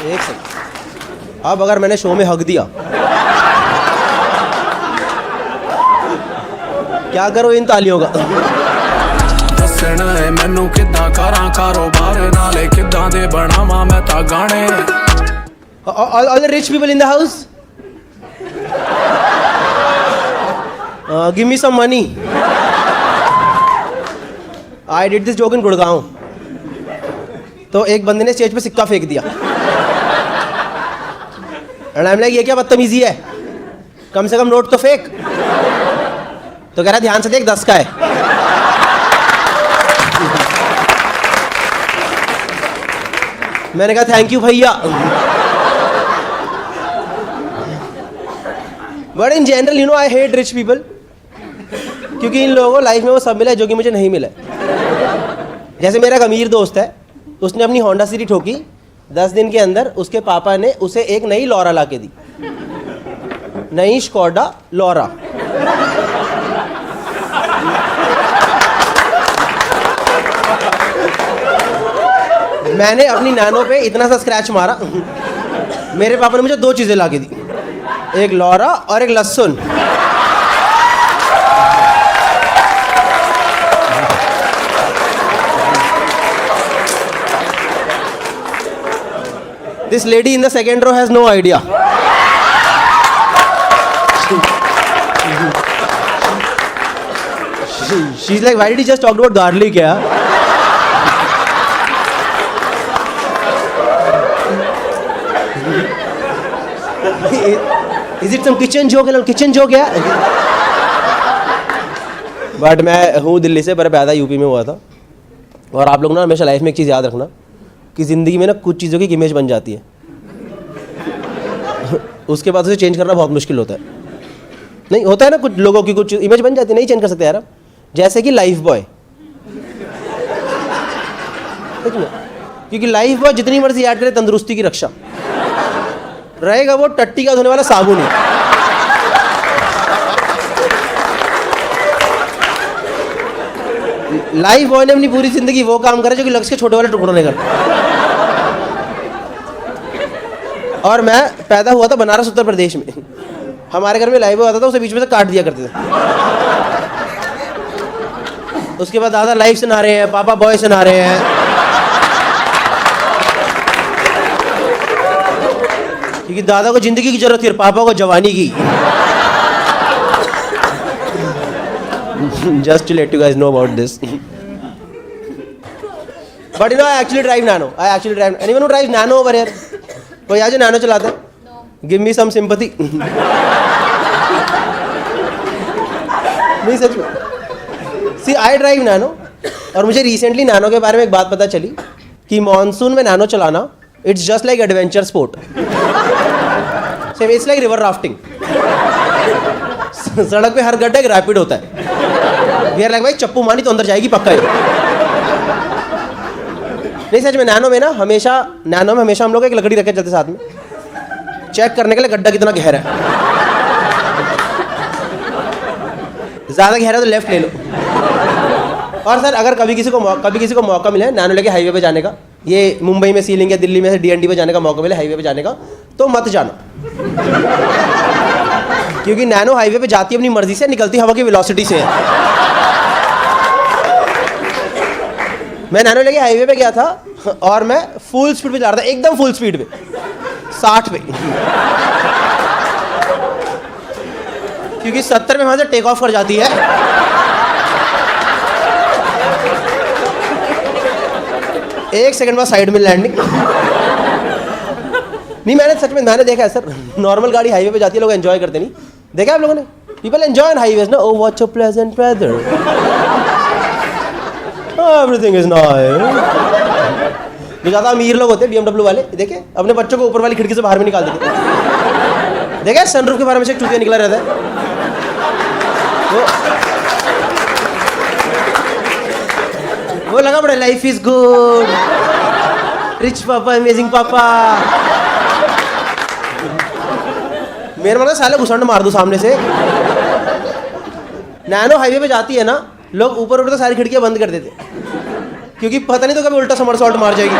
एक सेकंड, अब अगर मैंने शो में हक दिया, क्या करो इन तालियों का? दसना है मैनू किदां करां कारोबार नाले किदां दे बनावां मैं ता गाने। All the rich people in the house, give me some money. I did this joke in Gurgaon. तो एक बंदे ने स्टेज पे सिक्का फेंक दिया, एंड आई एम लाइक ये क्या बदतमीजी है, कम से कम नोट तो फेंक। तो कह रहा ध्यान से देख 10 का है। मैंने कहा थैंक यू भैया। But in general you know I hate rich people, क्योंकि इन लोगों को लाइफ में वो सब मिला है जो कि मुझे नहीं मिला है। जैसे मेरा एक अमीर दोस्त है, उसने अपनी होंडा सिटी ठोकी, 10 दिन के अंदर उसके पापा ने उसे एक नई लॉरा ला के दी, नई स्कोडा लॉरा। मैंने अपनी नैनो पे इतना सा स्क्रैच मारा, मेरे पापा ने मुझे 2 चीज़ें ला के दी, एक लॉरा और एक लहसुन। This lady in the second row has no idea. She's like, why did he just talk about garlic? Yeah. Is it some kitchen joke? Kitchen joke yeah. But मैं हूँ दिल्ली से, पर पैदा यूपी में हुआ था। और आप लोग ना हमेशा लाइफ में एक चीज़ याद रखना कि ज़िंदगी में ना कुछ चीज़ों की इमेज बन जाती है, उसके बाद उसे चेंज करना बहुत मुश्किल होता है। नहीं होता है ना, कुछ लोगों की कुछ इमेज बन जाती है, नहीं चेंज कर सकते यार। जैसे कि लाइफ बॉय, क्योंकि लाइफ बॉय जितनी मर्जी याद करे तंदुरुस्ती की रक्षा रहेगा, वो टट्टी का धोने वाला साबुन है। लाइफ बॉय ने अपनी पूरी जिंदगी वो काम करे जो कि लक्ष्य के छोटे वाले टुकड़ों ने करते। और मैं पैदा हुआ था बनारस उत्तर प्रदेश में। हमारे घर में लाइफ बॉय आता था, उसे बीच में से काट दिया करते थे। उसके बाद दादा लाइफ से नहा रहे हैं, पापा बॉय से नहा रहे हैं। क्योंकि दादा को जिंदगी की जरूरत थी और पापा को जवानी की। Just to let you guys know about this. But you know, I actually drive Nano. Anyone who drives Nano over here? कोई आज Nano चलाता है? No. Give me some sympathy. नहीं सच में। See, I drive Nano, और मुझे recently Nano के बारे में एक बात पता चली कि मॉनसून में Nano चलाना it's just like adventure sport. It's like river rafting. सड़क पे हर गड्ढा एक रैपिड होता है। वी आर लाइक भाई चप्पू मानी तो अंदर जाएगी पक्का है। नहीं सच में, नैनो में हमेशा हम लोग एक लकड़ी रखे चलते साथ में, चेक करने के लिए गड्ढा कितना गहरा है। ज़्यादा गहरा तो लेफ्ट ले लो। और सर अगर कभी किसी को मौका मिले नैनो लेके हाईवे पे जाने का, ये मुंबई में सीलिंग या दिल्ली में से DND पे जाने का मौका मिले, हाईवे पे जाने का, तो मत जाना। क्योंकि नैनो हाईवे पे जाती है अपनी मर्जी से, निकलती हवा की वेलोसिटी से है। मैं नैनो लेके हाईवे पे गया था और मैं फुल स्पीड पे जा रहा था, एकदम फुल स्पीड पे, 60 पे। क्योंकि 70 में वहां से टेक ऑफ कर जाती है। एक सेकंड बाद साइड में लैंडिंग। नहीं मैंने सच में देखा है सर, नॉर्मल गाड़ी हाईवे पे जाती है, लोग एंजॉय करते नहीं, देखा आप लोगों ने? पीपल एंजॉय ऑन हाईवेज ना। Oh what a pleasant weather, everything is nice. जो ज़्यादा अमीर लोग होते हैं BMW वाले, देखे अपने बच्चों को ऊपर वाली खिड़की से बाहर में निकाल देते। देखा सनरूफ के बारे में से एक चूतिया निकला रहता है। वो लगा बड़ा लाइफ इज गुड, रिच पापा, अमेजिंग पापा। मेरे मतलब साले घुसंड मार दो सामने से। नैनो हाईवे पे जाती है ना, लोग ऊपर तो सारी खिड़कियां बंद कर देते, क्योंकि पता नहीं तो कभी उल्टा समरसॉल्ट मार जाएगी।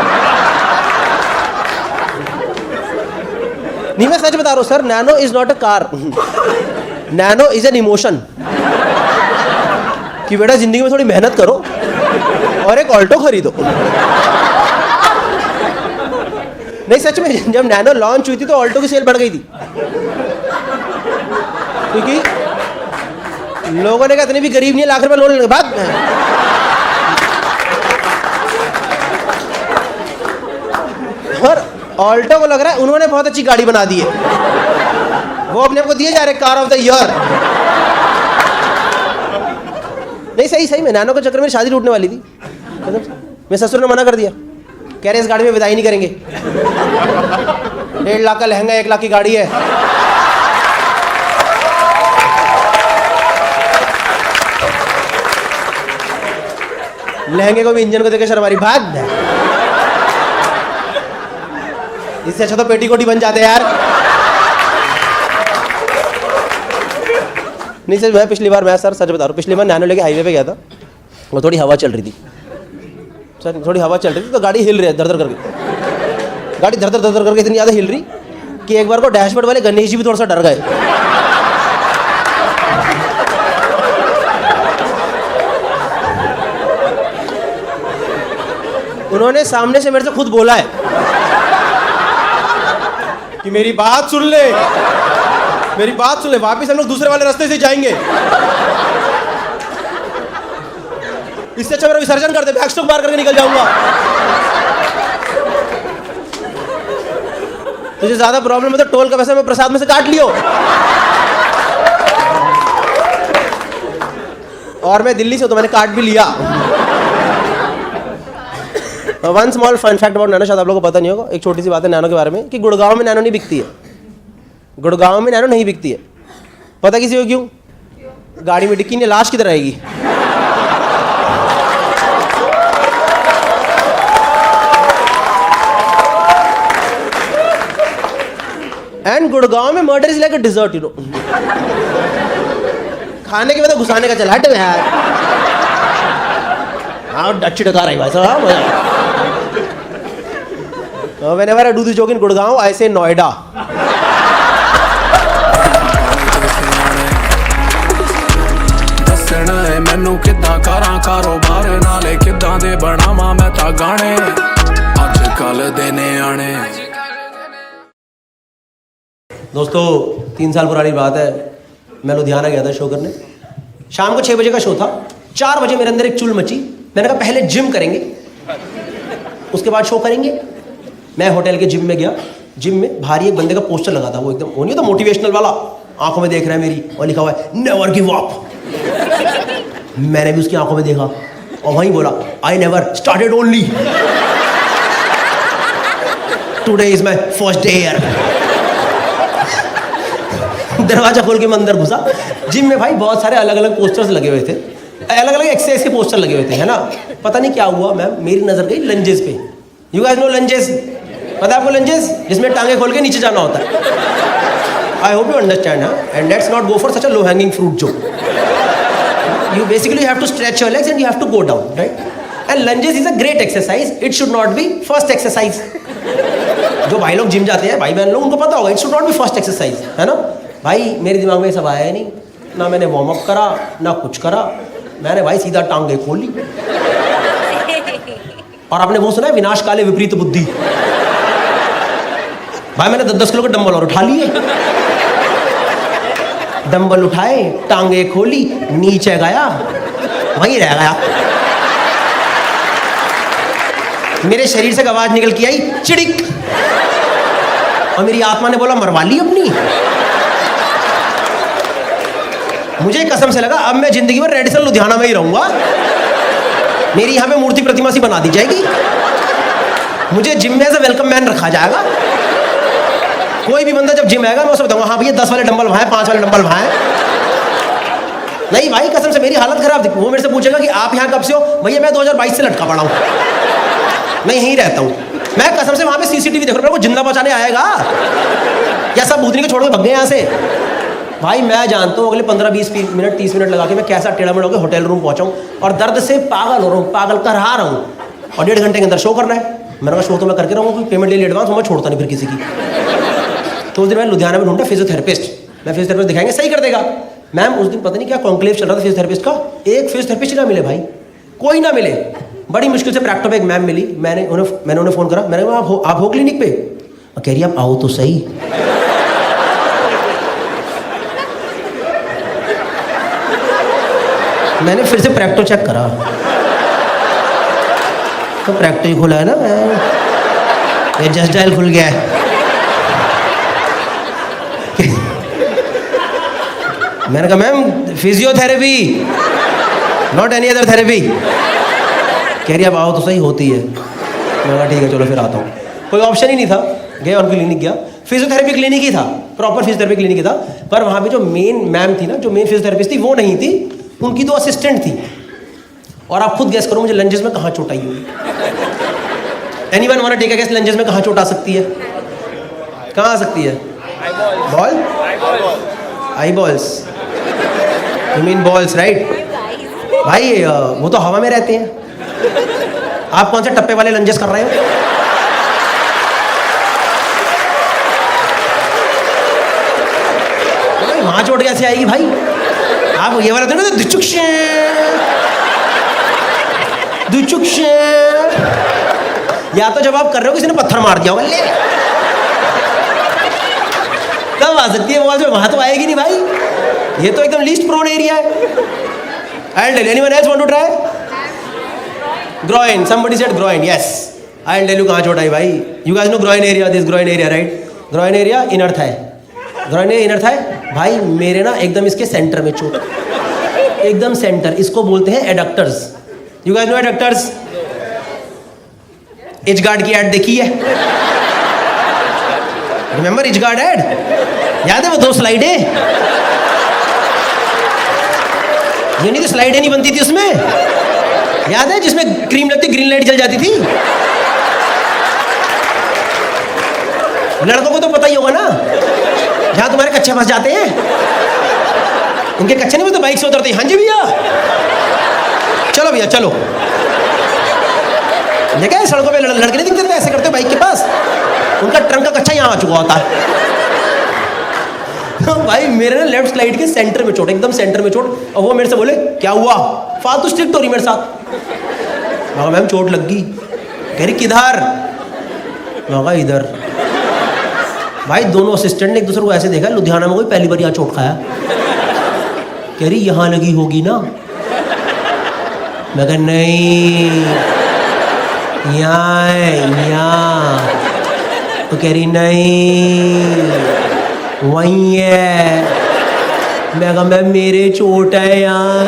नहीं, मैं सच बता रहा हूँ sir, nano is not a car, nano is an emotion. कि बेटा जिंदगी में थोड़ी मेहनत करो और एक ऑल्टो खरीदो। नहीं सच में, जब नैनो लॉन्च हुई थी तो ऑल्टो की सेल बढ़ गई थी, क्योंकि लोगों ने कहा इतने भी गरीब नहीं है, लाख रुपए लोन लेने के बाद। और ऑल्टो को लग रहा है उन्होंने बहुत अच्छी गाड़ी बना दी है, वो अपने आप को दिए जा रहे कार ऑफ द ईयर। नहीं सही में नैनो के चक्कर में शादी टूटने वाली थी। मेरे ससुर ने मना कर दिया, कह रहे इस गाड़ी में विदाई नहीं करेंगे, 1.5 लाख का लहंगा 1 लाख की गाड़ी है। लहंगे को भी इंजन को देकर शर्मारी भाग। इससे अच्छा तो पेटीकोट बन जाते यार। नहीं सर, मैं पिछली बार, मैं सर सच बता रहा हूँ, पिछली बार नैनो लेके हाईवे पे गया था, वो थोड़ी हवा चल रही थी सर, थोड़ी हवा चल रही थी तो गाड़ी हिल रही है धर धर करके, गाड़ी धर धर करके इतनी ज़्यादा हिल रही कि एक बार को डैशबोर्ड वाले गणेश जी भी थोड़ा सा डर गए। उन्होंने सामने से मेरे से खुद बोला है कि मेरी बात सुन ले, मेरी बात सुन ले, वापिस हम लोग दूसरे वाले रास्ते से जाएंगे, इससे अच्छा मेरा विसर्जन कर दे, बैकस्ट्रोक मार करके निकल जाऊंगा। तुझे ज्यादा प्रॉब्लम है तो टोल का पैसा मैं प्रसाद में से काट लियो। और मैं दिल्ली से हूं तो मैंने काट भी लिया। One small fun fact about Nano, शायद आप लोगों को पता नहीं होगा, एक छोटी सी बात है नैनो के बारे में कि गुड़गांव में नैनो नहीं बिकती है, गुड़गांव में नैनो नहीं बिकती है। पता किसी को क्यों? गाड़ी में डिक्की नहीं, लाश किधर आएगी। एंड गुड़गांव में murder is like a dessert, you know. खाने के बाद घुसाने का चल हट यार। हाँ अच्छी टका रही भाई साहब। Whenever I do this joke in Gurgaon, I say Noida. ਦੱਸਣਾ ਏ ਮੈਨੂੰ ਕਿੱਦਾਂ ਕਰਾਂ ਕਾਰੋਬਾਰ ਨਾਲੇ ਕਿੱਦਾਂ ਦੇ ਬਣਾਵਾਂ ਮੈਂ ਤਾਂ ਗਾਣੇ ਅੱਜ ਕੱਲ ਦੇ ਨਿਆਣੇ। दोस्तों 3 साल पुरानी बात है, मैं लुधियाना गया था शो करने। शाम को 6 बजे का शो था, 4 बजे मेरे अंदर एक चुल मची। मैंने कहा पहले जिम करेंगे, उसके बाद शो करेंगे। मैं होटल के जिम में गया, जिम में भारी एक बंदे का पोस्टर लगा था, वो एकदम वो नहीं था मोटिवेशनल वाला, आंखों में देख रहा है मेरी और लिखा हुआ है नेवर गिव अप। मैंने भी उसकी आंखों में देखा और वहीं बोला I never started only, today is my first day here. दरवाजा खोल के मैं अंदर घुसा। जिम में भाई बहुत सारे अलग अलग पोस्टर्स लगे हुए थे, अलग अलग एक्सरसाइज के पोस्टर लगे हुए थे, है ना। पता नहीं क्या हुआ, मैम मेरी नजर गई लंजेस पे। You guys know lunges? पता है आपको लंजेस, जिसमें टांगे खोल के नीचे जाना होता है। I hope you understand. And let's not go for such a low hanging fruit जो you basically have to stretch your legs and you have to go down, right? And lunges is a great exercise. It should not be first exercise. जो भाई लोग gym जाते हैं, भाई बहन लोग, उनको पता होगा it should not be first exercise, है ना। भाई मेरे दिमाग में सब आया नहीं, ना मैंने वार्म अप करा ना कुछ करा, मैंने भाई सीधा टांगे खोली। और आपने वो सुना है विनाश काले विपरीत बुद्धि। भाई मैंने 10-10 किलो के डंबल और उठा लिए, डंबल उठाए, टांगे खोली, नीचे गया, वहीं रह गया। मेरे शरीर से एक आवाज निकल के आई चिड़िक, और मेरी आत्मा ने बोला मरवा ली अपनी। मुझे कसम से लगा अब मैं जिंदगी भर रेडिसन लुधियाना में ही रहूंगा, मेरी यहाँ पे मूर्ति प्रतिमा सी बना दी जाएगी, मुझे जिम में एज अ वेलकम मैन रखा जाएगा। कोई भी बंदा जब जिम आएगा मैं उसे बताऊंगा हाँ भैया 10 वाले डंबल वहाँ हैं, 5 वाले डंबल वहाँ हैं। नहीं भाई कसम से मेरी हालत खराब थी। वो मेरे से पूछेगा कि आप यहाँ कब से हो? भैया मैं 2022 से लटका पड़ा हूँ, मैं यहीं रहता हूँ। मैं कसम से वहाँ पे सीसीटीवी देख रहा हूँ, जिंदा बचाने आएगा या सब भूतनी को छोड़ के भग गए यहाँ से। भाई मैं जानता हूँ अगले 15-20 मिनट 30 मिनट लगा के मैं कैसा टेढ़ा मेढ़ा होकर होटल रूम पहुँचाऊँ, और दर्द से पागल हो रहा हूँ, पागल कर रहा हूँ। और 1.5 घंटे के अंदर शो करना है। मैंने कहा शो तो मैं करके रहूँगा, कोई पेमेंट ले ली एडवांस, मैं छोड़ता नहीं फिर किसी की। तो उस दिन मैंने लुधियाना में ढूंढा फिजियोथेरेपिस्ट, मैं फिजियोथेरेपिस्ट दिखाएंगे सही कर देगा। मैम उस दिन पता नहीं क्या कॉन्क्लेव चल रहा था फिजियोथेरेपिस्ट का, एक फिजियोथेरेपिस्ट ही ना मिले भाई, कोई ना मिले। बड़ी मुश्किल से प्रैक्टो पे एक मैम मिली, मैंने उन्हें फ़ोन करा, मैंने कहा आप हो क्लिनिक पे? कह रही आप आओ तो सही। मैंने फिर से प्रैक्टो चेक करा तो प्रैक्टो ही खुला है ना, ये जस्ट डायल खुल गया है। मैंने कहा ma'am physiotherapy, not any other therapy. कह रही अब आओ तो सही, होती है। मैंने कहा ठीक है चलो फिर आता हूँ। कोई ऑप्शन ही नहीं था, गया उनकी क्लिनिक गया, फिजियोथेरेपी क्लिनिक ही था, प्रॉपर फिजियोथेरेपी क्लिनिक ही था। पर वहाँ पे जो मेन मैम थी ना, जो मेन फिजियोथेरेपिस्ट थी वो नहीं थी, उनकी 2 असिस्टेंट थी। और आप खुद गैस करो मुझे लंजेस में कहाँ चोट आई होगी। Anyone want to take a guess lunges में कहाँ चोट आ सकती है? कहाँ आ सकती है? Ball, I balls, you mean balls right? भाई वो तो हवा में रहते हैं। आप कौन से टप्पे वाले लंजेस कर रहे हो? वहां चोट कैसे आएगी भाई? आप ये वाला तो ना दुचुक्ष, या तो जब आप कर रहे हो किसी ने पत्थर मार दिया होगा, ले तब आ सकती है वो, वहां तो आएगी नहीं भाई, ये तो एकदम लीस्ट प्रोन एरिया है। I'll tell you. Anyone else want to try? Groin. Somebody said groin. Yes. I'll tell you कहाँ चोट आई भाई. You guys know groin area. This groin area, right? Groin area inner thigh. Groin area inner thigh. भाई मेरे ना एकदम इसके centre में चोट, एकदम सेंटर। इसको बोलते हैं एडक्टर्स। You guys know एडक्टर्स? इचगार्ड की ऐड देखी है? Remember Itchguard ad? याद है वो 2 स्लाइडें? ये नहीं तो स्लाइडें नहीं बनती थी उसमें, याद है? जिसमें क्रीम लगती ग्रीन लाइट जल जाती थी। लड़कों को तो पता ही होगा ना, जहां तुम्हारे कच्चे फंस जाते हैं, उनके कच्चे नहीं, तो बाइक से उतरते हैं, हाँ जी भैया चलो भैया चलो। देखा है सड़कों पे लड़के नहीं दिखते थे ऐसे करते बाइक के पास, उनका ट्रंक का कच्चा यहाँ आ चुका होता है। भाई मेरे ना लेफ्ट स्लाइड के सेंटर में चोट, एकदम सेंटर में चोट। और वो मेरे से बोले क्या हुआ? फालतू स्ट्रिक्ट हो रही मेरे साथ। मैं मैम चोट लग गई। कह रही किधर? मैं इधर। भाई दोनों असिस्टेंट ने एक दूसरे को ऐसे देखा, लुधियाना में कोई पहली बार यहाँ चोट खाया। कह रही यहाँ लगी होगी ना? मैं कहा नहीं, यहाँ। तो कह रही नहीं वही है। मैं कहा मैम मेरे चोट है यार।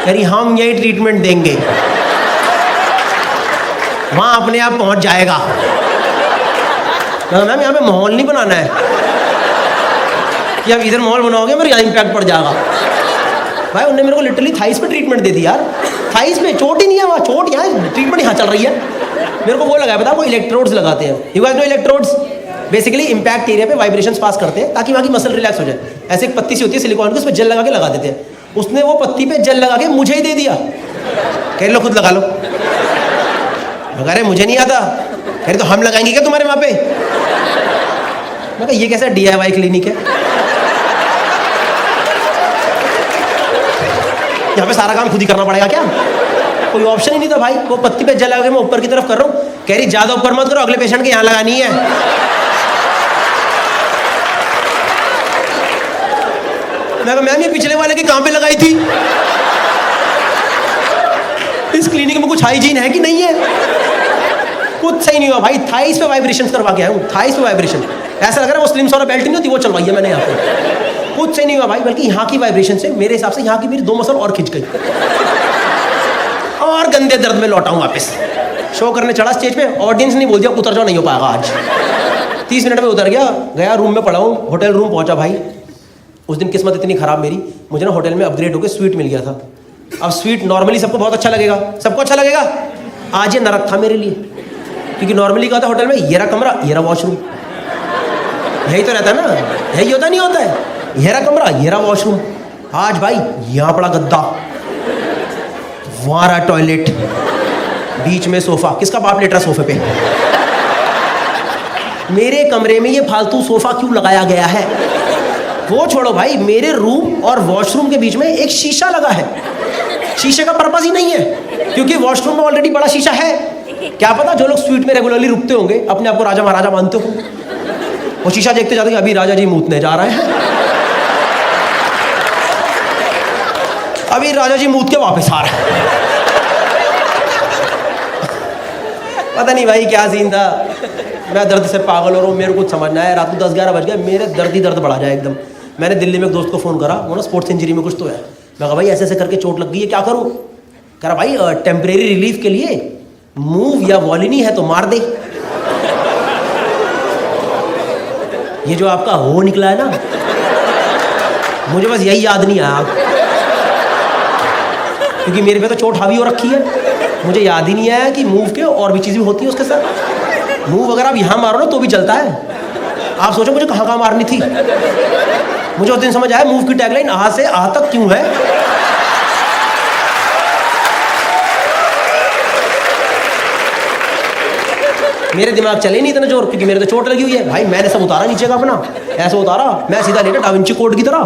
कह रही हम यही ट्रीटमेंट देंगे, वहाँ अपने आप पहुँच जाएगा। मैम यहाँ पे माहौल नहीं बनाना है कि आप इधर माहौल बनाओगे मेरे यहाँ इम्पैक्ट पड़ जाएगा। भाई उन्होंने मेरे को लिटरली थाइस पे ट्रीटमेंट दे दी यार। थाइस पे चोट ही नहीं है, वहाँ चोट, यहाँ ट्रीटमेंट यहाँ चल रही है। मेरे को वो लगाया, पता, वो इलेक्ट्रोड्स लगाते हैं। You guys know electrodes? Basically impact area पे वाइब्रेशंस पास करते हैं ताकि वहाँ की मसल रिलैक्स हो जाए। ऐसे एक पत्ती सी होती है सिलिकॉन की, उस पर जेल लगा के लगा देते हैं। उसने वो पत्ती पे जेल लगा के मुझे ही दे दिया, कह लो खुद लगा लो। मगर मुझे नहीं आता। कह रहे तो हम लगाएंगे क्या तुम्हारे वहाँ पे? मैं कहा ये कैसा DIY क्लिनिक है, यहाँ पे सारा काम खुद ही करना पड़ेगा क्या? कोई ऑप्शन ही नहीं था भाई। वो पत्ती पे जेल लगा के मैं ऊपर की तरफ कर रहा हूँ। कह रही ज्यादा ऊपर मत करो, अगले पेशेंट के यहाँ लगानी है। मैं कहा मैम ये पिछले वाले के कहाँ पे लगाई थी? इस क्लिनिक में कुछ हाइजीन है कि नहीं है? कुछ सही नहीं हुआ भाई। थाइस पे वाइब्रेशंस करवा के आया हूँ, थाइस पे वाइब्रेशन। ऐसा लग रहा है वो स्लिम्स वाला बेल्ट नहीं होती, वो चलवाई है मैंने यहाँ पे। कुछ सही नहीं हुआ भाई, बल्कि यहाँ की वाइब्रेशन से मेरे हिसाब से यहाँ की मेरी 2 मसल और खिंच गई और गंदे दर्द में लौटा हूँ वापस। शो करने चढ़ा स्टेज पे, ऑडियंस नहीं बोल दिया उतर जाओ, नहीं हो पाएगा आज। 30 मिनट में उतर गया रूम में पड़ा हूँ। होटल रूम पहुँचा भाई। उस दिन किस्मत इतनी खराब मेरी, मुझे ना होटल में अपग्रेड होकर स्वीट मिल गया था। अब स्वीट नॉर्मली सबको बहुत अच्छा लगेगा, सबको अच्छा लगेगा। आज ये नरक था मेरे लिए, क्योंकि नॉर्मली क्या होता है होटल में, ये रहा कमरा, ये रहा वॉशरूम, यही तो रहता है ना, यही होता नहीं होता है? ये रहा कमरा, ये रहा वॉशरूम। आज भाई यहाँ पड़ा गद्दा, वहाँ रहा टॉयलेट, बीच में सोफा। किसका बाप लेट रहा सोफे पे? मेरे कमरे में ये फालतू सोफा क्यों लगाया गया है? वो छोड़ो भाई, मेरे रूम और वॉशरूम के बीच में एक शीशा लगा है। शीशे का पर्पस ही नहीं है, क्योंकि वॉशरूम में ऑलरेडी बड़ा शीशा है। क्या पता जो लोग स्वीट में रेगुलरली रुकते होंगे, अपने आप को राजा महाराजा मानते हो, वो शीशा देखते जाते अभी राजा जी मूतने जा रहे हैं, अभी राजा जी मूत के वापस आ रहे हैं। पता नहीं भाई क्या सीन था, मैं दर्द से पागल हो रहा हूँ, मेरे को कुछ समझना है। रात को 10-11 बज गए, मेरे दर्द ही दर्द बढ़ा जाए एकदम। मैंने दिल्ली में एक दोस्त को फ़ोन करा, वो ना स्पोर्ट्स इंजरी में कुछ तो है। मैं कहा भाई ऐसे ऐसे करके चोट लग गई है, क्या करूँ? कह रहा भाई टेम्परेरी रिलीफ के लिए मूव या वॉलिनी है तो मार दे। ये जो आपका हो निकला है ना, मुझे बस यही याद नहीं आया, क्योंकि मेरे पे तो चोट हावी हो रखी है। मुझे याद ही नहीं आया कि मूव के और भी चीज़ें होती है उसके साथ। मूव अगर आप यहाँ मारो ना तो भी चलता है। आप सोचो मुझे कहाँ कहाँ मारनी थी। मुझे उस दिन समझ आया मूव की टैगलाइन आ से आ तक क्यों है। मेरे दिमाग चले नहीं इतना जोर, क्योंकि मेरे तो चोट लगी हुई है। भाई मैंने सब उतारा नीचे का अपना, ऐसे उतारा, मैं सीधा लेटा डाविंची कोड की तरह।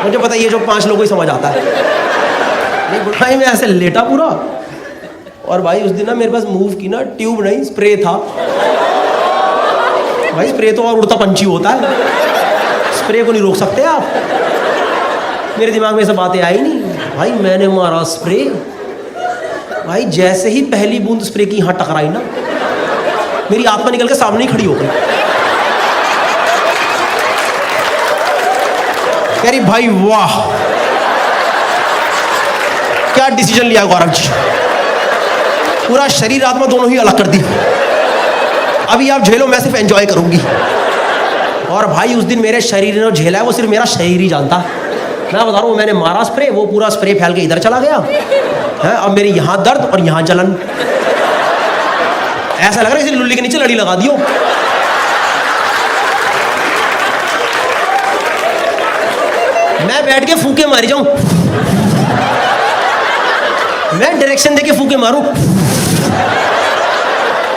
मुझे पता ये जो 5 लोगों ही समझ आता है। नहीं भाई मैं ऐसे लेटा पूरा, और भाई उस दिन ना मेरे पास मूव की ना ट्यूब नहीं, स्प्रे था। भाई स्प्रे तो और उड़ता पंछी होता है, स्प्रे को नहीं रोक सकते आप। मेरे दिमाग में ये सब बातें आई नहीं। भाई मैंने मारा स्प्रे, भाई जैसे ही पहली बूंद स्प्रे की यहाँ टकराई ना, मेरी आत्मा निकल के सामने ही खड़ी हो गई। कह रही भाई वाह क्या डिसीजन लिया गौरव जी, पूरा शरीर आत्मा दोनों ही अलग कर दी। अभी आप झेलो, मैं सिर्फ एंजॉय करूंगी। और भाई उस दिन मेरे शरीर ने झेला है वो सिर्फ मेरा शरीर ही जानता। मैं बता रहा हूँ, मैंने मारा स्प्रे, वो पूरा स्प्रे फैल के इधर चला गया है। अब मेरे यहाँ दर्द और यहाँ जलन, ऐसा लग रहा है किसी लुल्ली के नीचे लड़ी लगा दियो। मैं बैठ के फूके मारी जाऊं, मैं डायरेक्शन देके फूके मारूं,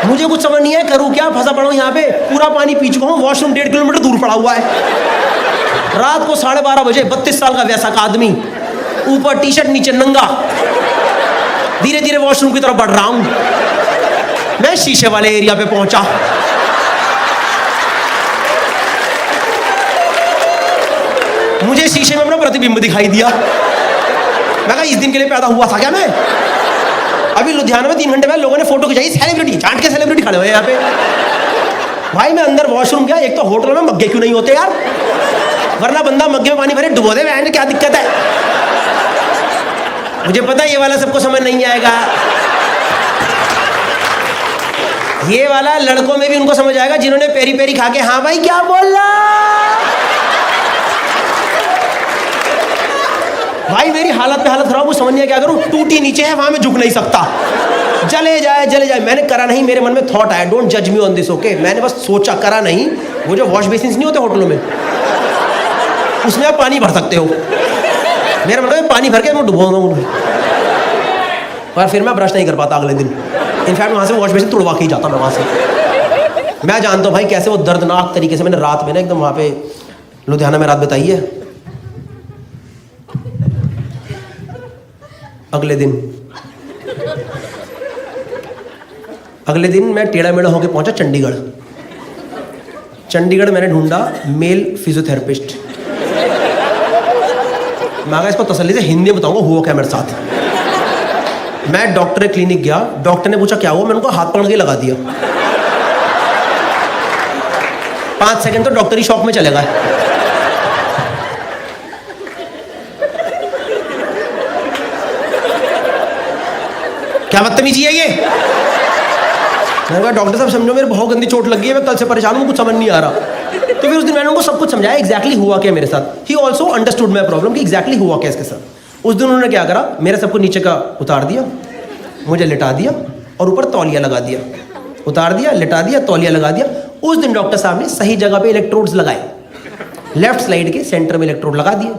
मुझे कुछ समझ नहीं है करूं क्या। फंसा पड़ा हूं यहाँ पे, पूरा पानी पी चुका हूं, वॉशरूम 1.5 किलोमीटर दूर पड़ा हुआ है। रात को 12:30 बजे 32 साल का वयस्क आदमी, ऊपर टी शर्ट नीचे नंगा, धीरे धीरे वॉशरूम की तरफ बढ़ रहा हूं। मैं शीशे वाले एरिया पे पहुंचा, मुझे शीशे में अपना प्रतिबिंब दिखाई दिया। मैं कहा इस दिन के लिए पैदा हुआ था क्या मैं? अभी लुधियाना में 3 घंटे पहले लोगों ने फोटो खिंचाई, सेलिब्रिटी चाट के सेलिब्रिटी खड़े हुए यहाँ पे। भाई मैं अंदर वॉशरूम गया, एक तो होटल में मग्गे क्यों नहीं होते यार, वरना बंदा मग्गे में पानी भरे डुबो दे, बहन क्या दिक्कत है। मुझे पता है ये वाला सबको समझ नहीं आएगा, ये वाला लड़कों में भी उनको समझ आएगा जिन्होंने पेरी पेरी खा के हाँ भाई क्या बोल रहा। भाई मेरी हालत पे हालत खराब, समझ नहीं क्या करूं। टूटी नीचे है, वहां में झुक नहीं सकता, जले जाए जले जाए। मैंने करा नहीं, मेरे मन में थॉट आया, डोंट जज मी ऑन दिस ओके। मैंने बस सोचा, करा नहीं। वो जो वॉश बेसिन नहीं होते होटलों में, उसमें आप पानी भर सकते हो। मेरा मतलब पानी भर के मैं डुबो दूँ, और फिर मैं ब्रश नहीं कर पाता अगले दिन। इनफैक्ट वहाँ से वॉश बेसिन तुड़वा के ही जाता मैं वहाँ से। मैं जानता हूँ भाई कैसे वो दर्दनाक तरीके से मैंने रात में ना एकदम वहाँ पे लुधियाना में रात बिताई है। अगले दिन मैं टेढ़ा मेढ़ा होकर पहुंचा चंडीगढ़ मैंने ढूंढा मेल फिजियोथेरेपिस्ट। मैं कहा इसको तसल्ली से हिंदी में बताऊंगा हुआ क्या मेरे साथ। मैं डॉक्टर के क्लिनिक गया, डॉक्टर ने पूछा क्या हुआ, मैंने उनको हाथ पकड़ के लगा दिया। 5 सेकंड तो डॉक्टर ही शॉक में चले गए। क्या बदतमीजी है ये। मैंने कहा डॉक्टर साहब समझो मेरे बहुत गंदी चोट लगी है, मैं कल से परेशान हूँ, कुछ समझ नहीं आ रहा। तो फिर उस दिन मैंने उनको सब कुछ समझाया एग्जैक्टली हुआ क्या मेरे साथ। He also understood my problem कि एग्जैक्टली हुआ क्या इसके साथ। उस दिन उन्होंने क्या करा, मेरे सबको नीचे का उतार दिया, मुझे लिटा दिया और ऊपर तौलिया लगा दिया। उतार दिया, लिटा दिया, तौलिया लगा दिया। उस दिन डॉक्टर साहब ने सही जगह पे इलेक्ट्रोड्स लगाए, लेफ्ट स्लाइड के सेंटर में इलेक्ट्रोड लगा दिए।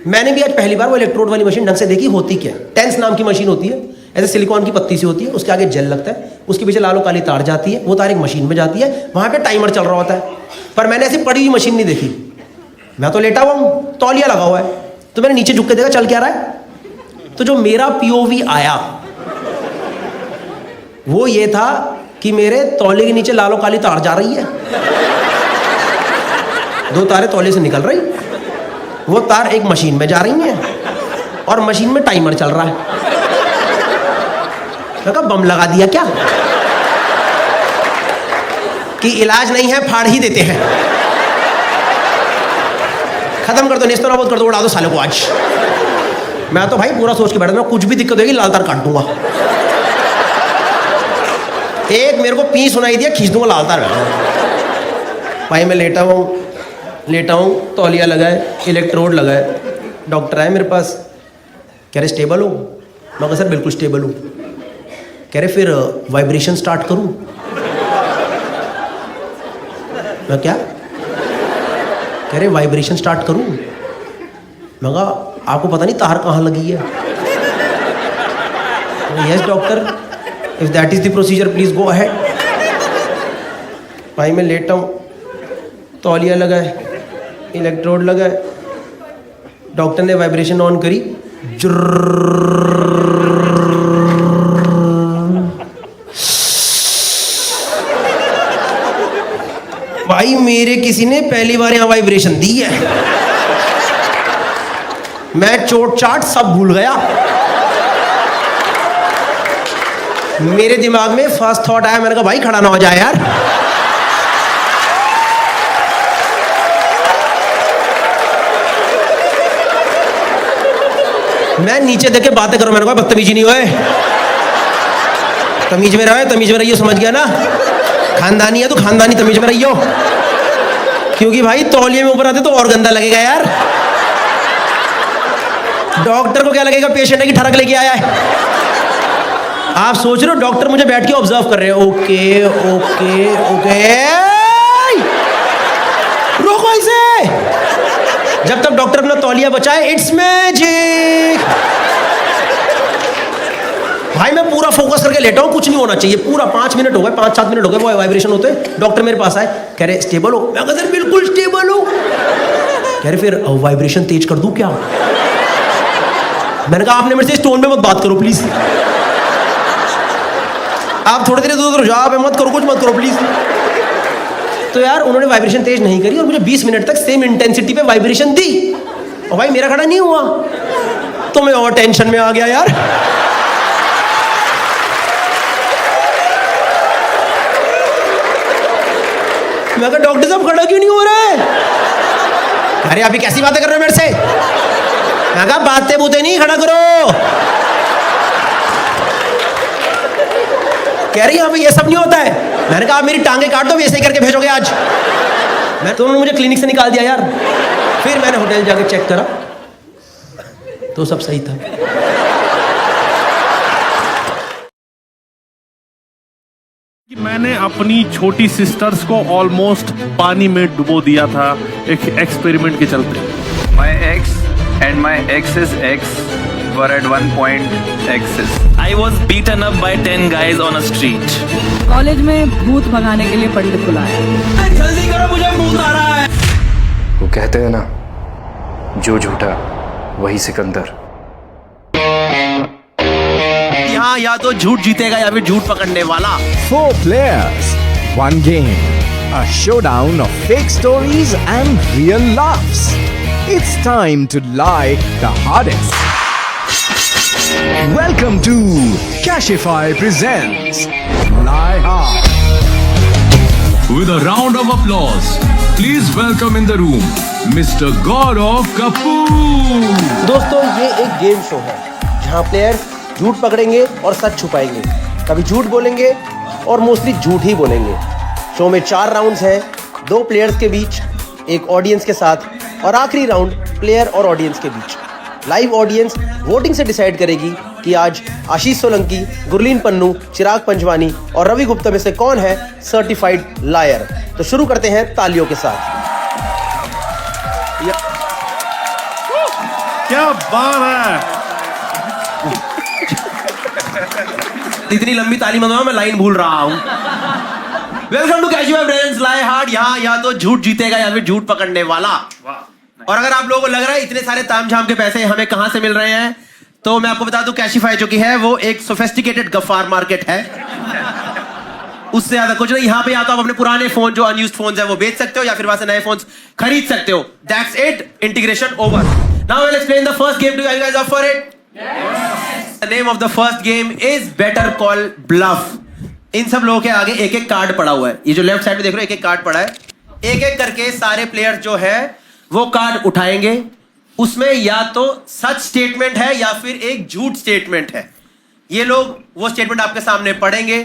मैंने भी आज पहली बार वो इलेक्ट्रोड वाली मशीन ढंग से देखी होती क्या। टेंस नाम की मशीन होती है, ऐसे सिलिकॉन की पत्ती सी होती है, उसके आगे जेल लगता है, उसके पीछे लालो काली तार जाती है, वो तार एक मशीन में जाती है, वहाँ पे टाइमर चल रहा होता है। पर मैंने ऐसी पड़ी हुई मशीन नहीं देखी। मैं तो लेटा हुआ हूँ, तौलिया लगा हुआ है, तो मैंने नीचे झुक के देखा चल क्या रहा है। तो जो मेरा पीओवी आया वो ये था कि मेरे तौले के नीचे लालो काली तार जा रही है, 2 तारें तौले से निकल रही, वो तार एक मशीन में जा रही है और मशीन में टाइमर चल रहा है। मैं कहा बम लगा दिया क्या, कि इलाज नहीं है फाड़ ही देते हैं, खत्म कर दो, नेस्तो नाबूद कर दो, उड़ा दो साले को आज। मैं तो भाई पूरा सोच के बैठा था, कुछ भी दिक्कत होगी लाल तार काट दूंगा। एक मेरे को पी सुनाई दिया, खींच दूंगा लाल तार। भाई मैं लेटा हूँ, तौलिया लगा है, इलेक्ट्रोड लगा है। डॉक्टर आए मेरे पास, कह रहे स्टेबल हो? मैं कहा सर बिल्कुल स्टेबल हूँ। कह रहे फिर वाइब्रेशन स्टार्ट करूँ? मैं क्या? कह रहे वाइब्रेशन स्टार्ट करूँ? मैं कहा आपको पता नहीं तार कहाँ लगी है? Yes doctor, if that is the procedure please go ahead. भाई मैं लेटा हूँ, तौलिया लगा है, इलेक्ट्रोड लगा है, डॉक्टर ने वाइब्रेशन ऑन करी, भाई मेरे किसी ने पहली बार यहाँ वाइब्रेशन दी है। मैं चोट चाट सब भूल गया। मेरे दिमाग में फर्स्ट थॉट आया, मैंने कहा भाई खड़ा ना हो जाए यार। मैं नीचे देख के बातें करूं, मैंने कहा बदतमीजी नहीं होए, तमीज में रहो, तमीज में रहियो, समझ गया ना? खानदानी है तो खानदानी तमीज में रहियो, क्योंकि भाई तौलिए में ऊपर आते तो और गंदा लगेगा यार। डॉक्टर को क्या लगेगा पेशेंट है कि ठरक लेके आया है। आप सोच रहे हो डॉक्टर मुझे बैठ के ऑब्जर्व कर रहे हैं, ओके ओके ओके, रोको इसे। जब तक डॉक्टर अपना तौलिया बचाए, इट्स मैजिक। भाई मैं पूरा फोकस करके लेटा हूँ, कुछ नहीं होना चाहिए, पूरा 5 मिनट हो गए, 5-7 मिनट हो गए, वो वाइब्रेशन होते। डॉक्टर मेरे पास आए, कह रहे स्टेबल हो? मैं कहा सर बिल्कुल स्टेबल हूँ। कह रहे फिर वाइब्रेशन तेज कर दूं क्या? मैंने कहा आपने मेरे से इस टोन में मत बात करो प्लीज, आप थोड़ी देर इधर उधर जाओ, मत करो, कुछ मत करो प्लीज। तो यार उन्होंने वाइब्रेशन तेज नहीं करी और मुझे 20 मिनट तक सेम इंटेंसिटी पे वाइब्रेशन दी, और भाई मेरा खड़ा नहीं हुआ, तो मैं और टेंशन में आ गया यार। मैं कहा डॉक्टर साहब खड़ा क्यों नहीं हो रहा है? अरे अभी कैसी बातें कर रहे हो मेरे से? मैं कहा बातें बूते नहीं, खड़ा करो। कह रही यहाँ पे ये सब नहीं होता है। मैंने कहा आप मेरी टांगे काट दो, ऐसे ही करके भेजोगे आज। मैं तो उन्होंने मुझे क्लिनिक से निकाल दिया यार। फिर मैंने होटल जाके चेक करा तो सब सही था। मैंने अपनी छोटी सिस्टर्स को ऑलमोस्ट पानी में डुबो दिया था एक एक्सपेरिमेंट के चलते। My ex and my ex's ex were at one point exes. I was beaten up by 10 guys on a street. College में भूत भगाने के लिए पंडित बुलाया। जल्दी करो मुझे भूत आ रहा है। वो कहते हैं ना, जो झूठा वही सिकंदर। यहाँ या तो झूठ जीतेगा या फिर झूठ पकड़ने वाला। 4 players, 1 game. A showdown of fake stories and real laughs. It's time to lie the hardest. Welcome to Cashify presents Lie Hard. With a round of applause, please welcome in the room Mr. Gaurav Kapoor. दोस्तों ये एक game show है जहाँ players झूठ पकड़ेंगे और सच छुपाएंगे, कभी झूठ बोलेंगे और मोस्टली झूठ ही बोलेंगे। शो में 4 राउंड्स हैं, 2 प्लेयर्स के बीच, एक ऑडियंस के साथ, और आखिरी राउंड प्लेयर और ऑडियंस के बीच। लाइव ऑडियंस वोटिंग से डिसाइड करेगी कि आज आशीष सोलंकी, गुरलीन पन्नू, चिराग पंजवानी और रवि गुप्ता में से कौन है सर्टिफाइड लायर। तो शुरू करते हैं तालियों के साथ। क्या बात है। इतनी लंबी ताली मत दो, मैं लाइन भूल रहा हूँ। Welcome to cash my friends, lie hard. यहाँ या तो झूठ जीतेगा या फिर झूठ पकड़ने वाला। और अगर आप लोगों को लग रहा है इतने सारे तामझाम के पैसे हमें कहां से मिल रहे हैं, तो मैं आपको बता दूं कैशिफाई जो कि है वो एक सोफिस्टिकेटेड गफ्फार मार्केट है। उससे ज्यादा कुछ नहीं। यहाँ पे या तो आप अपने पुराने फोन जो अनयूज्ड फोन्स है वो बेच सकते हो या फिर वहां से नए फोन्स खरीद सकते हो। That's it, integration over. Now I will explain the first game to you guys. Up for it? The name of the first game is better call bluff. इन सब लोगों के आगे एक एक कार्ड पड़ा हुआ है। ये जो लेफ्ट साइड में देख रहे हो एक एक कार्ड पड़ा है। एक एक करके सारे प्लेयर जो है वो कार्ड उठाएंगे। उसमें या तो सच स्टेटमेंट है या फिर एक झूठ स्टेटमेंट है। ये लोग वो स्टेटमेंट आपके सामने पढ़ेंगे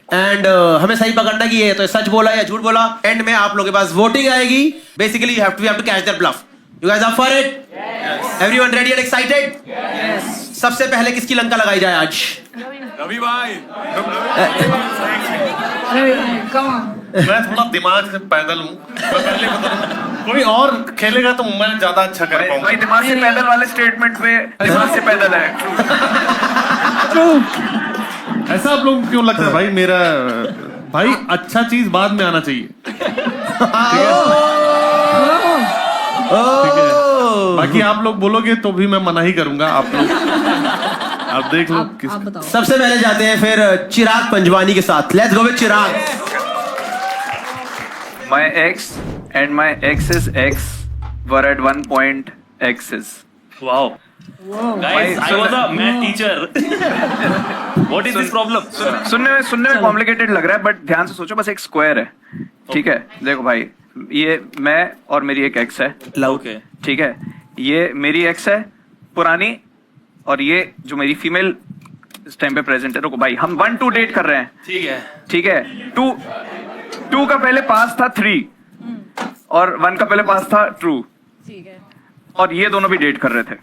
एंड हमें सही पकड़ना कि ये तो सच बोला या झूठ बोला। एंड में आप लोगों के पास वोटिंग आएगी। Basically you have to catch their bluff. You guys up for it? Everyone ready and excited? सबसे पहले किसकी लंका लगाई जाए आज? रवि भाई, मैं थोड़ा दिमाग से पैदल हूँ, मैं पहले बता दूं। कोई और खेलेगा तो मैं ज्यादा अच्छा कर पाऊंगा। भाई दिमाग से पैदल वाले स्टेटमेंट पे दिमाग से पैदल है। ऐसा आप लोग क्यों लगता है भाई? मेरा भाई अच्छा चीज बाद में आना चाहिए। ठीक है? बाकी आप लोग बोलोगे तो भी मैं मना ही करूंगा। आप लोग आप देख लो किस। सबसे पहले जाते हैं फिर चिराग पंजवानी के साथ। Let's go with Chirag. My ex and my ex's ex were at one point exes. Wow. Guys, I was a math teacher. What is this problem? सुनने में कॉम्प्लिकेटेड लग रहा है, बट ध्यान से सोचो, बस एक स्क्वायर है। ठीक है, देखो भाई, ये मैं और मेरी एक एक्स है। Okay. ठीक है, ये मेरी एक्स है पुरानी, और ये जो मेरी फीमेल इस टाइम पे प्रेजेंट है। रुको भाई, हम 1-2 डेट कर रहे हैं। ठीक है। ठीक है, 2 का पहले पास था 3 और 1 का पहले पास था ट्रू। ठीक है। और ये दोनों भी डेट कर रहे थे।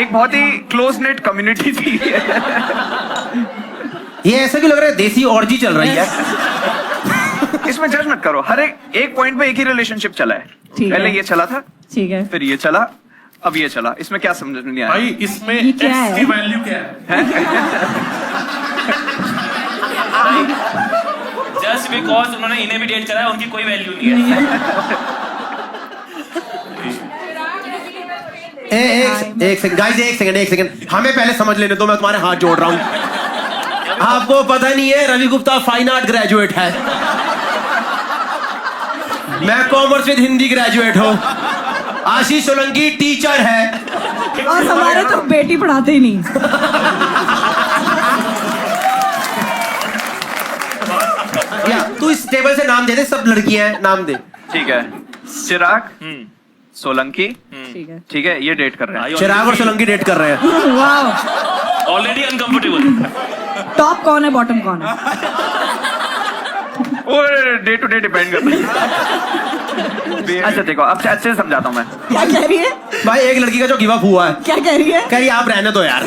एक बहुत ही क्लोज नेट कम्युनिटी थी। ये ऐसा क्यों लग रहा है देसी ऑर्जी चल रही है? इसमें जज मत करो, हर एक पॉइंट पे एक ही रिलेशनशिप चला है। ठीक पहले है। ये चला था, ठीक है। फिर ये चला, अब ये चला। इसमें क्या समझ नहीं आया? भाई इसमें ये क्या एक्स है? की वैल्यू क्या है? Just because उन्होंने इन्हें भी डेट करा है, उनकी कोई वैल्यू नहीं है। एक सेकंड गाइस, एक सेकंड हमें पहले समझ लेने दो। मैं तुम्हारे हाथ जोड़ रहा हूं। आपको पता नहीं है Ravi Gupta fine art graduate है, मैं कॉमर्स विद हिंदी ग्रेजुएट हूँ। आशीष सोलंकी टीचर है और हमारे तो बेटी पढ़ाते ही नहीं। या तू इस टेबल से नाम दे दे, सब लड़कियां हैं, नाम दे। ठीक है, चिराग, सोलंकी, ठीक है। ठीक है, ये डेट कर रहे हैं। चिराग और सोलंकी डेट कर रहे हैं। वाह। Already uncomfortable. टॉप कौन है, बॉटम कौन है? वो डे टू डे डिपेंड करता है। अच्छा देखो, अब अच्छे से समझाता हूँ मैं। क्या कह रही है? भाई एक लड़की का जो गिव अप हुआ है, क्या कह रही है? कह रही आप रहने दो यार,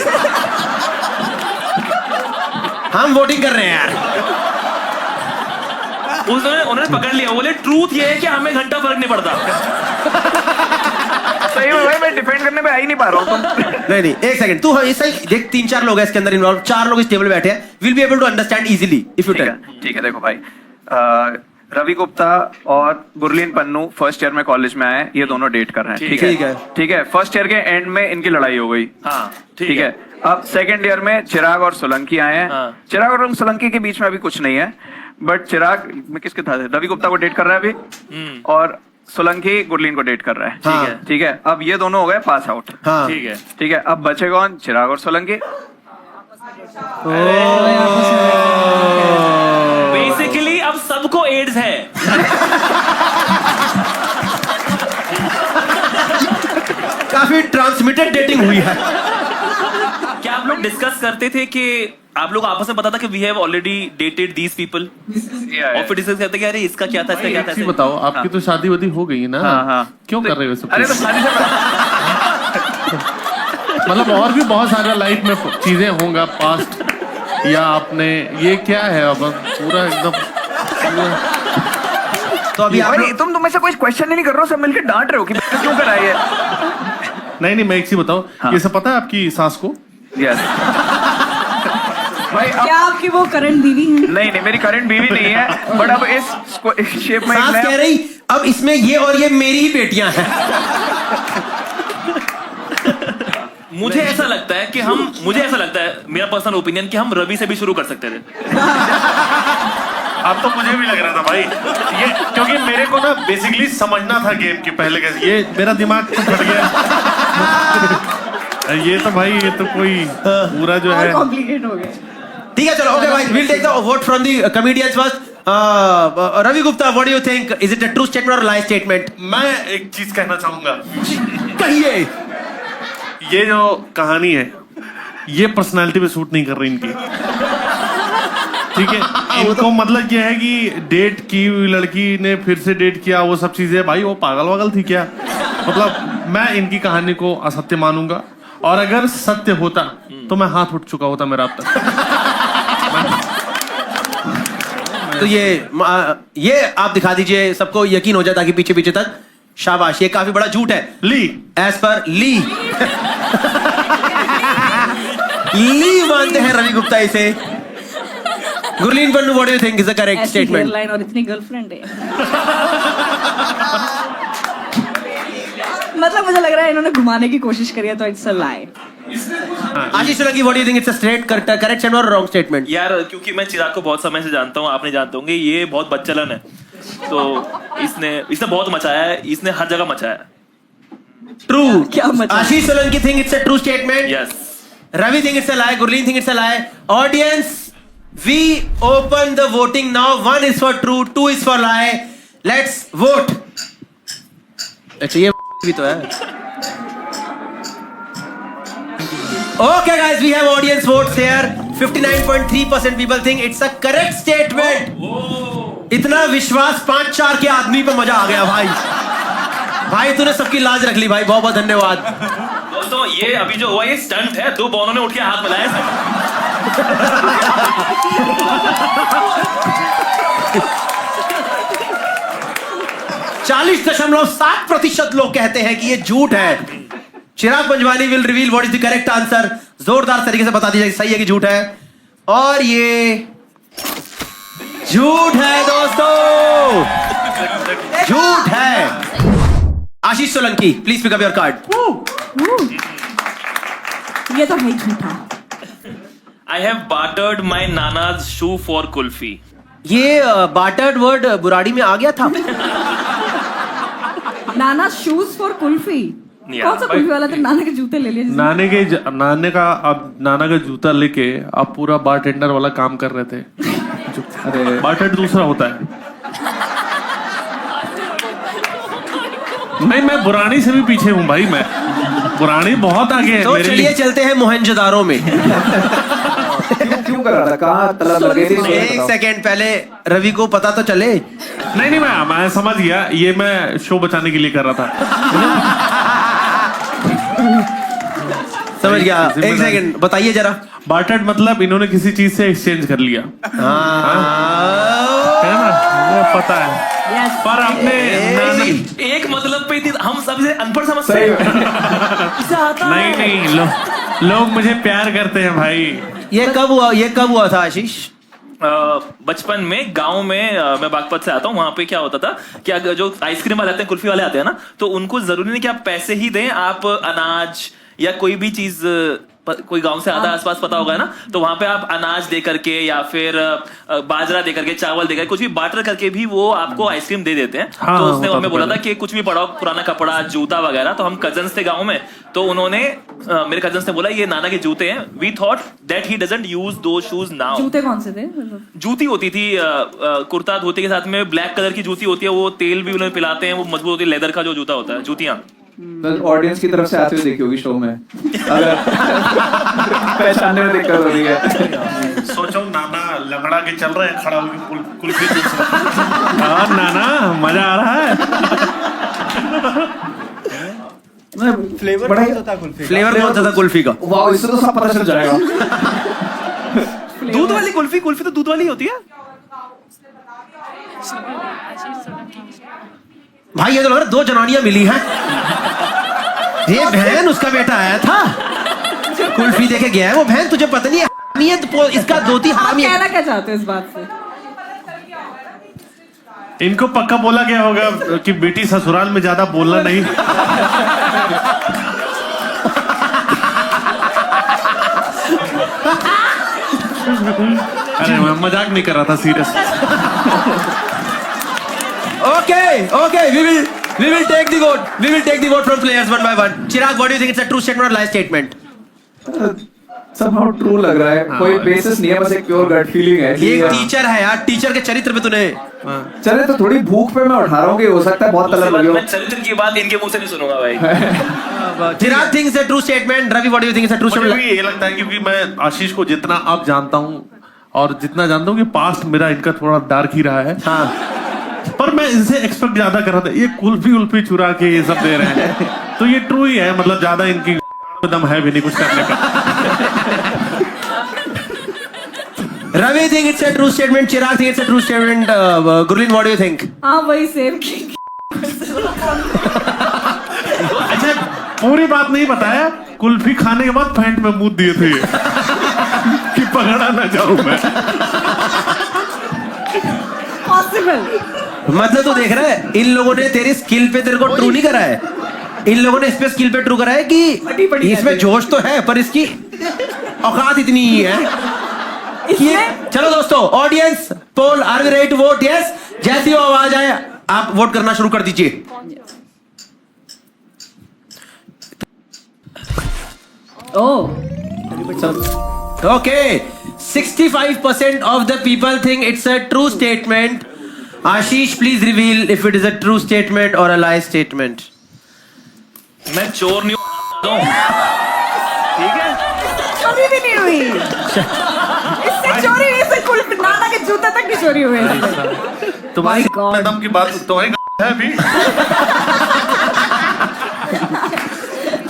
हम वोटिंग कर रहे हैं यार। उन्होंने पकड़ लिया, बोले ट्रूथ ये है कि हमें घंटा फर्क नहीं पड़ता। सही में भाई, मैं डिफेंड करने पे आ ही नहीं पा रहा हूँ तुम। नहीं एक सेकंड, तू ऐसा ही देख, 3-4 लोग हैं इसके अंदर इन्वॉल्व, 4 लोग इस टेबल पे बैठे हैं। Will be able to understand easily if you tell. ठीक है, देखो भाई, रवि गुप्ता और गुरलीन पन्नू फर्स्ट ईयर में कॉलेज में आए, ये दोनों डेट कर रहे हैं। ठीक है। फर्स्ट ईयर के एंड में इनकी लड़ाई हो गई। हाँ, ठीक है। अब सेकंड ईयर में चिराग और सोलंकी आए हैं। हाँ। चिराग और सोलंकी के बीच में अभी कुछ नहीं है, बट चिराग में किसके था, रवि गुप्ता को डेट कर रहा है अभी, और सोलंकी गुरलीन को डेट कर रहा है। ठीक है। अब ये दोनों हो गए पास आउट। ठीक है, अब बचे कौन? चिराग और सोलंकी। बेसिकली अब सबको एड्स है। काफी ट्रांसमिटेड डेटिंग हुई है। क्या आप लोग डिस्कस करते थे कि आप लोग आपस में पता था कि we have already dated these people, और फिर डिस्कस करते कि अरे इसका क्या था, इसका क्या था? एक चीज बताओ, आपकी तो शादी वादी हो गई ना? हाँ। क्यों कर रहे हो सब? अरे तो शादी से मतलब और भी बहुत सारा लाइफ में चीजें होंगा पास्ट, या आपने ये क्या है अब पूरा एकदम। तो अभी तुम में से कोई क्वेश्चन ही नहीं कर रहे हो, सब मिलकर डांट रहे हो कि क्यों कराई है। नहीं मैं एक चीज बताओ, ये सब पता है आपकी सास को? यस। भाई अब क्या आपकी वो करंट बीवी है? नहीं मेरी करंट बीवी नहीं है, बट अब इस शेप में सास कह रही अब इसमें ये और ये मेरी ही बेटियां हैं। मुझे ऐसा लगता है मेरा पर्सनल ओपिनियन कि हम रवि से भी शुरू कर सकते थे। अब तो मुझे भी लग रहा था भाई ये, क्योंकि मेरे को ना बेसिकली समझना था गेम के पहले कैसे, ये मेरा दिमाग तो फट गया। ये तो भाई ये तो कोई पूरा जो है कॉम्प्लिकेट हो गया। ठीक है चलो ओके भाई, will take the vote from the comedians first. Ravi Gupta, what do you think, is it a true statement और लाइ स्टेटमेंट? मैं एक चीज कहना चाहूंगा, कहिए। ये जो कहानी है ये पर्सनालिटी पे सूट नहीं कर रही इनकी, ठीक है। इनको मतलब ये है कि डेट की लड़की ने फिर से डेट किया, वो सब चीजें, भाई वो पागल वागल थी क्या? मतलब मैं इनकी कहानी को असत्य मानूंगा, और अगर सत्य होता तो मैं हाथ उठ चुका होता मेरा अब तक। तो ये आप दिखा दीजिए, सबको यकीन हो जाए ताकि पीछे पीछे तक। शाबाश, ये काफी बड़ा झूठ है। ली एज पर ली ली मानते हैं रवि गुप्ता इसे। Gurleen Pannu, what do you think is the correct statement? Line और इतनी गर्लफ्रेंड है। मतलब मुझे लग रहा है इन्होंने घुमाने की कोशिश करी है, तो it's a lie. Ashish Solanki, what do you think it's a straight correct statement और रॉन्ग स्टेटमेंट? यार क्योंकि मैं चिराग को बहुत समय से जानता हूँ, आपने जानते होंगे, ये बहुत बच्चलन है, तो इसने बहुत मचाया है, इसने हर जगह मचाया है। ट्रू। क्या मचा? Ashish Solanki think it's a true statement. Yes. Ravi think it's a lie. Gurleen think it's a lie. Audience, we open the voting now. 1 is for true, 2 is for lie. Let's vote. अच्छा ये भी तो है. Okay guys, we have audience votes here. 59.3% people think it's a correct statement. इतना विश्वास 5-4 के आदमी पे मजा आ गया भाई. भाई तूने सबकी लाज रख ली भाई, बहुत बहुत धन्यवाद. दोस्तों ये अभी जो हुआ ये स्टंट है, 2 बॉलों ने उठ के हाथ मिलाया। 40.7% लोग कहते हैं कि ये झूठ है. Chirag Panjwani will reveal what is the correct answer. जोरदार तरीके से बता दीजिए सही है कि झूठ है. और ये झूठ है दोस्तों, झूठ है. Ashish Solanki, please pick up your card. ये तो है झूठा. I have bartered my nana's shoe for kulfi. ये बार्टर्ड वर्ड बुराड़ी में आ गया था. नाना शूज फॉर कुल्फी. कौन सा कुल्फी वाला था? नाना के जूते ले लिए. नाना का जूता लेके आप पूरा बारटेंडर वाला काम कर रहे थे. अरे बारटेंडर दूसरा होता है. नहीं, मैं बुरानी से भी पीछे हूँ भाई. मैं बुरानी बहुत आगे है. तो चलिए चलते हैं मोहनजोदारो में. क्यों कर रहा था? कहाँ तलब लगे थे? एक सेकेंड पहले रवि को पता तो चले. नहीं मैं समझ गया. ये मैं शो बचाने के लिए कर रहा था. समझ गया. एक सेकेंड बताइए जरा. बार्टर्ड मतलब इन्होंने किसी चीज से एक्सचेंज कर लिया है ना, वो पता है. पर आपने एक मतलब पे हम सबसे अनपढ़ समझते हैं. नहीं लोग मुझे प्यार करते हैं भाई. ये कब हुआ था आशीष? बचपन में गांव में मैं बागपत से आता हूँ. वहां पे क्या होता था कि अगर जो आइसक्रीम वाले आते हैं, कुल्फी वाले आते हैं ना, तो उनको जरूरी नहीं कि आप पैसे ही दें, आप अनाज या कोई भी चीज, कोई गांव से आता है आसपास पता होगा ना, तो वहां पे आप अनाज दे करके या फिर बाजरा दे करके, चावल दे करके, कुछ भी बार्टर करके भी वो आपको आइसक्रीम दे देते हैं. हाँ, तो उसने हमें बोला था कि कुछ भी पड़ा, पुराना कपड़ा, जूता वगैरह. तो हम कजन्स थे गाँव में, तो उन्होंने मेरे कजन्स ने बोला ये नाना के जूते हैं. We thought that he doesn't use those shoes now. जूते कौन से थे? जूती होती थी कुर्ता धोती के साथ में ब्लैक कलर की जूती होती है, वो तेल भी उन्हें पिलाते हैं, वो मजबूत होती है, लेदर का जो जूता होता है, जूतियां. ऑडियंस की तरफ से आते हुए देखी होगी शो में, अगर पहचानने में दिक्कत हो रही है. सोचो नाना लंगड़ा के चल रहे हैं, खड़ा होकर कुल्फी. नाना मजा आ रहा है. फ्लेवर कौन सा था कुल्फी का? वाह, इससे तो सब पता चल जाएगा. दूध वाली कुल्फी तो दूध वाली होती है भाई. ये तो लग रहा है 2 जनानियां मिली हैं. ये बहन उसका बेटा आया था, कुल्फी देके गया है. वो बहन तुझे पता नहीं है इसका धोती आप हरामी है। कहना क्या चाहते हो इस बात से? इनको पक्का बोला गया होगा कि बेटी ससुराल में ज्यादा बोलना नहीं। अरे मैं मजाक नहीं कर रहा था, serious. Okay, we will take the vote. We will take the vote from players one by one. Chirag, what do you think? It's a true statement or lie statement? somehow true लग रहा है, कोई basis नहीं है, बस एक pure gut feeling है। ये एक टीचर है यार, टीचर के चरित्र पे तूने चले तो थोड़ी भूख पे मैं उठा रहा हूँ कि हो सकता है बहुत तलब लगे हो। मैं चरित्र की बात इनके मुंह से नहीं सुनूंगा भाई। चिराग thinks a true statement. Ravi, what do you think? It's a true मुझे statement. भी ये लगता है क्योंकि मैं आशीष को जितना अब जानता हूँ और जितना जानता हूँ कि पास्ट मेरा इनका थोड़ा डार्क ही रहा है। हाँ, पर मैं इनसे एक्सपेक्ट ज्यादा कर रहा था, ये कुल्फी चुरा के ये सब दे रहे हैं, तो ये ट्रू ही है, मतलब ज्यादा इनकी दम है भी नहीं कुछ करने का। Ravi think it's a true statement. Chirag think it's a true statement. Gurleen, what do you think? हाँ वही सेम की। अच्छा, पूरी बात नहीं बताया, कुल्फी खाने के बाद पैंट में मुंह दिए थे कि पकड़ा ना जाऊं मैं। पॉसिबल। मतलब तू देख रहा है, इन लोगों ने तेरी स्किल पे तेरे को ट्रू नहीं करा है, इन लोगों ने इस पे स्किल पे ट्रू करा है कि इसमें जोश तो है पर इसकी औकात इतनी ही है। चलो दोस्तों, audience poll, are we ready to vote? Yes. जैसी वो आवाज आए आप वोट करना शुरू कर दीजिए। Okay, 65% of the people think it's a true statement. Ashish, please reveal if it is a true statement or a lie statement. मैं चोर नहीं हूँ, ठीक है? चोरी भी नहीं हुई। इससे चोरी नहीं, इससे कुल नाना के जूते तक नहीं चोरी हुए। तुम्हारी God. मैडम की बात तुम्हारी है अभी।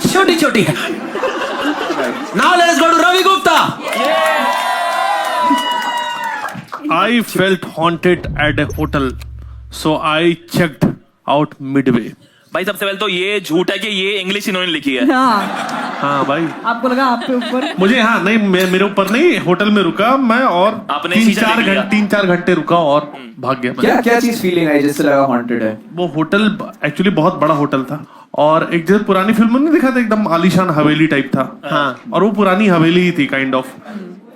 छोटी छोटी है। Now let's go to Ravi Gupta. I felt haunted at a hotel, so I checked out midway. भाई सबसे पहले तो ये झूठ है कि ये इंग्लिश इन्होंने लिखी है। हाँ, हाँ भाई, आपको लगा आपके ऊपर? मुझे हाँ नहीं, मेरे ऊपर नहीं, होटल में रुका मैं और आपने शीशा देख लिया? 3-4 घंटे रुका और भाग गया मैं। क्या क्या चीज फीलिंग आई जिससे लगा हॉन्टेड है? वो होटल एक्चुअली बहुत बड़ा होटल था और एक जैसे पुरानी फिल्म में दिखा था, एकदम आलीशान हवेली टाइप था। हाँ। और वो पुरानी हवेली ही थी काइंड ऑफ।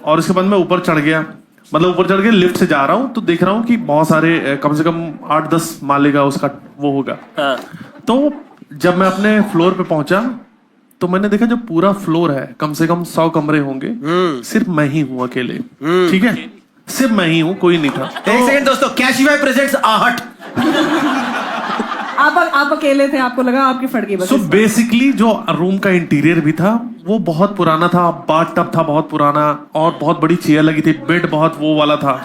और उसके बाद मैं ऊपर चढ़ गया, मतलब ऊपर चढ़ के लिफ्ट से जा रहा हूँ तो देख रहा हूँ कि बहुत सारे कम से कम 8-10 माले का उसका वो होगा। तो जब मैं अपने फ्लोर पे पहुंचा तो मैंने देखा जो पूरा फ्लोर है कम से कम 100 कमरे होंगे, सिर्फ मैं ही हूँ अकेले। ठीक है, सिर्फ मैं ही हूँ, कोई नहीं था। एक सेकंड दोस्तों, कैशिफाई प्रेजेंट्स आहट। आप अकेले थे, आपको लगा आपकी फट गई बस। सो बेसिकली जो रूम का इंटीरियर भी था वो बहुत पुराना था, बाथ टब था बहुत पुराना और बहुत बड़ी चेयर लगी थी, बेड बहुत वो वाला था।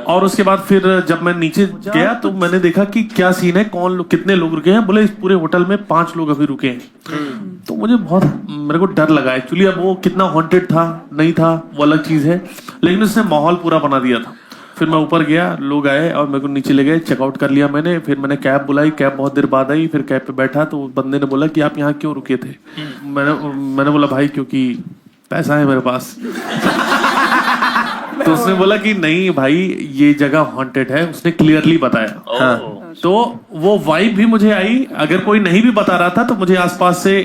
और उसके बाद फिर जब मैं नीचे गया तो मैंने देखा कि क्या सीन है, कितने लोग रुके हैं। बोले इस पूरे होटल में 5 लोग अभी रुके हैं। तो मुझे मेरे को डर लगा एक्चुअली। अब वो कितना हॉन्टेड था नहीं था वो अलग चीज है, लेकिन उसने माहौल पूरा बना दिया था। फिर मैं ऊपर गया, लोग आए और मेरे को नीचे ले गए, चेकआउट कर लिया मैंने। फिर मैंने कैब बुलाई, कैब बहुत देर बाद आई। फिर कैब पे बैठा तो बंदे ने बोला कि आप यहाँ क्यों रुके थे? मैंने बोला भाई क्योंकि पैसा है मेरे पास। तो उसने बोला कि नहीं भाई ये जगह हॉन्टेड है, उसने क्लियरली बताया। हाँ। तो वो वाइब भी मुझे आई, अगर कोई नहीं भी बता रहा था तो मुझे आसपास से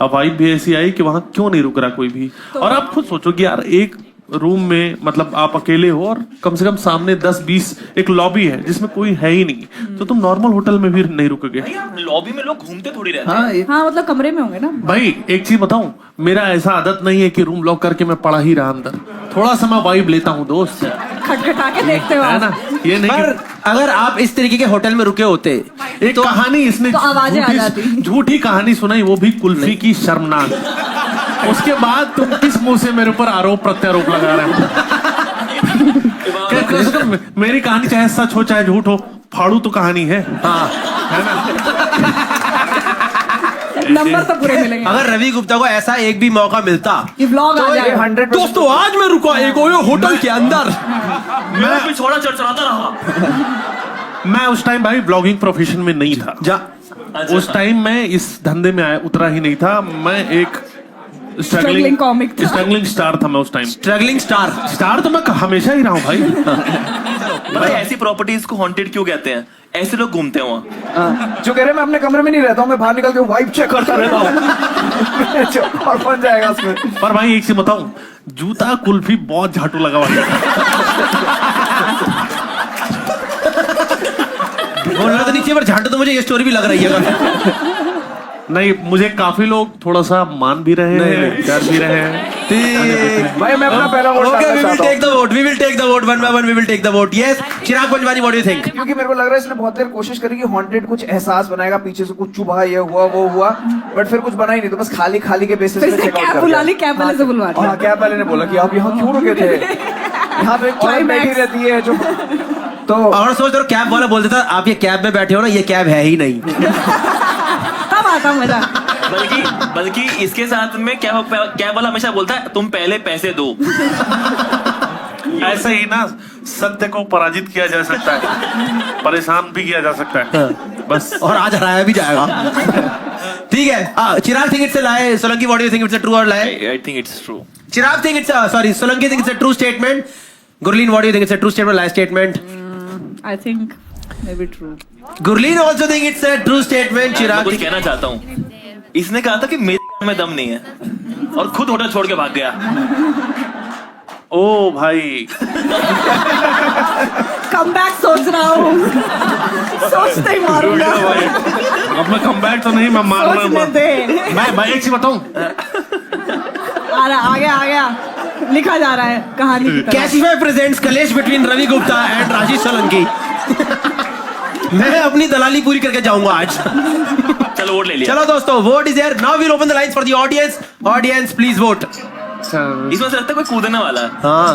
वाइब भी ऐसी आई कि वहां क्यों नहीं रुक रहा कोई भी। और आप खुद सोचो कि यार एक रूम में मतलब आप अकेले हो और कम से कम सामने 10-20 एक लॉबी है जिसमें कोई है ही नहीं, तो तुम नॉर्मल होटल में भी नहीं रुकोगे। लॉबी में लोग घूमते थोड़ी रहते हैं। हाँ मतलब कमरे में होंगे ना भाई। एक चीज बताऊं, मेरा ऐसा आदत नहीं है कि रूम लॉक करके मैं पड़ा ही रहा अंदर, थोड़ा सा मैं वाइब लेता हूँ दोस्त, खटखटा के देखते हो है ना। ये नहीं पर अगर आप इस तरीके के होटल में रुके होते, एक कहानी इसने तो आवाजें आ जाती। झूठी कहानी सुनाई, वो भी कुल्फी की शर्मनाक। उसके बाद तुम किस मुंह से मेरे ऊपर आरोप प्रत्यारोप लगा रहे हो? मेरी कहानी चाहे सच हो चाहे झूठ हो, फाड़ू तो कहानी है। हाँ है ना। नंबर तो पूरे मिलेंगे। अगर रवि गुप्ता को ऐसा एक भी मौका मिलता ये व्लॉग आ जाएगा। 100% दोस्तों आज मैं रुका एक होटल के अंदर, मैं भी छोड़ा चढ़ाता रहा। मैं उस टाइम भाई ब्लॉगिंग प्रोफेशन में नहीं था। उस टाइम मैं इस धंधे में उतरा ही नहीं था। मैं एक Struggling comic था। स्ट्रगलिंग स्टार था मैं उस टाइम। Struggling star. स्टार तो मैं हमेशा ही रहा हूँ भाई। भाई ऐसी प्रॉपर्टीज को हॉन्टेड क्यों कहते हैं? ऐसे लोग घूमते हैं वहाँ। जो कह रहे हैं मैं अपने कमरे में नहीं रहता हूँ, मैं बाहर निकल के वाइब चेक करता रहता हूँ। और बन जाएगा उसमें। पर भाई एक चीज बताऊं, जूता कुल्फी बहुत झाटू लगा हुआ है। बोलना तो नीचे पर झाटू तो मुझे ये स्टोरी भी लग रही है। नहीं, मुझे काफी लोग थोड़ा सा मान भी रहे हैं, डर भी रहे हैं। भाई मैं अपना पहला वोट Okay, डालना we will चाहता take the vote. We will take the vote one by one. We will take the vote. Yes, Chirag Panchwani, what do you think? क्योंकि मेरे को लग रहा है इसने बहुत देर कोशिश करी कि हॉन्टेड कुछ एहसास बनाएगा, पीछे से कुछ चुभा, ये हुआ वो हुआ, बट फिर कुछ बना ही नहीं, तो बस खाली खाली के बेसिस पे फिर से चेकआउट कैब कर बुला दिया। ली, कैब वाले से बुलवा दिया। हाँ, कैब वाले ने बोला कि आप यहाँ क्यों रुके थे, यहाँ पे एक औरत बैठी रहती है जो, तो और सोच रहा कैब वाला बोल देता आप ये कैब में बैठे हो ना, ये कैब है ही नहीं। तब आता मजा। बल्कि इसके साथ में क्या वाला हमेशा बोलता है तुम पहले पैसे दो। ऐसे ही ना सत्य को पराजित किया जा सकता है, परेशान भी किया जा सकता है, बस। और आज हराया भी जाएगा। ठीक है, Chirag think it's a lie, Solanki what do you think it's a true और lie? I think it's true. Chirag think it's sorry, Solanki think it's a true statement. Gurleen what do you think it's a true statement, lie statement? I think may be true. Gurleen also think it's a true statement. मैं चिराग कुछ कहना चाहता हूँ। इसने कहा था कि मेरे में दम नहीं है और खुद होटल छोड़ के भाग गया। ओ भाई, कम बैक सोच रहा हूँ। सोचते ही मारूंगा। अब मैं कम बैक तो नहीं, मैं मार रहा सोचने हूँ। दे। मैं एक चीज बताऊं, आ गया लिखा जा रहा है कहानी की तरह। कैसीफाई प्रेजेंट्स कलेश बिटवीन रवि गुप्ता एंड राजेश सोलंकी। मैं अपनी दलाली पूरी करके जाऊंगा आज। चलो वोट ले लिया। चलो दोस्तों, vote is there. Now we'll open the lines for the audience. Audience please vote. इसमें से लगता है कोई कूदने वाला है। हाँ,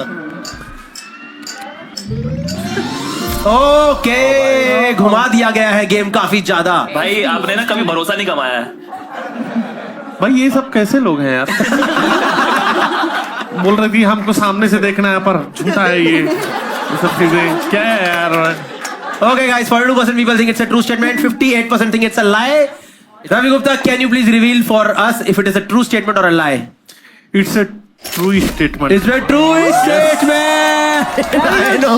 ओके, घुमा दिया गया है गेम काफी ज्यादा। भाई आपने ना कभी भरोसा नहीं कमाया है। भाई ये सब कैसे लोग हैं यार? बोल रहे थी हमको सामने से देखना है, पर झूठा है ये सब चीजें, क्या है यार? Okay guys, 42% people think it's a true statement, 58% think it's a lie. Ravi Gupta, can you please reveal for us if it is a true statement or a lie? It's a true statement. It's a true statement. I know.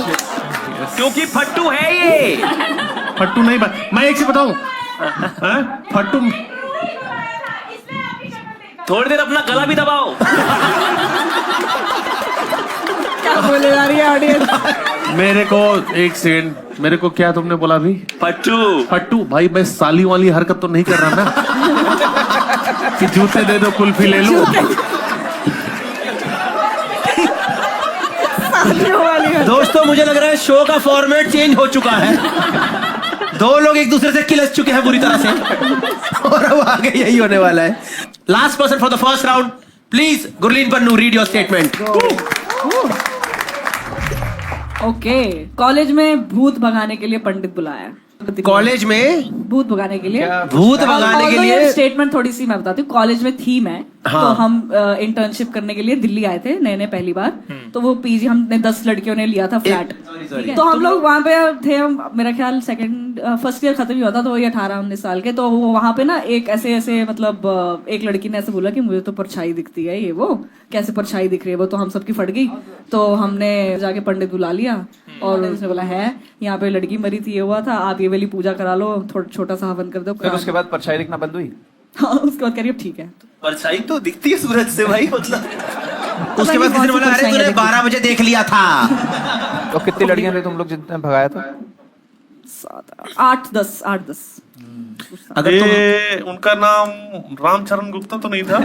क्योंकि फट्टू है ये। फट्टू नहीं, मैं एक चीज बताऊं, फट्टू थोड़ी देर अपना गला भी दबाओ। क्या बोले जा रही है ऑडियंस? मेरे को एक सेकंड, मेरे को क्या तुमने बोला अभी? फट्टू भाई मैं साली वाली हरकत तो नहीं कर रहा ना कि जूते दे दो कुल्फी ले लो। दोस्तों मुझे लग रहा है शो का फॉर्मेट चेंज हो चुका है। दो लोग एक दूसरे से किलस चुके हैं बुरी तरह से और अब आगे यही होने वाला है। Last person for the first round please, Gurleen Pannu, read your statement. Okay, college में भूत भगाने के लिए पंडित बुलाया। कॉलेज में भूत भगाने के लिए, भूत भगाने के लिए स्टेटमेंट थोड़ी सी मैं बताती हूँ। कॉलेज में थीम है, हाँ। तो हम इंटर्नशिप करने के लिए दिल्ली आए थे नए पहली बार। तो वो पीजी हमने 10 लड़कियों ने लिया था फ्लैट। तो हम लोग वहाँ पे थे, मेरा ख्याल फर्स्ट ईयर खत्म ही हुआ था, तो ये 18-19 साल के। तो वहाँ पे ना एक ऐसे मतलब एक लड़की ने ऐसे बोला कि मुझे तो परछाई दिखती है, ये वो कैसे परछाई दिख रही है वो, तो हम सबकी फट गई। तो हमने जाके पंडित बुला लिया और उसने बोला है यहाँ पे लड़की मरी थी, ये हुआ था, आप ये वाली पूजा करा लो, छोटा सा हवन कर दो। फिर उसके बाद परछाई दिखना बंद हुई। हाँ, उसके बाद कह रही अब ठीक है। परछाई तो दिखती है सूरज से भाई, मतलब। उसके बाद किसी ने बोला अरे तूने 12 बजे देख लिया था। तो कितनी लड़कियां थे तुम लोग जितने भगाया था? 8-10। अगर ये उनका नाम रामचरण गुप्ता तो नहीं था?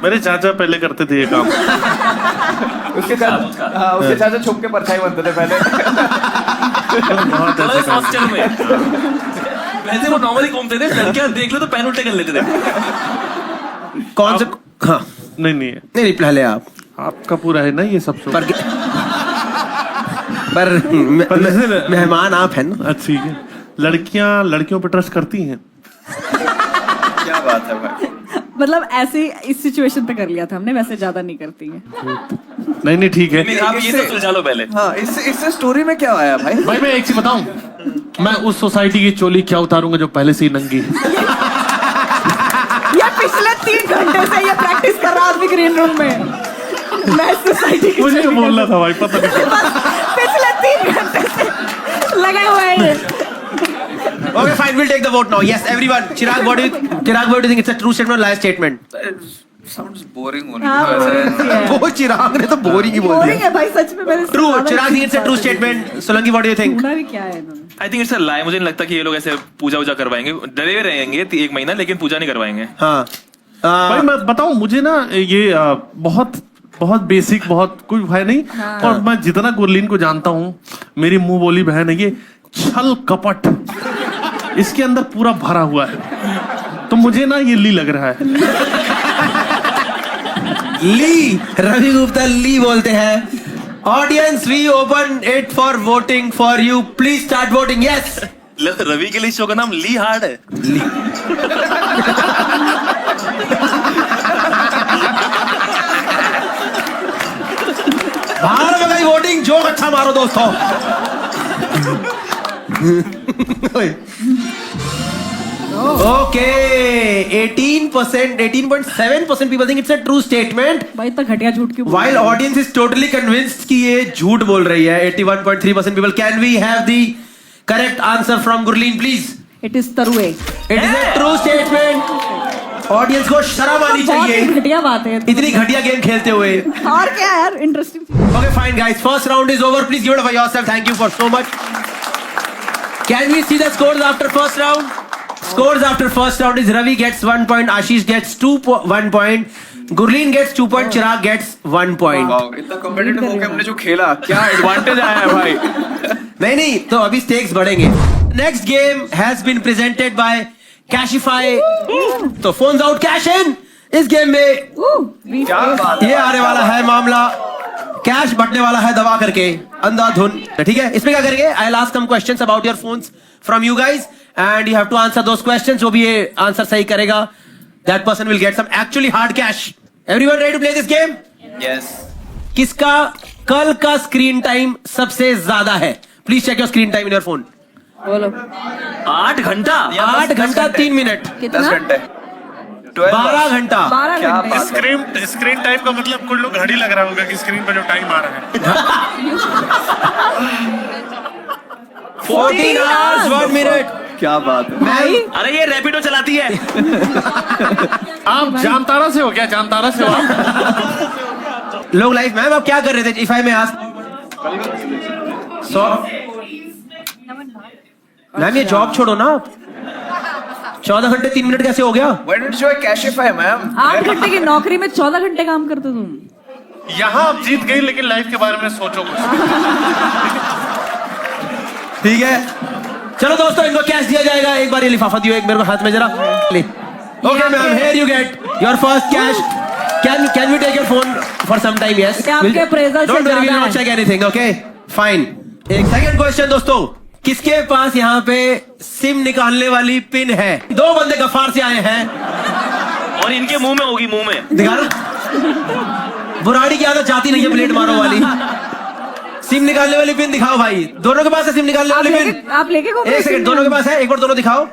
मेरे चाचा पहले करते थे ये काम। उसके चाचा छुप के परछाई बनते थे पहले। बहुत ऐसे काम। हॉस्टल में वैसे वो नॉर्मली घूमते थे, लड़कियां देख लो तो पैन उल्टे कर लेते थे। कौन से? हाँ, नहीं पहले आपका पूरा है ना ये सब शो। पर मेहमान आप हैं ना। अच्छा ठीक है, लड़कियां लड़कियों पर ट्रस्ट करती हैं। क्या बात है भाई। मतलब ऐसे इस सिचुएशन पे कर लिया था हमने, वैसे ज्यादा नहीं करती हैं। नहीं ठीक है। आप ये तो सुलझा लो पहले। हाँ, इससे स्टोरी में क्या आया भाई? भाई मैं एक चीज बताऊं, मैं उस सोसाइटी की चोली क्या उतारूंगा जो पहले से ही नंगी है। ये पिछले 3 घंटे से ये प्रैक्टिस कर रहा आदमी ग्रीन रूम में। मैं सोसाइटी की मुझे बोलना था भाई, पता नहीं। पिछले 3 घंटे से लगा हुआ है ये। Okay, fine. We'll take the vote now. Yes, everyone. Chirag, what do you think? It's a true statement or lie statement? Sounds boring हाँ, only. वो चिराग ने तो बोरिंग ही बोल बोरिंग दिया। है भाई सच में। मैंने True. Chirag think it's a true statement. Solanki, what do you think? ढूंढा भी क्या है इन्होंने। आई थिंक इट्स अ लाई। मुझे नहीं लगता कि ये लोग ऐसे पूजा वूजा करवाएंगे। डरे हुए रहेंगे 1 महीना, लेकिन पूजा नहीं करवाएंगे। हाँ। भाई मैं बताऊं, मुझे ना ये बहुत बेसिक, बहुत कुछ है नहीं। और मैं जितना गुरलीन को जानता हूँ, मेरी मुंह बोली बहन है, ये छल कपट इसके अंदर पूरा भरा हुआ है। तो मुझे ना ये ली लग रहा है। ली, रवि गुप्ता ली बोलते हैं। Audience, we open it for voting for you. Please start voting. Yes, Ravi के लिए शो का नाम ली हार्ड है। बाहर में वोटिंग जोक अच्छा मारो दोस्तों। Okay, 18.7% people think it's a true statement. भाई इतना घटिया झूठ क्यों बोल रहे While हो? audience is totally convinced कि ये झूठ बोल रही है, 81.3% people. Can we have the correct answer from Gurleen, please? It is तरुए। It is a true statement. Audience को शर्म आनी बहुत ही चाहिए घटिया बात है। इतनी घटिया गेम खेलते हुए। और क्या यार, interesting. Okay, fine guys. First round is over. Please give it up for yourself. Thank you for so much. Can we see the scores after first round? Scores after first round is Ravi gets 1 point, Ashish gets 1 point, Gurleen gets 2 point, Chirag gets 1 point. इतना competitive होकर हमने जो खेला, क्या advantage आया है भाई। नहीं, तो अभी stakes बढ़ेंगे। Next game has been presented by Cashify. तो phones out, cash in. इस गेम में क्या बात है? ये आने वाला है मामला, कैश बटने वाला है दबा करके अंधाधुन। ठीक है, इसमें क्या करेंगे? I'll ask some questions about your phones from you guys and you have to answer those questions. जो भी ये आंसर सही करेगा, that person will get some actually hard cash. Everyone ready to play this game? Yes. किसका कल का screen time सबसे ज्यादा है? Please check your screen time in your phone. बोलो। 8 घंटा। 8 घंटा 3 मिनट। 10 घंटे। 12 घंटा। 12 क्या घंटे। बात है? स्क्रीन टाइम का मतलब कुछ लोग घड़ी लग रहा होगा कि स्क्रीन पर जो टाइम आ रहा है। 14 hours 1 minute। क्या बात है? भाई अरे ये रैपिडो चलाती है। आप जामताड़ा से हो क्या? जामताड़ा से हो आप? लोग लाइफ मैम आप क्या कर रहे थे? इफ आई में आस्क। मैम ये जॉब छोड़ो ना आप। 14 घंटे 3 मिनट कैसे हो गया? Why don't you Cashify, ma'am? 8 घंटे की नौकरी में 14 घंटे काम करते तुम। यहाँ आप जीत गई, लेकिन लाइफ के बारे में सोचो कुछ। ठीक है, चलो दोस्तों, इनको कैश दिया जाएगा। एक बार ये लिफाफा दियो, एक मेरे को हाथ में जरा। Okay ma'am, here you get your first cash. Can we take your phone for some time? Yes, ये आपके appraisal से डोंट वरी, वी ज्यादा नॉट है। Check anything. Okay fine. एक सेकंड क्वेश्चन दोस्तों, किसके पास यहाँ पे सिम निकालने वाली पिन है? 2 बंदे गफ्फार से आए हैं। और इनके मुंह में होगी, मुंह में। दिखा बुराड़ी की आदत जाती नहीं है प्लेट मारो वाली। सिम निकालने वाली पिन दिखाओ भाई। दोनों के पास है सिम निकालने वाली पिन? आप लेके घूम एक सेकंड, दोनों के पास है? एक बार दोनों दिखाओ।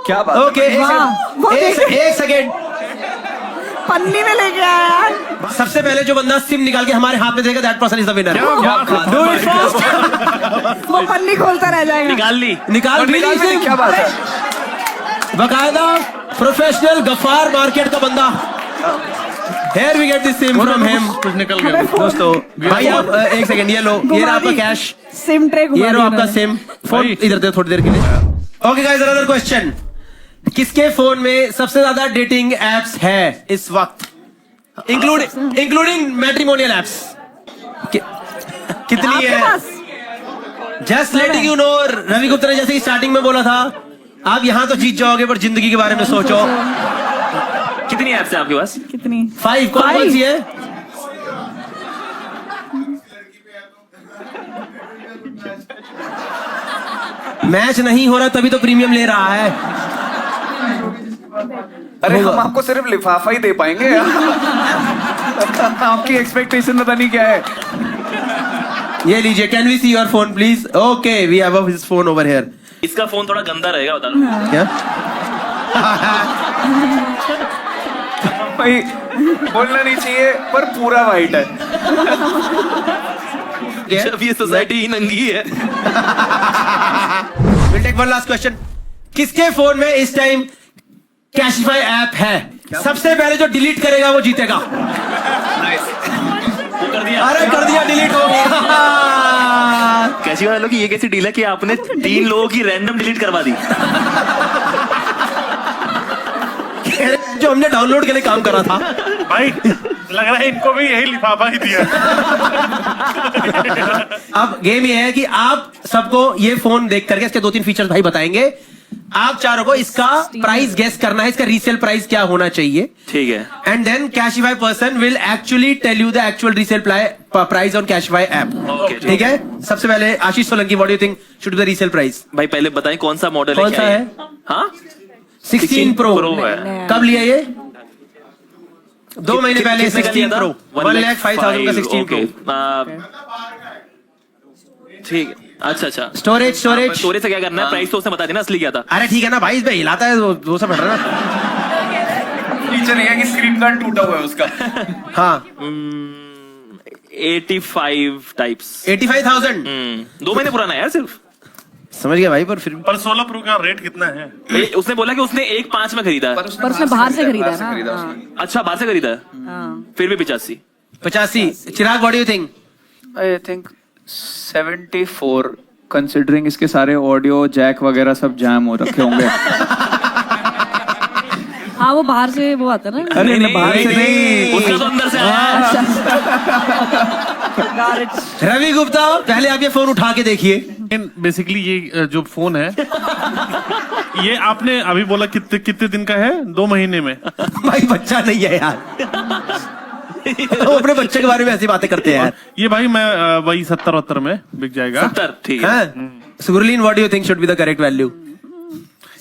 क्या बात है? ओके, एक सेकंड। पन्नी में लेके आया यार। सबसे पहले जो बंदा सिम निकाल के हमारे हाथ में देगा, that person is the winner. Do it fast. वो पन्नी खोलता रह जाएगा। निकाल ली। निकाल भी ली सिम। क्या बात है? बकायदा प्रोफेशनल गफ्फार मार्केट का बंदा। Here we get the SIM from him. कुछ निकल गया दोस्तों भाई आप एक सेकंड, ये लो, ये रहा आपका कैश, सिम ट्रे ये लो आपका सिम। फोन इधर दे थोड़ी देर के लिए। Okay guys, another question. किसके फोन में सबसे ज्यादा डेटिंग एप्स है इस वक्त, इंक्लूडिंग मैट्रिमोनियल एप्स? कितनी आपके है? पास? Just letting you know, Ravi Gupta ने जैसे ही स्टार्टिंग में बोला था, आप यहाँ तो जीत जाओगे, पर जिंदगी के बारे में सोचो। कितनी ऐप्स है आपके पास? कितनी? 5। कौन सी है? मैच नहीं हो रहा तभी तो प्रीमियम ले रहा है। अरे हम आपको सिर्फ लिफाफा ही दे पाएंगे। आपकी एक्सपेक्टेशन पता नहीं क्या है। ये लीजिए, can we see your phone please? Okay, we have his phone over here. इसका फोन थोड़ा गंदा रहेगा, बता दो। क्या? भाई बोलना नहीं चाहिए पर पूरा वाइट है। जब ये सोसाइटी ही नंगी है। Will take one last question. किसके फोन में इस टाइम कैशिफाई ऐप है? सबसे पहले जो डिलीट करेगा वो जीतेगा। अरे कर दिया, डिलीट हो गया। कैसी वालों की ये कैसी डील है कि आपने 3 लोगों की रैंडम डिलीट करवा दी। जो हमने डाउनलोड के लिए काम करा था। भाई लग रहा है इनको भी यही लिफाफा ही दिया। अब गेम ये है कि आप सबको ये फोन देख करके इसके 2-3 फीचर्स भाई बताएंगे। आप चारों को इसका प्राइस गेस करना है, इसका रीसेल प्राइस क्या होना चाहिए। ठीक है। And then Cashify person will actually tell you the actual resale price on Cashify app. ठीक है। सबसे पहले Ashish Solanki, what do you think should be the resale price? भाई पहले बताएं कौन सा मॉडल कौन सा है? हाँ 16 प्रो है। कब लिया ये? 2 महीने पहले 16 प्रो 1,05,000 का 16 प्रो। ठीक है। अच्छा स्टोरेज स्टोरेज से क्या करना है? प्राइस तो उसने बता देना, असली क्या था। अरे ठीक है ना भाई, इस पे हिलाता है वो सब हट रहा ना। फीचर ये है कि स्क्रीन गार्ड टूटा हुआ है उसका। हाँ 85 टाइप्स 85,000। 2 महीने पुराना है यार सिर्फ। समझ गया भाई, पर फिर पर 16 प्रो का रेट कितना है? उसने बोला कि उसने 1.5 में खरीदा है। पर उसने बाहर से खरीदा ना। अच्छा बाहर से खरीदा है। फिर भी 85। 85। Chirag, what do you think? I think 74 considering इसके सारे ऑडियो जैक वगैरह सब जैम हो रखे होंगे। हाँ वो बाहर से वो आता है ना। अरे नहीं, बाहर से नहीं, उसका तो अंदर से आया। रवि गुप्ता, पहले आप ये फोन उठा के देखिए। बेसिकली ये जो फोन है ये आपने अभी बोला कितने दिन का है? 2 महीने में। भाई बच्चा नहीं है यार। वो अपने बच्चे के बारे में ऐसी बातें करते हैं यार। ये भाई मैं वही 70-72 में बिक जाएगा। 70 ठीक है। Surleen, what do you think should be the correct value?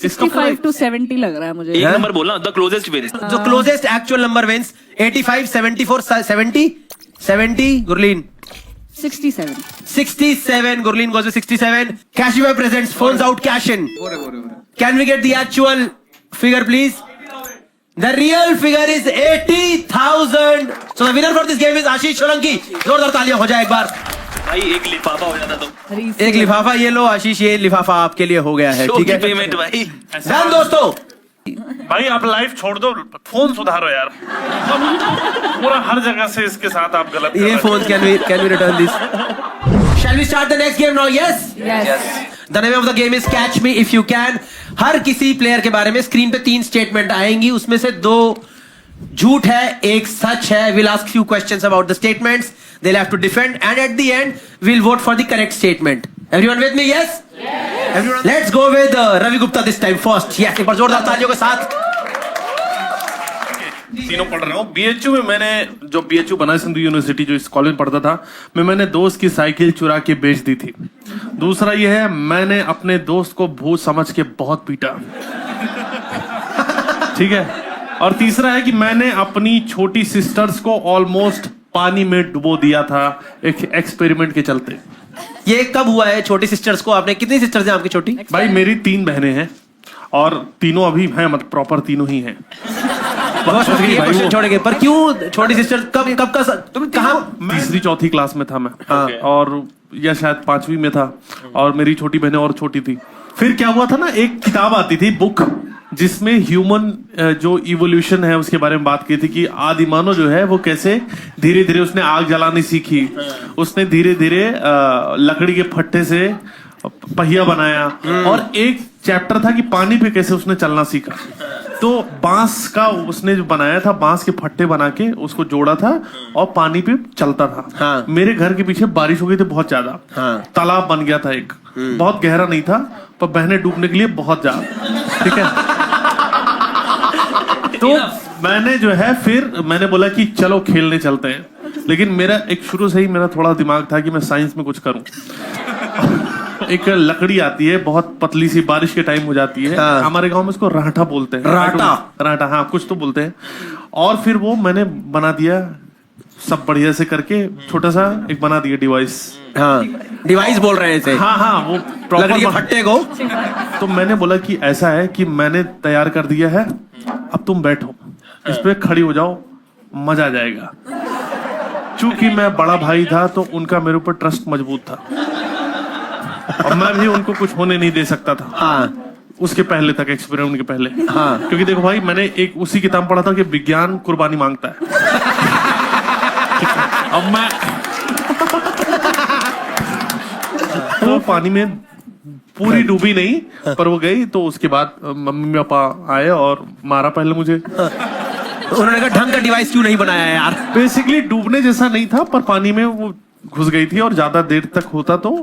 65 to 70 लग रहा है मुझे। एक नंबर बोलना, द क्लोजेस्ट विंस। जो closest actual number wins. 85, 74, 70 Gurleen 67 67 Gurleen goes with 67. Cashify presents phones out cash in. Can we get the actual figure please? The real figure is 80,000. So the winner for this game is Ashish Solanki. जोरदार तालियां हो जाए एक बार। भाई एक लिफाफा हो जाता तो। एक लिफाफा ये लो आशीष, ये लिफाफा आपके लिए हो गया है। ठीक है पेमेंट भाई। डन दोस्तों। भाई आप लाइफ छोड़ दो, फोन सुधारो यार। पूरा हर जगह से इसके साथ आप गलत कर रहे ये हैं। Phone can we return this? Shall we start the next game now? Yes. The name of the game is Catch Me If You Can. हर किसी प्लेयर के बारे में स्क्रीन पे 3 स्टेटमेंट आएंगी, उसमें से 2 झूठ है, 1 सच है। We'll ask few questions about the statements. They'll have to defend, and at the end, we'll vote for the correct statement. Everyone with me? Yes. Everyone. Let's go with Ravi Gupta this time first. Yes. एक बार जोरदार तालियों के साथ। तीनों पढ़ रहा हूँ। BHU में मैंने जो BHU बना सिंधु यूनिवर्सिटी, जो इस कॉलेज में पढ़ता था, मैंने दोस्त की साइकिल चुरा के बेच दी थी। दूसरा ये है, मैंने अपने दोस्त को भूत समझ के बहुत पीटा। ठीक है। और तीसरा है कि मैंने अपनी छोटी सिस्टर्स को ऑलमोस्ट पानी में डुबो दिया था एक एक्सपेरिमेंट के चलते। ये कब हुआ है? छोटी सिस्टर्स को आपने, कितनी सिस्टर्स हैं आपकी छोटी? भाई मेरी 3 बहनें हैं और तीनों अभी हैं, मतलब प्रॉपर तीनों ही हैं। क्वेश्चन छोड़ेंगे, पर क्यों छोटी सिस्टर? कब का तुम कहाँ? 3री-4थी क्लास में था मैं। हाँ। और या शायद 5वीं में था, और मेरी छोटी बहनें और छोटी थी। फिर क्या हुआ था ना, एक किताब आती थी, बुक, जिसमें ह्यूमन जो इवोल्यूशन है उसके बारे में बात की थी कि आदि मानव जो है वो कैसे धीरे धीरे उसने आग जलानी सीखी, उसने धीरे धीरे लकड़ी के फट्टे से पहिया बनाया, और एक चैप्टर था कि पानी पे कैसे उसने चलना सीखा। तो बांस का उसने जो बनाया था, बांस के फट्टे बना के उसको जोड़ा था और पानी पे चलता था। हाँ। मेरे मेरे घर के पीछे बारिश हो गई थी बहुत ज्यादा। हाँ। तालाब बन गया था एक, बहुत गहरा नहीं था, पर बहनें डूबने के लिए बहुत ज्यादा। ठीक है। तो मैंने जो है, फिर मैंने बोला कि चलो खेलने चलते हैं, लेकिन मेरा एक शुरू से ही मेरा थोड़ा दिमाग था कि मैं साइंस में कुछ करूं। एक लकड़ी आती है बहुत पतली सी, बारिश के टाइम हो जाती है। हाँ। हमारे गांव में उसको राठा बोलते हैं। राठा, हाँ कुछ तो बोलते हैं। और फिर वो मैंने बना दिया सब बढ़िया से करके, छोटा सा एक बना दिया डिवाइस। हाँ, डिवाइस बोल रहे हैं इसे। हाँ, वो लकड़ी के फट्टे को। तो मैंने बोला कि ऐसा है कि मैंने तैयार कर दिया है, अब तुम बैठो। इस पे खड़ी हो जाओ, मजा आ जाएगा। चूंकि मैं बड़ा भाई था तो उनका मेरे ऊपर ट्रस्ट मजबूत था और मैं भी उनको कुछ होने नहीं दे सकता था। हाँ उसके पहले तक, एक्सपेरिमेंट के पहले। हाँ। क्योंकि देखो भाई, मैंने एक उसी किताब पढ़ा था कि विज्ञान कुर्बानी मांगता है। अब मैं तो पानी में पूरी डूबी नहीं, पर वो गई तो उसके बाद मम्मी पापा आए और मारा पहले मुझे। उन्होंने कहा ढंग का डिवाइस क्यों नहीं बनाया है यार। बेसिकली डूबने जैसा नहीं था, पर पानी में वो घुस गई थी और ज्यादा देर तक होता तो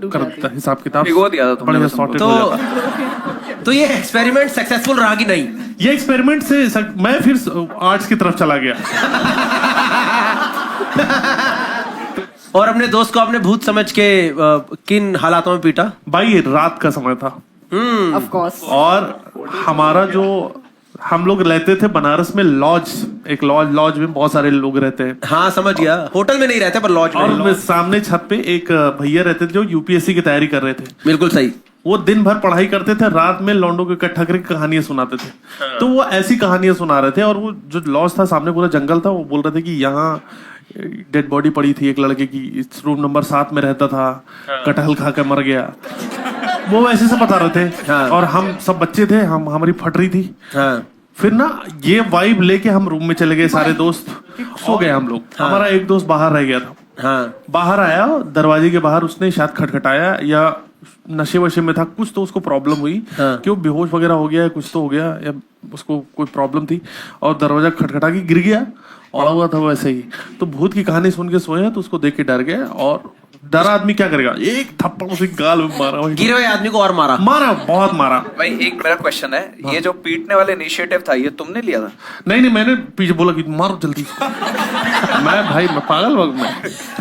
कर देता हिसाब किताब। भिगो दिया था तुमने बढ़िया बस उनको। sorted हो जाता। तो ये एक्सपेरिमेंट सक्सेसफुल रहा कि नहीं? ये एक्सपेरिमेंट से मैं फिर आर्ट्स की तरफ चला गया। और अपने दोस्त को आपने भूत समझ के किन हालातों में पीटा? भाई रात का समय था ऑफ कोर्स। और हमारा जो हम लोग रहते थे बनारस में लॉज, एक लॉज में बहुत सारे लोग रहते हैं। हाँ समझ गया, होटल में नहीं रहते पर लॉज में। और सामने छत पे एक भैया रहते थे जो यूपीएससी की तैयारी कर रहे थे। बिल्कुल सही। वो दिन भर पढ़ाई करते थे, रात में लौंडों को इकट्ठा करके कहानियां सुनाते थे। तो वो ऐसी कहानियां सुना रहे थे और वो जो लॉज था सामने पूरा जंगल था, वो बोल रहे थे कि यहाँ डेड बॉडी पड़ी थी एक लड़के की, इस रूम नंबर 7 में रहता था, कटहल खा के मर गया। वो ऐसे से बता रहे थे। और हम सब बच्चे थे, हमारी फट रही थी। फिर ना ये वाइब लेके हम रूम में चले गए, सारे दोस्त सो गए हम लोग। हमारा एक दोस्त बाहर रह गया था। बाहर आया, दरवाजे के बाहर उसने शायद खटखटाया या नशे वशे में था कुछ, तो उसको प्रॉब्लम हुई कि वो बेहोश वगैरह हो गया, कुछ तो हो गया या उसको कोई प्रॉब्लम थी और दरवाजा खटखटा के गिर गया और हुआ था वैसे ही। तो भूत की कहानी सुन के सोए तो उसको देख के डर गए और डरा आदमी क्या करेगा, एक थप्पड़ उसे गाल में मारा, गिरे हुए आदमी को और मारा, बहुत मारा। भाई एक मेरा क्वेश्चन है, ये जो पीटने वाले इनिशिएटिव था ये तुमने लिया था? नहीं, मैंने पीछे बोला कि मारो जल्दी। मैं पागल वक्त में।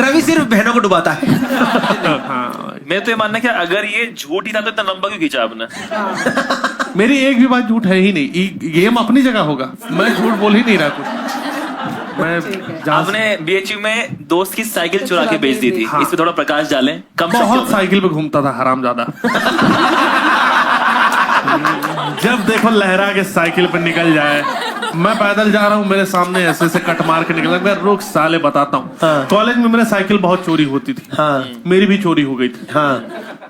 रवि सिर्फ बहनों को डुबाता है। हाँ। मैं तो ये मानना कि अगर ये झूठ ही था तो इतना लंबा क्यों खींचा आपने? मेरी एक भी बात झूठ है ही नहीं, गेम अपनी जगह होगा, मैं झूठ बोल ही नहीं रहा कुछ। आपने बीएचयू में दोस्त की साइकिल चुरा के बेच दी थी। हाँ। इस पे थोड़ा प्रकाश डालें। कम बहुत साइकिल पे घूमता था हरामजादा। जब देखो लहरा के साइकिल पे निकल जाए, मैं पैदल जा रहा हूँ, मेरे सामने ऐसे से कट मार के निकला, मैं रुक साले बताता हूँ। कॉलेज में मेरे साइकिल बहुत चोरी होती थी। मेरी भी चोरी हो गई थी।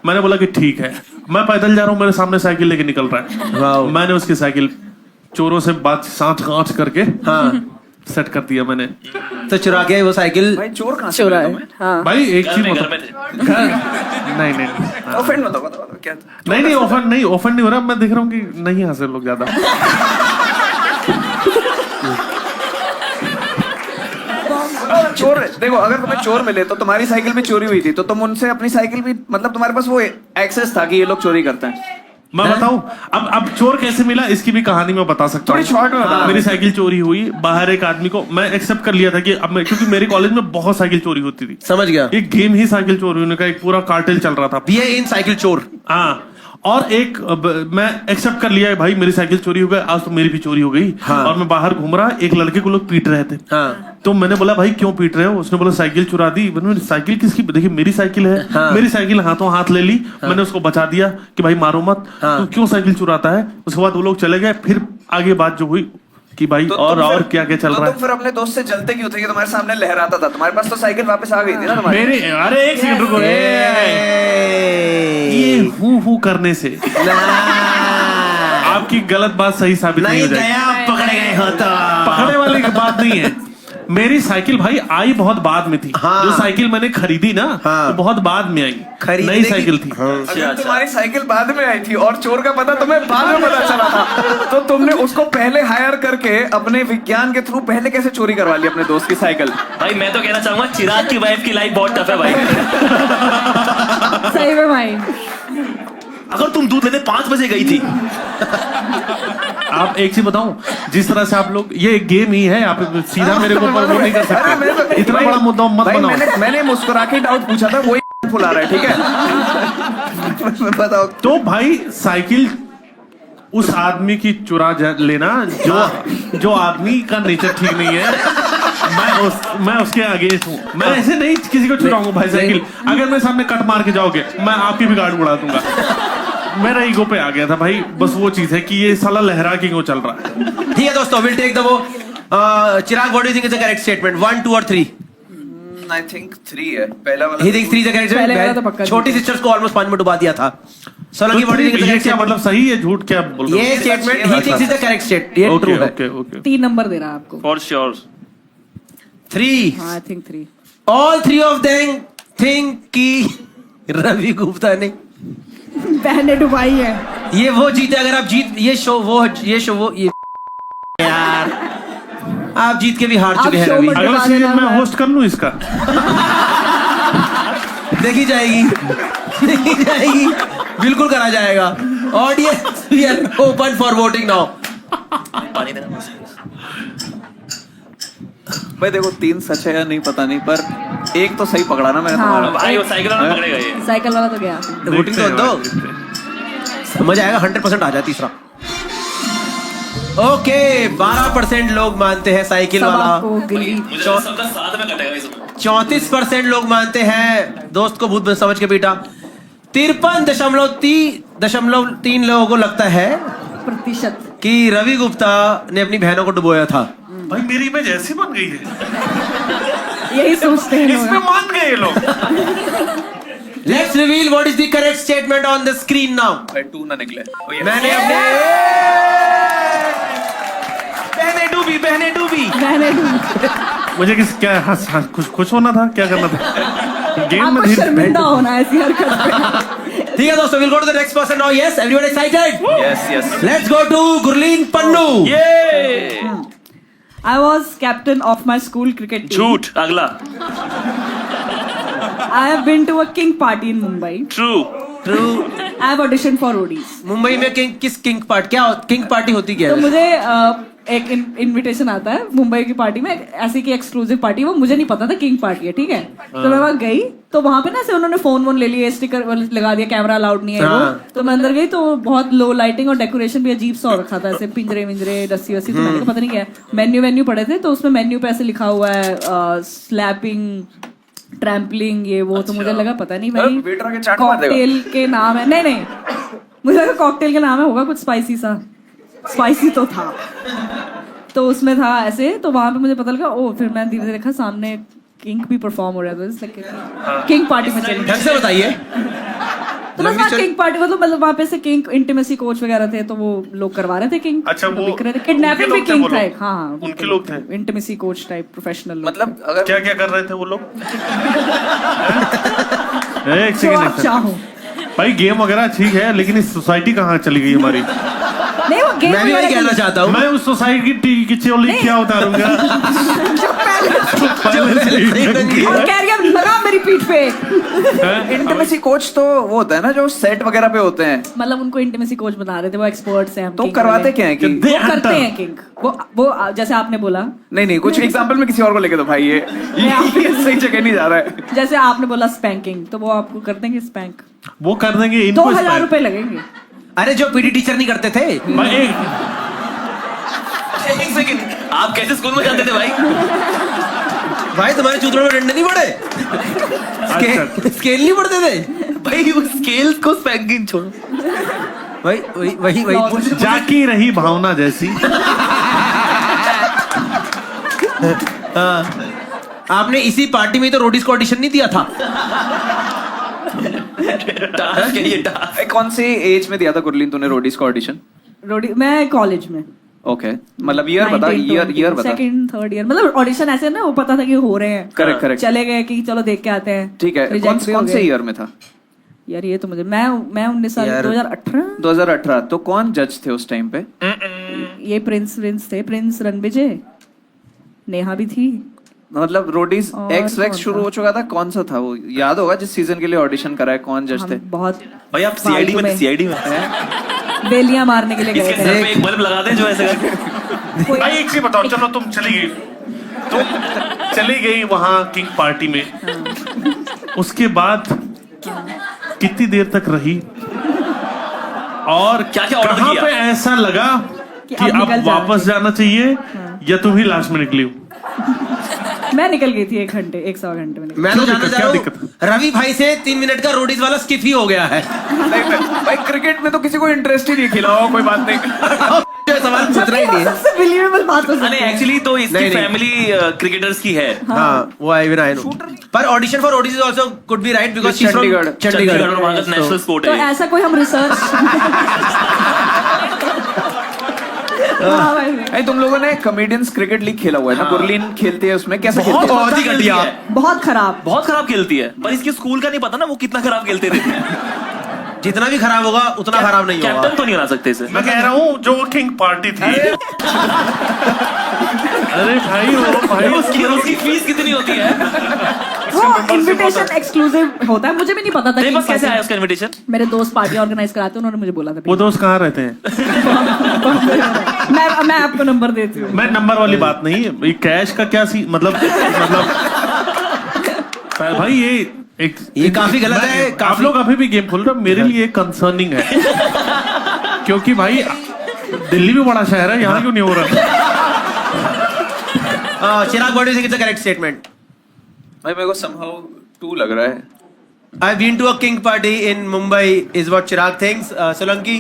मैंने बोला कि ठीक है, मैं पैदल जा रहा हूँ, मेरे सामने साइकिल लेके निकल रहा है। मैंने उसकी साइकिल चोरों से बात सांच करके सेट कर दिया मैंने। तो चुरा के वो साइकिल भाई चोर कहाँ से चुरा मिला है। तुम्हें? हाँ। भाई एक चीज घर में नहीं ऑफेंड मत बताओ क्या? नहीं ऑफेंड नहीं हो रहा। मैं देख रहा हूँ कि नहीं हंसे लोग ज्यादा। चोर देखो, अगर तुम्हें चोर मिले तो तुम्हारी साइकिल भी चोरी हुई थी, तो तुम उनसे अपनी साइकिल भी, मतलब तुम्हारे पास वो एक्सेस था कि ये लोग चोरी करते हैं। मैं बताऊं अब चोर कैसे मिला, इसकी भी कहानी मैं बता सकता हूँ। थोड़ी शॉर्ट में बता। मेरी साइकिल चोरी हुई, बाहर एक आदमी को मैं एक्सेप्ट कर लिया था कि अब मैं, क्योंकि मेरे कॉलेज में बहुत साइकिल चोरी होती थी। समझ गया। एक गेम ही साइकिल चोरी होने का एक पूरा कार्टेल चल रहा था। बीए इन साइकिल चोर। हाँ, और एक मैं एक्सेप्ट कर लिया है भाई मेरी साइकिल चोरी हो गई, आज तो मेरी भी चोरी हो गई। और मैं बाहर घूम रहा, एक लड़के को लोग पीट रहे थे। तो मैंने बोला भाई क्यों पीट रहे हो? उसने बोला साइकिल चुरा दी। मैंने साइकिल किसकी? देखिए मेरी साइकिल है। मेरी साइकिल हाथों हाथ ले ली। मैंने उसको बचा दिया कि भाई मारो मत, तू क्यों साइकिल चुराता है। उसके बाद वो लोग चले गए। फिर आगे बात जो हुई कि भाई और क्या क्या चल रहा है। तुम फिर अपने दोस्त से जलते क्यों थे कि तुम्हारे सामने लहराता था? तुम्हारे पास तो साइकिल वापस आ गई थी ना तुम्हारी। मेरे अरे एक सेकंड रुको, ये हूँ करने से आपकी गलत बात सही साबित नहीं हो जाएगी। पकड़े गए हो तो पकड़ने वाली की बात नहीं है। मेरी साइकिल भाई आई बहुत बाद में थी। जो साइकिल मैंने खरीदी ना तो बहुत बाद में आई, नई साइकिल थी। अगर तुम्हारी साइकिल बाद में आई थी और चोर का पता तुम्हें बाद में पता चला था, तो तुमने उसको पहले हायर करके अपने विज्ञान के थ्रू पहले कैसे चोरी करवा ली अपने दोस्त की साइकिल? भाई मैं तो कहना चाहूंगा चिराग की वाइफ की लाइफ बहुत टफ है भाई। सही में भाई। अगर तुम दूध लेने 5 बजे गई थी। आप एक चीज बताऊं, जिस तरह से आप लोग, ये एक गेम ही है, आप सीधा मेरे को वो नहीं कर सकते। इतना बड़ा मुद्दा मत बनाओ। मैंने मुस्कुरा के डाउट पूछा था, वही फुला रहा है। ठीक है बताओ। तो भाई साइकिल उस आदमी की चुरा लेना जो आदमी का नेचर ठीक नहीं है, मैं उसके अगेंस्ट हूँ। मैं ऐसे नहीं किसी को चुराऊंगा भाई साइकिल। अगर मेरे सामने कट मार के जाओगे मैं आपकी भी गाड़ी उड़ा दूंगा। मेरा ईगो पे आ गया था भाई, बस वो चीज है कि ये साला लहरा किंग चल रहा है। ठीक है दोस्तों, विल टेक द वो। Chirag, what do you think is the correct statement? 1, 2 और 3? आई थिंक 3 है पहला वाला। He thinks 3 is the correct पहले वाला तो पक्का स्टेटमेंट। छोटी सिस्टर्स को ऑलमोस्ट पानी में डुबा दिया था। Solanki, what do you think is the ये करेक्ट क्या स्टेटमेंट? मतलब सही है झूठ क्या बोल रहे ये statement he thinks is the correct state, ये हो? ट्रू ओके है। Okay okay. 3 नंबर दे रहा है आपको। फॉर श्योर 3, हाँ, I think 3। All 3 of them think कि रवि गुप्ता ने बहने डुबाई है। ये वो जीते। अगर आप जीत ये शो वो ये यार आप जीत के भी हार आप चुके हैं शो रवि। मत अगला डुबा सीजन देना मैं मैं। होस्ट कर लूं इसका? देखी जाएगी, देखी जाएगी, बिल्कुल करा जाएगा। Audience we are open for voting now. पानी देना। भाई देखो 3 सच है या नहीं पता नहीं, पर एक तो सही पकड़ा ना मैंने हाँ। तुम्हारा। भाई वो साइकिल वाला पकड़ेगा ये। साइकिल वाला तो गया। वोटिंग तो दो, समझ आएगा। 100% आ जाए तीसरा। ओके, 12% लोग मानते हैं साइकिल सब वाला। आपको गिल्ली। मुझे सबका साथ में कटेगा इस 34% लोग मानते हैं दोस्त को भूत समझ के पीटा। 53.3 लोगों को लगता है प्रतिशत कि रवि गुप्ता ने अपनी बहनों को डुबोया था। भाई मेरी इमेज ऐसी बन गई है, यही सोचते हैं इसमें लोग। मान गए ये लोग। Let's reveal what is the correct statement on the screen now. भाई 2 ना निकले। मैंने अपने बहने डूबी। बहने डूबी। मुझे किस क्या खुश होना था, क्या करना था गेम में? आपको शर्मिंदा होना है ऐसी हरकत पे। ठीक है दोस्तों, will go to the next person now. Yes, everyone excited? Yes yes. Let's go to Gurleen Pannu. I was captain of my school cricket team. झूठ। अगला I have been to a king party in Mumbai. True. I have auditioned for ODs. Mumbai में king party होती क्या तो है? मुझे एक invitation आता है मुंबई की पार्टी में, ऐसी की एक्सक्लूसिव पार्टी। वो मुझे नहीं पता था किंग पार्टी है, ठीक है। तो मैं वहाँ गई, तो वहाँ पे ना ऐसे उन्होंने फोन ले लिए, स्टिकर लगा दिया, कैमरा अलाउड नहीं है वो। तो मैं अंदर गई तो बहुत लो लाइटिंग और डेकोरेशन भी अजीब सा हो रखा था, ऐसे पिंजरे विंजरे रस्सी वस्सी। तो मैंने कहा पता नहीं क्या है। मेन्यू पड़े थे, तो उसमें मेन्यू पे ऐसे लिखा हुआ है स्लैपिंग, ट्रैम्पलिंग, ये वो। तो मुझे लगा पता नहीं भाई वेटर के चाट मार देगा। कॉकटेल के नाम है। नहीं, मुझे लगा कॉकटेल के नाम है, होगा कुछ स्पाइसी सा। स्पाइसी तो था, तो उसमें था ऐसे। तो वहां पे मुझे पता लगा। ओ, फिर मैंने धीरे धीरे देखा सामने किंग भी परफॉर्म हो रहा था। किंग पार्टी में चली। ढंग से बताइए। तो बस वहाँ किंग पार्टी मतलब वहाँ पे से किंग इंटीमेसी कोच वगैरह थे, तो वो लोग करवा रहे थे किंग। अच्छा, वो दिख रहे थे। किडनैपिंग भी उनके किंग लोग थे था वो एक। हाँ, उनके लोग थे। इंटीमेसी कोच टाइप प्रोफेशनल लोग। मतलब अगर क्या क्या कर रहे थे वो लोग? एक जो सेकंड आप चाहो। भाई गेम वगैरह ठीक है, लेकिन इस सोसाइटी कहाँ चली गई हमारी? नहीं, वो गेम मैं भी वही कहना चाहता हूँ। मैं उस सोसाइटी की चोली क्या उतारूंगा? और कह रही है लगा मेरी पीठ पे। इंटीमेसी कोच तो वो होता है ना जो सेट वगैरह पे होते हैं। मतलब उनको इंटीमेसी कोच बता रहे थे, वो एक्सपर्ट्स हैं। हम तो king करवाते वाले। क्या है कि वो करते हैं किंग। वो जैसे आपने बोला, नहीं कुछ एग्जांपल में किसी और को लेके दो भाई। ये सही जगह नहीं जा रहा है। जैसे आपने बोला स्पैंकिंग, तो वो आपको कर देंगे स्पैंक। वो कर देंगे इनको 2000 रुपए लगेंगे। अरे जो पीटी टीचर नहीं करते थे। भाई एक सेकंड, आप कैसे स्कूल में जाते थे भाई? भाई तुम्हारे चूतरों में डंडे नहीं पड़े? स्केल नहीं पड़ते थे भाई वो स्केल्स को स्पैंकिंग छोड़ो। वही जाकी रही भावना जैसी। आपने इसी पार्टी में तो रोडीज को ऑडिशन नहीं दिया था? टास्क है ये टास्क। कौन सी एज में दिया था गुरलीन तूने रोडीज का ऑडिशन? मैं कॉलेज में। ओके, मतलब ईयर बता, ईयर बता। सेकंड थर्ड ईयर, मतलब ऑडिशन ऐसे ना, वो पता था कि हो रहे हैं। करेक्ट। चले गए कि चलो देख के आते हैं। ठीक है, Reject भी हो कौन से गए। ईयर में था? यार ये तो मुझे मैं 19 साल 2018। तो कौन जज थे उस टाइम पे? ये प्रिंस थे, प्रिंस रणविजय, नेहा भी थी। मतलब रोडीज और एक्स कौन वैक्स शुरू था? हो चुका था। कौन सा था वो? याद होगा जिस सीजन के लिए ऑडिशन करा है, कौन जज थे? हम बहुत भाई आप सीआईडी में बेलियां मारने के लिए इसके गए सर थे। पे एक बल्ब लगा दें जो ऐसे करके। भाई एक चीज बताओ, चलो तुम चली गई वहां किंग पार्टी में, उसके बाद कितनी देर तक रही और क्या-क्या ऑर्डर कहाँ किया? पे ऐसा लगा कि कि अब अब निकल वापस जाना चाहिए या तुम ही लास्ट में निकली हो? मैं निकल गई थी 1 घंटे 1 सवा घंटे में निकल। मैं तो जानना चाह क्या रहा दिक्कत हूँ रवि भाई से 3 मिनट का रोडीज वाला स्किप ही हो गया है। भाई क्रिकेट में तो किसी को इंटरेस्ट ही नहीं, खिलाओ कोई बात नहीं। सवाल पूछना ही नहीं है। सबसे बिलीवेबल बात हो सकती नहीं है। एक्चुअली तो इसकी नहीं, नहीं। फैमिली क्रिकेटर्स की है। हाँ वो आई विन आई नो। पर audition for Roadies also could be right because she Chandigarh. Chandigarh और वहाँ का नेशनल स्पोर्ट तो है। ऐसा कोई हम रिसर्च नहीं, तुम लोगों ने कॉमेडियंस क्रिकेट लीग खेला हुआ है ना, गुरलीन खेलती है उसमें, कैसे खेलती है? बहुत ही घटिया। बहुत खराब। बहुत खराब खेलती है, पर इसके स्कूल का नहीं पता ना वो कितना खराब खेलते रहते हैं। जितना भी खराब होगा उतना खराब नहीं होगा। कैप्टन तो नहीं बना सकते इसे। मैं कह रहा हूँ जो वो किंग पार्टी थी। अरे भाई वो भाई उसकी फीस कितनी होती है? वो इनविटेशन एक्सक्लूसिव होता है, मुझे भी नहीं पता था। तेरे पास कि कैसे आया उसका इनविटेशन? मेरे दोस्त पार्टी ऑर्गेनाइज कराते हैं, उन्होंने मुझे बोला था। वो दोस्त कहाँ रहते हैं? मैं आपको नंबर देती हूँ। मैं नंबर वाली बात नहीं, ये कैश का क्या सी मतलब भाई ये काफी गलत है। आप लोग अभी भी गेम खोल रहे हो, मेरे लिए कंसर्निंग है। क्योंकि भाई दिल्ली भी बड़ा शहर है, यहाँ क्यों नहीं हो रहा? Chirag what do you think is the correct statement? भाई मेरे को somehow 2 लग रहा है। I've been to a king party in Mumbai is what Chirag thinks. Solanki?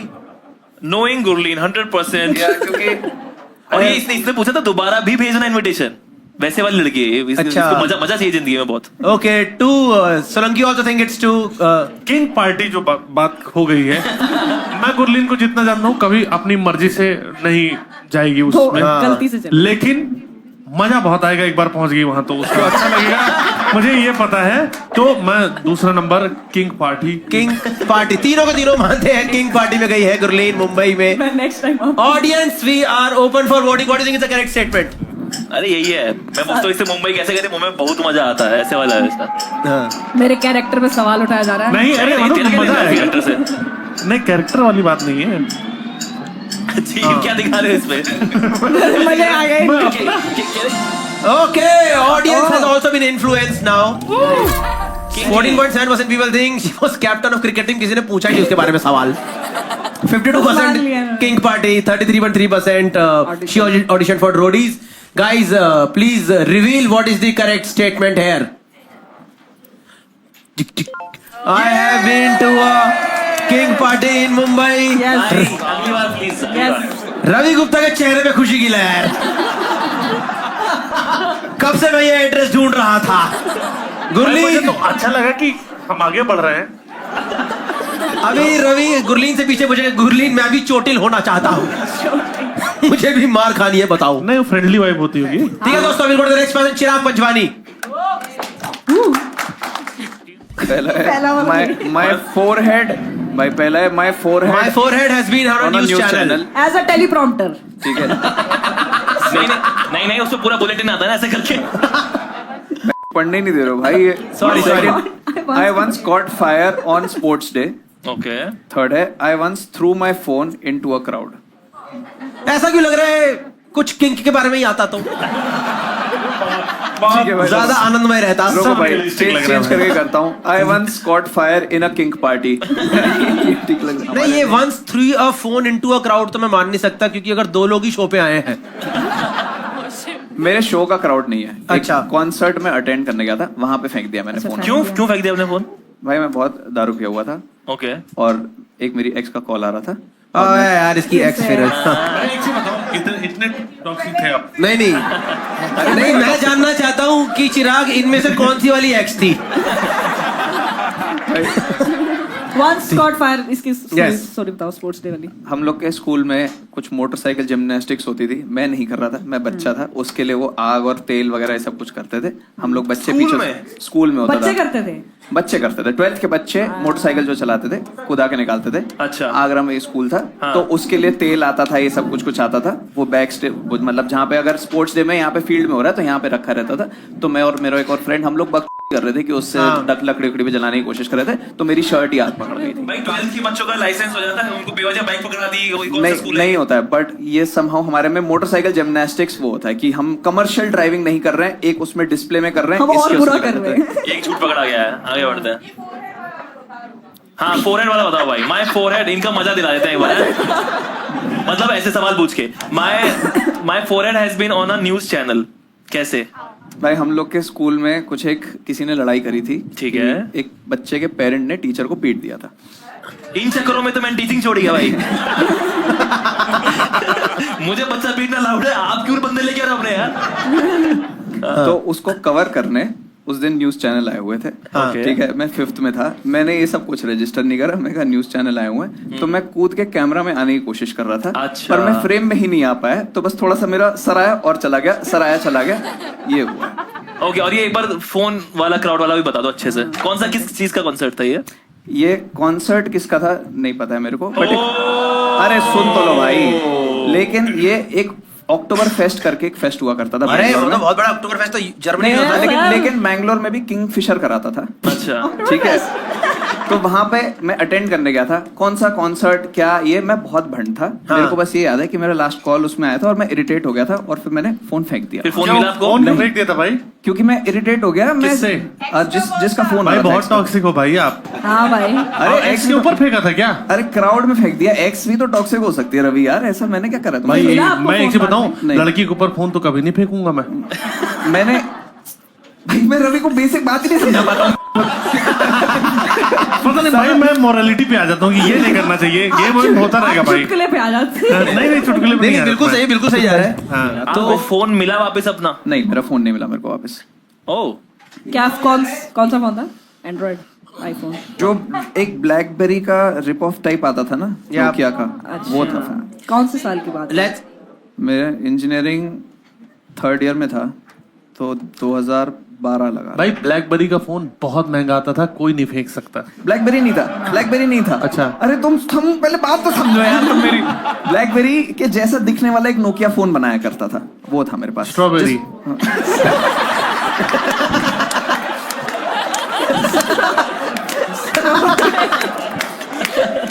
Knowing Gurleen 100%। क्योंकि और ये इसने पूछा था दोबारा भी भेजना इनविटेशन, वैसे वाली लड़की है ये। अच्छा। इसको मजा चाहिए जिंदगी में बहुत। Okay, 2. Solanki also think it's 2. King party जो बात हो गई है, मैं गुरलीन को जितना जानता हूँ कभी अपनी मर्जी से नहीं जाएगी तो उसमें, गलती से चल। लेकिन मजा बहुत आएगा एक बार पहुंच गई वहां तो उसको अच्छा लगेगा, मुझे ये पता है। तो मैं दूसरा number king party. King party. तीनों के तीनों मानते हैं किंग पार्टी में गई है गुरलीन मुंबई में। मैं next time Audience, we are open for voting. What do you think is the correct statement? अरे यही है, मैं पूछता हूँ इससे मुंबई कैसे गए थे, मुंबई में बहुत मजा आता है, ऐसे वाला है इसका। मेरे कैरेक्टर पे सवाल उठाया जा रहा है। नहीं अरे नहीं, तेरे मजा कैरेक्टर आएगा। से नहीं कैरेक्टर वाली बात नहीं है। जी क्या दिखा रहे हो इसमें? मजे आ गए। Okay, audience has also been influenced now. 14.7% people think she was captain of cricket team. किसी ने पूछा ही नहीं उसके बारे में सवाल। 52% king party, 33.3% she auditioned for roadies. Guys, please reveal what is the correct statement here. I have been to a king party in Mumbai. Yes. अगली बार please. Yes. Ravi Gupta के चेहरे पे खुशी की लहर। कब से मैं ये एड्रेस ढूंढ रहा था। मुझे गुरलीन तो अच्छा लगा कि हम आगे बढ़ रहे हैं। अभी रवि गुरलीन से पीछे मुझे गुरलीन मैं भी चोटिल होना चाहता हूँ। मुझे भी मार खानी है, बताओ। नहीं वो फ्रेंडली वाइब होती होगी। ठीक है दोस्तों, अभी नेक्स्ट पर्सन चिराग पंचवानी। पहला पहला है वाला। my forehead। भाई पहला है my forehead My forehead has been on a on a news news channel. channel। As a teleprompter. ठीक है, नहीं उसमें पूरा बुलेटिन आता है ना ऐसे करके। पढ़ने नहीं दे रहे हो भाई ये। Sorry, sorry. I once caught fire on sports day। Okay. Third है I once threw my phone into a crowd। ऐसा क्यों लग रहा है कुछ किंग के बारे में ही आता तो ठीक है भाई, ज्यादा आनंदमय रहता। रुको भाई, realistic लग रहा चेंज है। करके करता हूँ। I once caught fire in a king party। ठीक लग रहा है। नहीं ये once threw a phone into a crowd तो मैं मान नहीं सकता, क्योंकि अगर 2 लोग ही शो पे आए हैं। मेरे शो का क्राउड नहीं है। अच्छा। कॉन्सर्ट में अटेंड करने गया था, वहां पे फेंक दिया मैंने फोन। क्यों फेंक दिया अपने फोन? भाई मैं बहुत दारू पिया हुआ था ओके। और एक मेरी एक्स का कॉल आ रहा था। ओए यार इसकी एक्स फिर अरे एक चीज बताओ, इतने टॉक्सिक थे आप? नहीं नहीं मैं जानना चाहता हूँ कि चिराग इनमें से कौन सी वाली एक्स थी। Once got fire. इसकी Yes. स्टोरी बताओ, स्पोर्ट्स डे वाली। हम लोग के स्कूल में कुछ मोटरसाइकिल जिम्नास्टिक्स होती थी, मैं नहीं कर रहा था, मैं बच्चा था। उसके लिए वो आग और तेल वगैरह सब कुछ करते थे। हम लोग बच्चे स्कूल पीछे में? स्कूल में होता बच्चे था। करते थे। बच्चे करते थे, 12th के बच्चे मोटरसाइकिल जो चलाते थे, कुदा के निकालते थे। अच्छा। आगरा में स्कूल था। हाँ। तो उसके लिए तेल आता था, ये सब कुछ कुछ आता था। वो बैक स्टेज मतलब जहाँ पे अगर स्पोर्ट्स डे में यहाँ पे फील्ड में हो रहा है तो यहाँ पे रखा रहता था। तो मैं और मेरा एक और फ्रेंड हम लोग बक कर रहे थे कि उससे लकड़ी उकड़ी पे जलाने की कोशिश कर रहे थे। तो मेरी शर्ट ही आग पकड़ गई थी। भाई 12th के बच्चों का लाइसेंस हो जाता है, उनको बेवजह बाइक पकड़ा दी, कोई कौन सा नहीं स्कूल है? नहीं होता है, बट ये समहाउ हमारे में मोटरसाइकिल जिम्नास्टिक्स वो होता है कि हम कमर्शियल ड्राइविंग नहीं कर रहे हैं, एक उसमें डिस्प्ले में कर रहे हैं। हम और इसके बुरा उसमें कर रहे हैं। एक झूठ पकड़ा गया है, आगे बढ़ते हैं। हाँ फोरहेड वाला बताओ भाई। माय फोरहेड, इनका मजा दिला देते हैं एक बार। मतलब ऐसे सवाल पूछ के, my forehead has been on a news channel. कैसे? भाई हम लोग के स्कूल में कुछ किसी ने लड़ाई करी थी। ठीक है। एक बच्चे के पेरेंट ने टीचर को पीट दिया था। इन चक्करों में तो मैंने टीचिंग छोड़ी है भाई। मुझे बच्चा पीटना लाउड है, आप क्यों बंदे लेके आ रहे हो अपने यार? तो उसको कवर करने उस दिन न्यूज चैनल आए हुए थे। ठीक है, मैं 5th में था, मैंने ये सब कुछ रजिस्टर नहीं करा। मैं कहा न्यूज चैनल आए हुए हैं, तो मैं कूद के कैमरा में आने की कोशिश कर रहा था। अच्छा। पर मैं फ्रेम में ही नहीं आ पाया, तो बस थोड़ा सा मेरा सर आया और चला गया, सर आया चला गया, ये हुआ। ओके, और ये एक बार फोन वाला क्राउड वाला भी बता दो अच्छे से, कौन सा किस चीज का कॉन्सर्ट था ये कॉन्सर्ट किसका था नहीं पता है मेरे को, बट अरे सुन तो लो भाई। लेकिन ये एक अक्टूबर फेस्ट करके एक फेस्ट हुआ करता था। अरे वो तो बहुत बड़ा अक्टूबर फेस्ट तो जर्मनी में होता है। लेकिन बैंगलोर में भी किंग फिशर कराता था। अच्छा। ठीक है, तो वहां पे मैं अटेंड करने गया था। कौन सा कॉन्सर्ट क्या, ये मैं बहुत भंड था। मेरे को बस ये याद है कि मेरा लास्ट कॉल उसमें आया था और मैं इरिटेट हो गया था और फिर मैंने फोन फेंक दिया। फिर फोन मिला आपको? फोन क्यों फेंक दिया था भाई? क्योंकि मैं इरिटेट हो गया। मैं किससे? जिसका फोन भाई आया था बहुत ex का। टॉक्सिक हो भाई आप। हाँ भाई, अरे एक्स के ऊपर फेंका था क्या? अरे क्राउड में फेंक दिया। एक्स भी तो टॉक्सिक हो सकती है रवि यार, ऐसा मैंने क्या करा भाई तुम्हें? मिला आपको मैं एक फोन चीज बाद बताऊं, में? नहीं। लड़की के ऊपर फोन तो कभी नहीं फेंकूंगा मैं। मैंने भाई मैं रवि को बेसिक बात ही नहीं समझा पाता हूँ। पता नहीं भाई, मैं मोरालिटी पे आ जाता हूँ कि ये नहीं करना चाहिए, ये वो होता रहेगा भाई। चुटकुले पे आ जाते हैं। नहीं चुटकुले नहीं बिल्कुल सही, बिल्कुल सही जा रहा है। हाँ। तो फोन मिला वापस अपना? नहीं, मेरा फोन नहीं मिला मेरे को वापस। ओ, क्या कौन सा फोन था? Android, iPhone? जो एक ब्लैकबेरी का रिप ऑफ टाइप आता था ना नोकिया का, वो था फोन। कौन से साल की बात है? लेट्स मेरा इंजीनियरिंग 3rd ईयर में था, तो 2012 लगा। भाई ब्लैकबेरी का फोन बहुत महंगा आता था, कोई नहीं फेंक सकता। ब्लैकबेरी नहीं था, ब्लैकबेरी नहीं था। अच्छा। अरे तुम पहले बात तो समझो यार तुम मेरी। ब्लैकबेरी के जैसा दिखने वाला एक नोकिया फोन बनाया करता था, वो था मेरे पास। स्ट्रॉबेरी।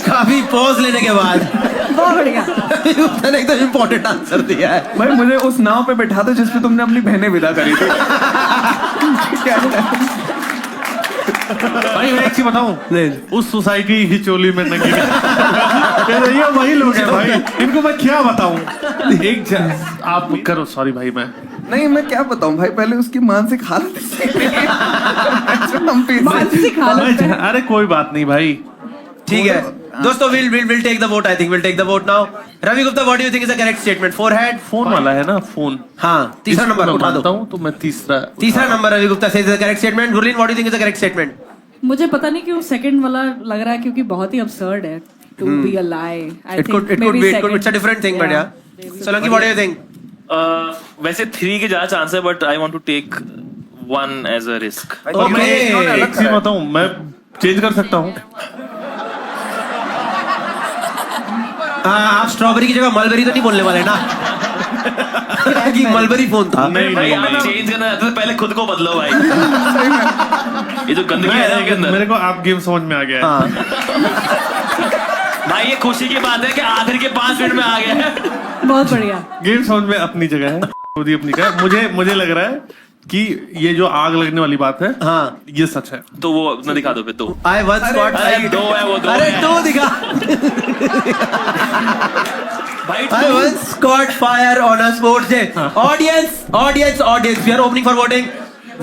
काफी पॉज लेने के बाद बहुत बढ़िया। मैंने एकदम इम्पोर्टेंट आंसर दिया है। भाई मुझे उस नाव पे बैठा था जिसपे तुमने अपनी बहनें विदा करी थी। भाई मैं एक चीज बताऊं, उस सोसाइटी की चोली में नंगी ये वही लोग हैं भाई, इनको मैं क्या बताऊं। आप करो, सॉरी भाई मैं नहीं, मैं क्या बताऊं भाई, पहले उसकी मानसिक हालत मानसिक हालत है। अरे कोई बात नहीं भाई। ठीक है दोस्तों, we'll take the vote. I think we'll take the vote now. Ravi Gupta, what do you think is the correct statement? Forehead? Phone वाला है ना फोन। हाँ, तीसरा नंबर मैं उठा मानता दो। हूं तो मैं तीसरा number Ravi Gupta says the correct statement. Gurleen, what do you think is the correct statement? मुझे पता नहीं क्यों सेकंड वाला लग रहा है, क्योंकि बहुत ही absurd है to be a lie. I It could think maybe be. second. It's a different thing, but yeah. Solanki, what do you think? वैसे 3 के ज्यादा चांस है, but I want to take 1 as a risk. और मैं एक चीज बताऊं, मैं चेंज कर सकता हूं। आप स्ट्रॉबेरी की जगह मलबेरी तो नहीं बोलने वाले ना? कि मलबेरी फोन था। नहीं भाई नहीं आप चेंज करना चाहते तो पहले खुद को बदलो भाई। ये जो गंदगी है ना के अंदर। मेरे को आप गेम समझ में आ गया है। भाई ये खुशी की बात है कि आखिर के 5 मिनट में आ गया है। बहुत बढ़िया। गेम समझ में अपनी जगह है, खुद अपनी जगह है। मुझे लग रहा है कि ये जो आग लगने वाली बात है, हाँ, ये सच है। तो वो अपना दिखा दो फिर। तो I once got अरे 2 है वो 2 अरे है। 2 दिखा। भाई I once caught fire on a sports day. Audience. We are opening for voting.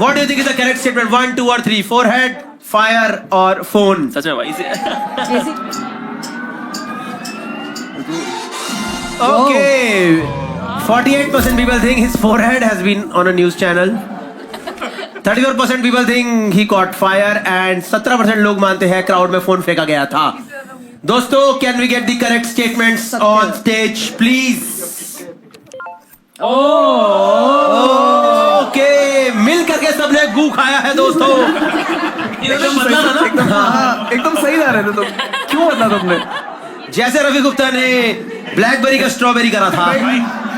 What do you think is the correct statement? 1, 2 or 3? Forehead, fire or phone? सच में भाई Okay. 48% people think his forehead has been on a news channel. 34% people think he caught fire and 17% लोग मानते हैं crowd में phone फेंका गया था। दोस्तों, can we get the correct statements on stage, please? Okay, मिल करके सबने गू खाया है दोस्तों। एकदम सही जा रहे थे तुम, क्यों बदला तुमने? जैसे रवि गुप्ता ने ब्लैकबेरी का स्ट्रॉबेरी करा था।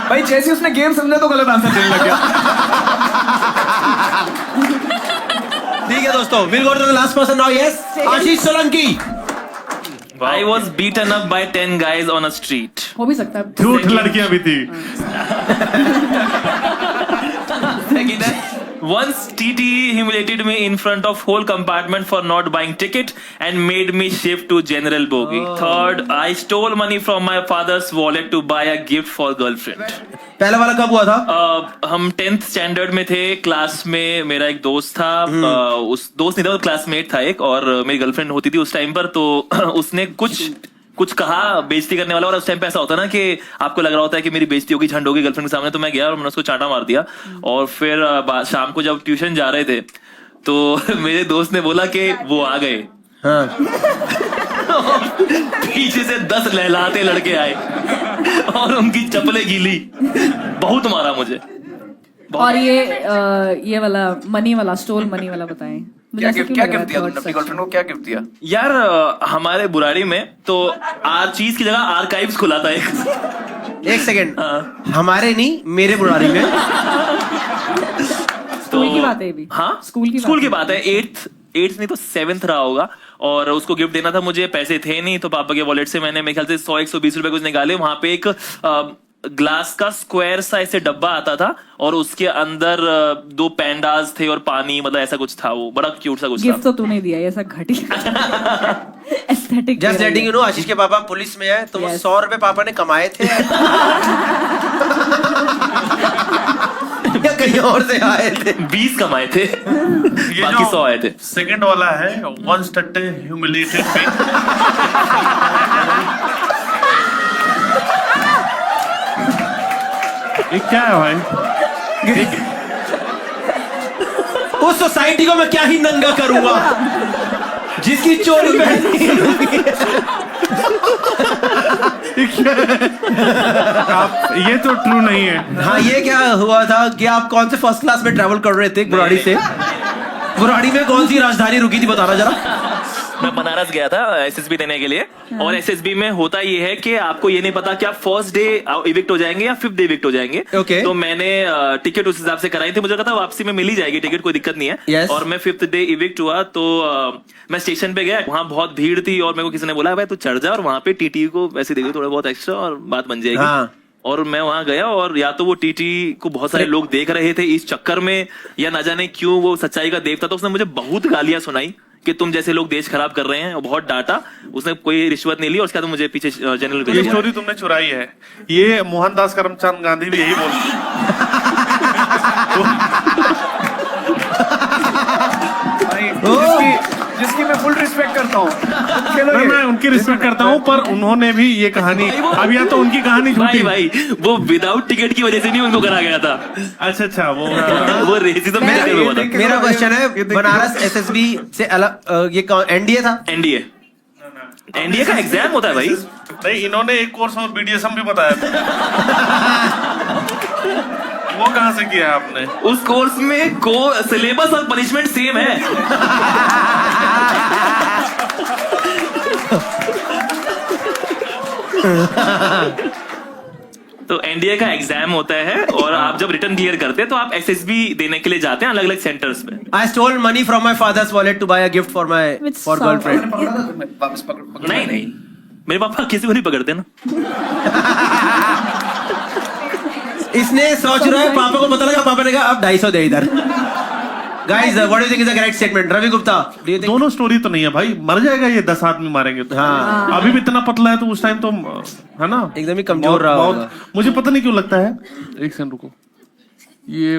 भाई जैसे उसने गेम समझा तो गलत आंसर देने लग गया। ठीक है दोस्तों, we'll go to the last person now. Yes, Ashish Solanki. I was beaten up by 10 guys on a street. हो भी सकता है। झूठ लड़कियां भी थी। Second है Once TT humiliated me in front of whole compartment for not buying ticket and made me shift to general bogie. Third, I stole money from my father's wallet to buy a gift for girlfriend. पहला वाला कब हुआ था? हम 10th standard में थे, class में मेरा एक दोस्त था, उस दोस्त नहीं था, क्लासमेट था एक, और मेरी गर्लफ्रेंड होती थी उस टाइम पर, तो उसने कुछ कहा बेइज्जती करने वाला, और उस टाइम पे ऐसा होता है ना कि आपको लग रहा होता है कि मेरी बेइज्जती होगी, झंड होगी गर्लफ्रेंड के सामने, तो मैं गया और मैंने उसको चांटा मार दिया। और फिर शाम को जब ट्यूशन जा रहे थे तो मेरे दोस्त ने बोला कि वो आ गए। पीछे से 10 लहलाते लड़के आए और उनकी चप्पलें गीली, बहुत मारा मुझे। और ये वाला मनी वाला, स्टोल मनी वाला बताएं। क्या गिफ्ट दिया तुमने अपनी गर्लफ्रेंड को? क्या गिफ्ट दिया यार? हमारे बुराड़ी में तो चीज की जगह आर्काइव्स खुला था एक सेकंड, हमारे नहीं, मेरे बुराड़ी में। स्कूल की बात है ये भी। हाँ, स्कूल की बात है। 8th नहीं तो 7th रहा होगा, और उसको गिफ्ट देना था मुझे, पैसे थे नहीं, तो पापा के वॉलेट से मैंने मेरे ख्याल से 100-120 रुपए कुछ निकाले। वहां पे एक ग्लास का स्क्वायर सा ऐसे डब्बा आता था, और उसके अंदर 2 पैंडास थे और पानी, मतलब ऐसा कुछ था, वो बड़ा क्यूट सा कुछ गिफ्ट तो तूने दिया, ऐसा घटिया aesthetic. Just letting you know, Ashish के पापा पुलिस में है, तो वो 100 रुपए पापा ने कमाए थे या कहीं और से आए थे? 20 कमाए थे, बाकी 100 आए थे। सेकंड वाला है once that humiliated me. ये क्या है भाई? उस सोसाइटी को मैं क्या ही नंगा करूंगा जिसकी चोरी पहनी ये तो ट्रू नहीं है। हाँ, ये क्या हुआ था कि आप कौन से फर्स्ट क्लास में ट्रैवल कर रहे थे बुराड़ी से? बुराड़ी में कौन सी राजधानी रुकी थी, बताना जरा। मैं बनारस गया था एसएसबी देने के लिए, और एसएसबी में होता ये है कि आपको ये नहीं पता कि आप फर्स्ट डे इविक्ट हो जाएंगे या 5th डे इविक्ट हो जाएंगे। Okay. तो मैंने टिकट उस हिसाब से कराई थी, मुझे लगा था वापसी में मिल ही जाएगी टिकट, कोई दिक्कत नहीं है। Yes. और मैं 5th डे इविक्ट हुआ, तो मैं स्टेशन पे गया, वहां बहुत भीड़ थी, और मेरे को किसी ने बोला भाई तू चढ़ जा और वहां पे टीटी को वैसे देगी थोड़ा बहुत एक्स्ट्रा और बात बन जाएगी। हाँ। और मैं वहां गया, और या तो वो टीटी को बहुत सारे लोग देख रहे थे इस चक्कर में, या ना जाने क्यों वो सच्चाई का देवता था, उसने मुझे बहुत गालियां सुनाई कि तुम जैसे लोग देश खराब कर रहे हैं, और बहुत डांटा। उसने कोई रिश्वत नहीं ली, और उसके बाद मुझे पीछे जनरल। ये स्टोरी तुमने चुराई है। ये मोहनदास करमचंद गांधी भी यही बोलते। जिसकी मैं फुल रिस्पेक्ट करता हूँ। मैं उनकी रिस्पेक्ट करता हूँ, पर उन्होंने भी ये कहानी, अब या तो उनकी कहानी झूठी। भाई वो विदाउट टिकट की वजह से नहीं उनको करा गया था। अच्छा, वो रेसिज्म मेरा क्वेश्चन है, बनारस एसएसबी से अलग ये एनडीए था? एनडीए का एग्जाम होता है भाई। नहीं, इन्होंने एक कोर्स और बीडीएसएम भी बताया था। वो कहाँ से किया आपने? उस कोर्स में सिलेबस और पनिशमेंट सेम है। तो एनडीए का एग्जाम होता है, और आप जब रिटर्न क्लियर करते हैं तो आप एसएसबी देने के लिए जाते हैं अलग अलग सेंटर्स में। I stole money from my father's wallet to buy a gift for my girlfriend. वापस पकड़ नहीं, मेरे पापा किसी को नहीं पकड़ते ना। इसने सोच रहा है, पापा को पता लगा, पापा ने कहा अब 250 दे इधर। Guys, what do you think is the correct statement? Ravi Gupta, do you think? दोनों स्टोरी तो नहीं है भाई, मर जाएगा ये 10 आदमी मारेंगे तो। हाँ। अभी भी इतना पतला है, तो उस टाइम तो है ना, एकदम ही कमजोर रहा होगा। मुझे पता नहीं क्यों लगता है, एक सेकंड रुको, ये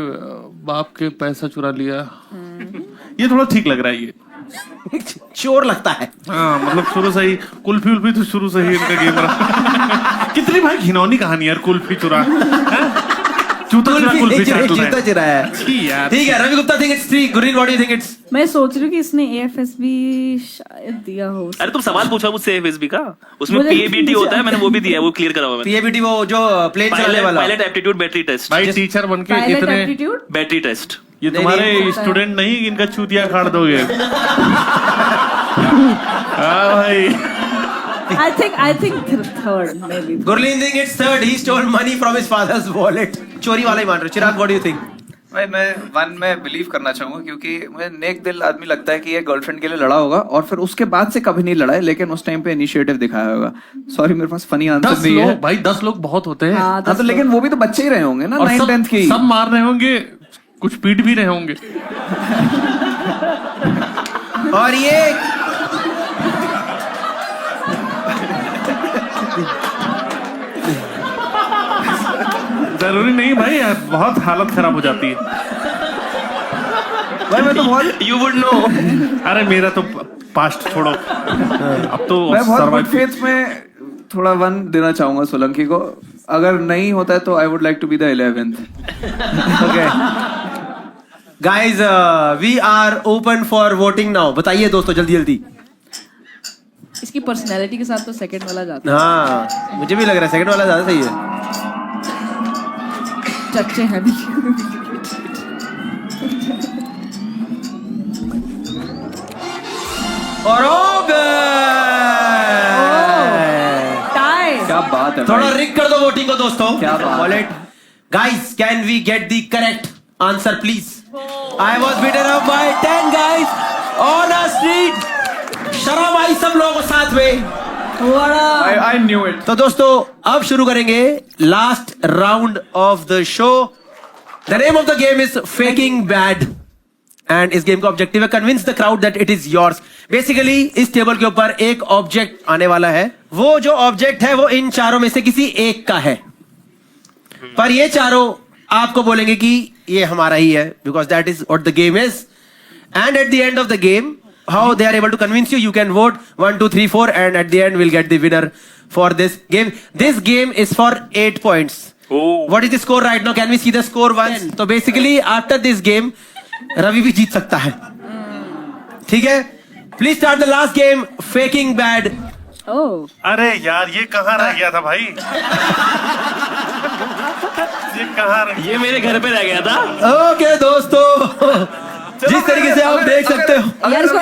बाप के पैसा चुरा लिया, ये थोड़ा ठीक लग रहा है, ये चोर लगता है। हाँ, मतलब शुरू से ही कुल्फी उल्फी तो शुरू से ही इनका गेम रहा। कितनी भाई घिनौनी कहानी यार, कुल्फी चुरा, जूता चुरा है। ठीक है, Ravi Gupta think it's 3, Gurleen what do you think it's? मैं सोच रही हूँ कि इसने AFSB शायद दिया हो। अरे तुम सवाल पूछा मुझसे एफएसबी का, उसमें मुझे पीएबीटी होता है, मैंने वो भी दिया है, वो क्लियर करा हुआ है। PABT वो जो प्लेन चलाने वाला, पायलट एप्टीट्यूड बैटरी टेस्ट। भाई टीचर बन के पायलट इतने एप्टीट्यूड बैटरी टेस्ट, ये तुम्हारे स्टूडेंट नहीं, इनका चूतिया खाड़ दोगे। हाँ भाई, I think third maybe. Gurleen think it's third. He stole money from his father's wallet. चोरी वाला ही मान रहे हो। चिराग what do you think? भाई मैं 1 में बिलीव करना चाहूंगा, क्योंकि मुझे नेक दिल आदमी लगता है कि ये गर्लफ्रेंड के लिए लड़ा होगा, और फिर उसके बाद से कभी नहीं लड़ा है, लेकिन उस टाइम पे इनिशिएटिव दिखाया होगा। सॉरी, मेरे पास फनी आंसर नहीं है भाई 10 लोग बहुत होते हैं। हाँ, हाँ, तो लेकिन वो भी तो बच्चे ही रहे होंगे ना, और 9th 10th की। सब मार रहे होंगे, कुछ पीट भी रहे होंगे। और ये जरूरी नहीं भाई, बहुत हालत खराब हो जाती है। भाई मैं तो बहुत यू वुड नो। अरे मेरा तो पास्ट छोड़ो, अब तो मैं बहुत survive- गुड फेथ में थोड़ा 1 देना चाहूंगा सोलंकी को। अगर नहीं होता है तो I would like to be the 11th। Okay guys, we are open for voting now. बताइए दोस्तों जल्दी जल्दी। इसकी पर्सनैलिटी के साथ तो सेकंड वाला जाता हाँ मुझे भी लग रहा है सेकंड वाला ज्यादा सही है। है। चच्चे हैं भी। और हो गए। टाई। क्या बात है थोड़ा भाई। रिक कर दो वोटिंग को दोस्तों। क्या बात है। Guys can we get the correct answer please? I was beaten up by 10 guys on a street. शर्म आई सब लोगों को साथ में। I knew it। तो दोस्तों अब शुरू करेंगे last round of the show. The name of the game is faking bad and इस गेम का ऑब्जेक्टिव है convince the crowd that it is yours. Basically इस टेबल के ऊपर एक ऑब्जेक्ट आने वाला है। वो जो ऑब्जेक्ट है वो इन चारों में से किसी एक का है, पर ये चारों आपको बोलेंगे कि ये हमारा ही है, because that is what the game is. And at the end of the game how they are able to convince you, you can vote 1 2 3 4 and at the end we'll get the winner for this game. This game is for 8 points. What is the score right now? Can we see the score once? So basically after this game Ravi भी जीत सकता है, ठीक है? Please start the last game, faking bad. अरे यार ये कहाँ रह गया था भाई? ये कहाँ रह ये मेरे घर पे रह गया था। Okay दोस्तों, जिस तरीके से आप देख सकते हो। यार इसको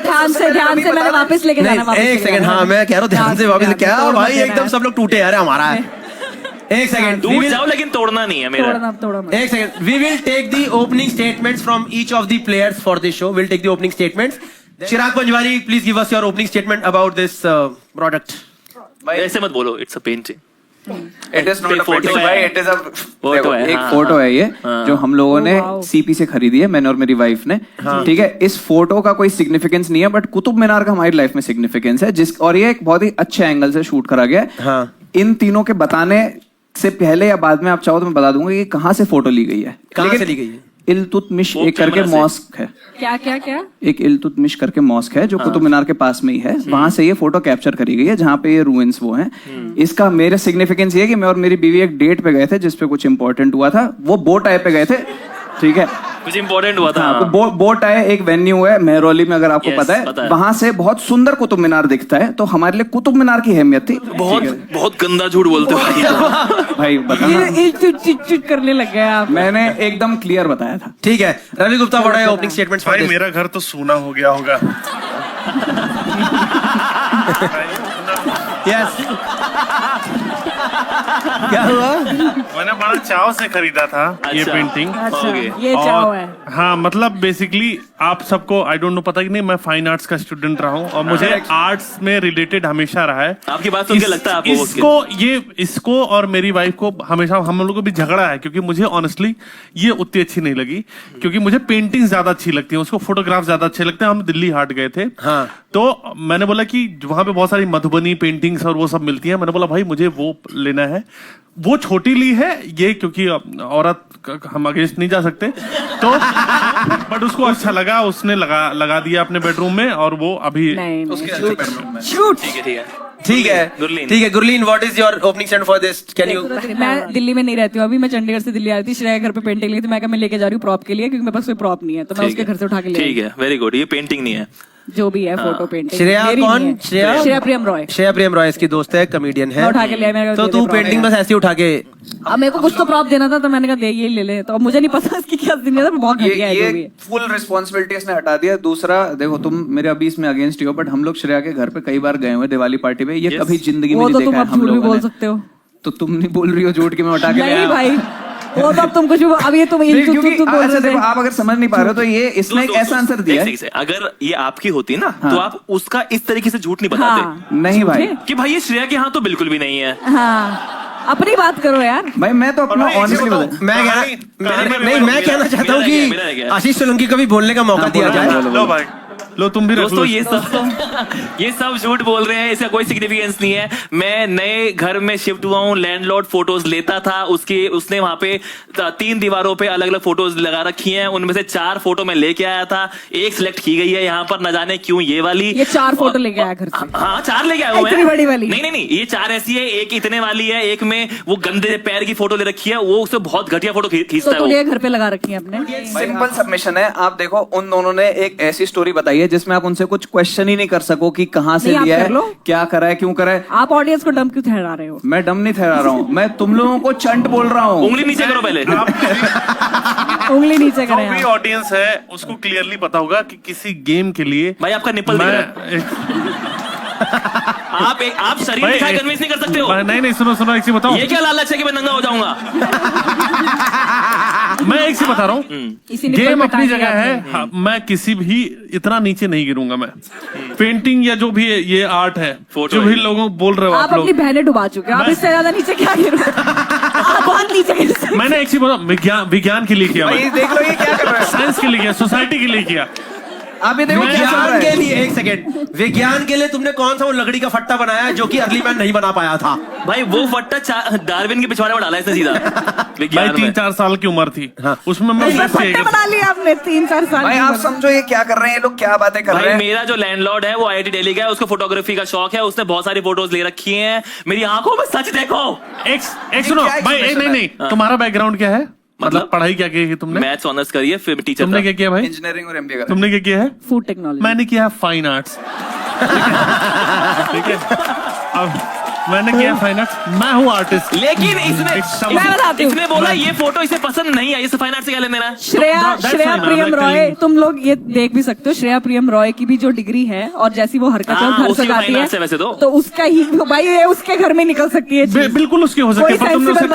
ध्यान से मैंने वापस लेके जाना। वापस एक सेकंड, हाँ मैं कह रहा हूँ ध्यान से वापस। क्या भाई एकदम सब लोग टूटे यार, हमारा है। एक सेकंड, टूट जाओ लेकिन तोड़ना नहीं है मेरा। तोड़ना। एक second, we will take the opening statements from each of the players for this show. Will take the opening statements. Chirag Panjwari, please give us your opening statement about this product. ऐसे मत बोलो, it's a painting. It is not a photo painting है। भाई, it is a photo है, एक हाँ, photo है ये, हाँ। जो हम लोगों ने wow। सीपी से खरीदी है, मैंने और मेरी वाइफ ने। ठीक है, इस फोटो का कोई सिग्निफिकेंस नहीं है, बट कुतुब मीनार का हमारी लाइफ में सिग्निफिकेंस है। और ये एक बहुत ही अच्छे एंगल से शूट करा गया है। हाँ। इन तीनों के बताने से पहले या बाद में आप चाहो तो मैं बता दूंगा कि कहाँ से फोटो ली गई है। कहाँ से ली गई है? इल्तुतमिश वो एक करके कैमरा से। मॉस्क है। क्या? एक इल्तुतमिश करके मॉस्क है जो कुतुब मीनार के पास में ही है। वहां से ये फोटो कैप्चर करी गई है, जहाँ पे ये रूइंस वो हैं। इसका मेरे सिग्निफिकेंस ये है कि मैं और मेरी बीवी एक डेट पे गए थे जिसपे कुछ इंपॉर्टेंट हुआ था। वो बोट आए पे गए थे, ठीक है? कुछ इंपॉर्टेंट हुआ था। हाँ, तो बोट आए एक वेन्यू है मेहरौली में, अगर आपको Yes, पता पता है। है। वहां से बहुत सुंदर कुतुब मीनार दिखता है, तो हमारे लिए कुतुब मीनार की अहमियत थी। बहुत गंदा झूठ बोलते हो भाई। भाई बता, चिट करने लग गए आप। मैंने एकदम क्लियर बताया था। ठीक है Ravi Gupta, what are your opening statements for भाई दिस? मेरा घर तो सूना हो गया होगा। यस। क्या हुआ? मैंने बड़ा चाव से खरीदा था ये अच्छा। पेंटिंग। ओके। ये चाव है। हाँ मतलब बेसिकली आप सबको आई डोंट नो पता कि नहीं, मैं फाइन आर्ट्स का स्टूडेंट रहा हूँ और मुझे आर्ट्स में रिलेटेड हमेशा रहा है। आपकी बात सुन के लगता है आपको इसको और मेरी वाइफ को हमेशा हम लोगों को भी झगड़ा है, क्योंकि मुझे ऑनेस्टली ये उतनी अच्छी नहीं लगी, क्योंकि मुझे पेंटिंग ज्यादा अच्छी लगती है, उसको फोटोग्राफ ज्यादा अच्छे लगते हैं। हम दिल्ली हाट गए थे, हाँ। तो मैंने बोला कि वहां पे बहुत सारी मधुबनी पेंटिंग्स और वो सब मिलती है। मैंने बोला भाई मुझे वो लेना है। वो छोटी ली है ये, क्योंकि औरत हम अगेंस्ट नहीं जा सकते, तो बट उसको अच्छा लगा, उसने लगा दिया अपने बेडरूम में, और वो अभी झूठ। ठीक है ठीक है Gurleen, what is your opening statement for this? Can you? मैं दिल्ली में नहीं रहती हूँ अभी, मैं चंडीगढ़ से दिल्ली आई थी। श्रेया घर पे पेंटिंग ली थी, मैं लेके जा रही हूँ प्रॉप के लिए, क्योंकि मेरे पास कोई प्रॉप नहीं है, तो मैं उसके घर से उठा के ले। ठीक है, वेरी गुड। ये पेंटिंग नहीं है, जो भी है फोटो पेंटिंग। श्रेया कौन? श्रेया प्रियम रॉय। श्रेया प्रियम रॉय इसकी दोस्त है, कॉमेडियन है। मैं उठा के लिया, मेरे तो तू पेंटिंग बस ऐसे उठा के। अब मेरे को कुछ तो प्रॉप देना था, तो मैंने कहा दे ये ले ले। तो अब मुझे नहीं पता इसकी क्या दुनिया था, बहुत घटिया है जो भी ये है। फुल रिस्पॉन्सिबिलिटी इसने हटा दिया। दूसरा देखो, तुम मेरे अभी इसमें अगेंस्ट ही हो, बट हम लोग श्रेया के घर पे कई बार गए हुए दिवाली पार्टी में। ये कभी जिंदगी में वो नहीं तो देखा तुम है अब हम झूठ भी लोगों बोल ने। सकते हो। तो तुम नहीं बोल रही हो झूठ कि मैं उठा के ले नहीं आया। भाई, वो तो अब तुम कुछ अब ये तुम नहीं, क्योंकि बोल अच्छा रहे देखो, थे। आप अगर समझ नहीं पा रहे हो तो ये इसने एक ऐसा आंसर दिया है। अगर ये आपकी होती ना, तो आप उसका इस तरीके से झूठ नहीं बताते हाँ। नहीं भाई, कि भाई ये श्रेया के यहाँ तो बिल्कुल भी नहीं है। हाँ अपनी बात करो यार। भाई मैं तो अपना ऑनेस्टली बता, मैं कहना चाहता हूँ कि आशीष सोलंकी को भी बोलने का मौका दिया जाए। लो भाई, लो तुम भी रख लो। दोस्तों ये सब झूठ बोल रहे हैं, इसका कोई सिग्निफिकेंस नहीं है। मैं नए घर में शिफ्ट हुआ हूँ, लैंडलॉर्ड फोटोज लेता था, उसने वहां पे 3 दीवारों पे अलग अलग फोटोज लगा रखी हैं, उनमें से 4 फोटो मैं लेके आया था, एक सिलेक्ट की गई है यहाँ पर, न जाने क्यों ये वाली। ये 4 फोटो लेके आया घर से? हाँ 4 लेके आया हूँ इतनी बड़ी वाली? नहीं, ये 4 ऐसी है, एक इतने वाली है, एक में वो गंदे पैर की फोटो ले रखी है, वो उससे बहुत घटिया फोटो खींचता है। तो घर पे लगा रखी है अपने? सिंपल सबमिशन है। आप देखो उन दोनों ने एक ऐसी स्टोरी बताई है जिसमें आप उनसे कुछ क्वेश्चन ही नहीं कर सको कि कहां से लिया है, क्या करा है, क्यों करा है। आप ऑडियंस को डम क्यों ठहरा रहे हो? मैं डम नहीं ठहरा रहा हूँ, मैं तुम लोगों को चंट बोल रहा हूँ। उंगली नीचे करो पहले। उंगली नीचे जो करें भी ऑडियंस है उसको क्लियरली पता होगा कि किसी गेम के लिए भाई आपका निप्पल दिख रहा है। आप शरीर दिखाई कन्विंस नहीं कर सकते हो। नहीं सुनो एक चीज बताओ। ये क्या लालच है कि मैं नंगा हो जाऊंगा? मैं एक चीज बता रहा हूँ, गेम अपनी जगह है। हाँ, मैं किसी भी इतना नीचे नहीं गिरूंगा। मैं पेंटिंग या जो भी ये आर्ट है, जो भी लोगों बोल रहे हो आप अपनी बहनें डुबा चुके हो, आप इससे ज्यादा नीचे क्या गिरोगे? आप बहुत नीचे गिर सकते। मैंने एक चीज बताऊं, विज्ञान के लिए किया, देख लो ये क्या कर रहा है। साइंस के लिए किया, सोसाइटी के लिए किया। अभी देखो विज्ञान के लिए, एक सेकेंड, विज्ञान के लिए तुमने कौन सा वो लकड़ी का फट्टा बनाया है जो कि अर्ली मैन नहीं बना पाया था? भाई वो फट्टा डार्विन के पिछवाड़े में डाला है इसने सीधा। भाई 3-4 साल की उम्र थी, उसमें मैं फट्टा बना लिया आपने 3-4 साल। भाई आप समझो ये क्या कर रहे हैं, ये लोग क्या बातें कर रहे हैं। मेरा जो लैंडलॉर्ड है वो IIT दिल्ली का है, उसको फोटोग्राफी का शौक है, उसने बहुत सारी फोटोज ले रखी हैं। मेरी आंखों में सच देखो। एक सुनो भाई, नहीं तुम्हारा बैकग्राउंड क्या है? मतलब पढ़ाई क्या की तुमने? मैथ्स ऑनर्स करिए, फिर टीचर। तुमने क्या किया भाई? इंजीनियरिंग और MBA। तुमने क्या किया है? Food technology. मैंने किया है फाइन आर्ट्स। ठीक है, अब मैंने किया फाइन आर्ट्स, मैं हूँ आर्टिस्ट। लेकिन इसने बोला ये फोटो इसे पसंद नहीं आई, इसे फाइन आर्ट से क्या लेना है? श्रेया प्रियम रॉय, तुम लोग ये देख भी सकते हो, श्रेया प्रियम रॉय की भी जो डिग्री है और जैसी वो हरकतें घर से आती है, वैसे तो उसका ही भाई ये उसके घर में निकल सकती है। बिल्कुल उसकी हो सकती है, तुमने उसे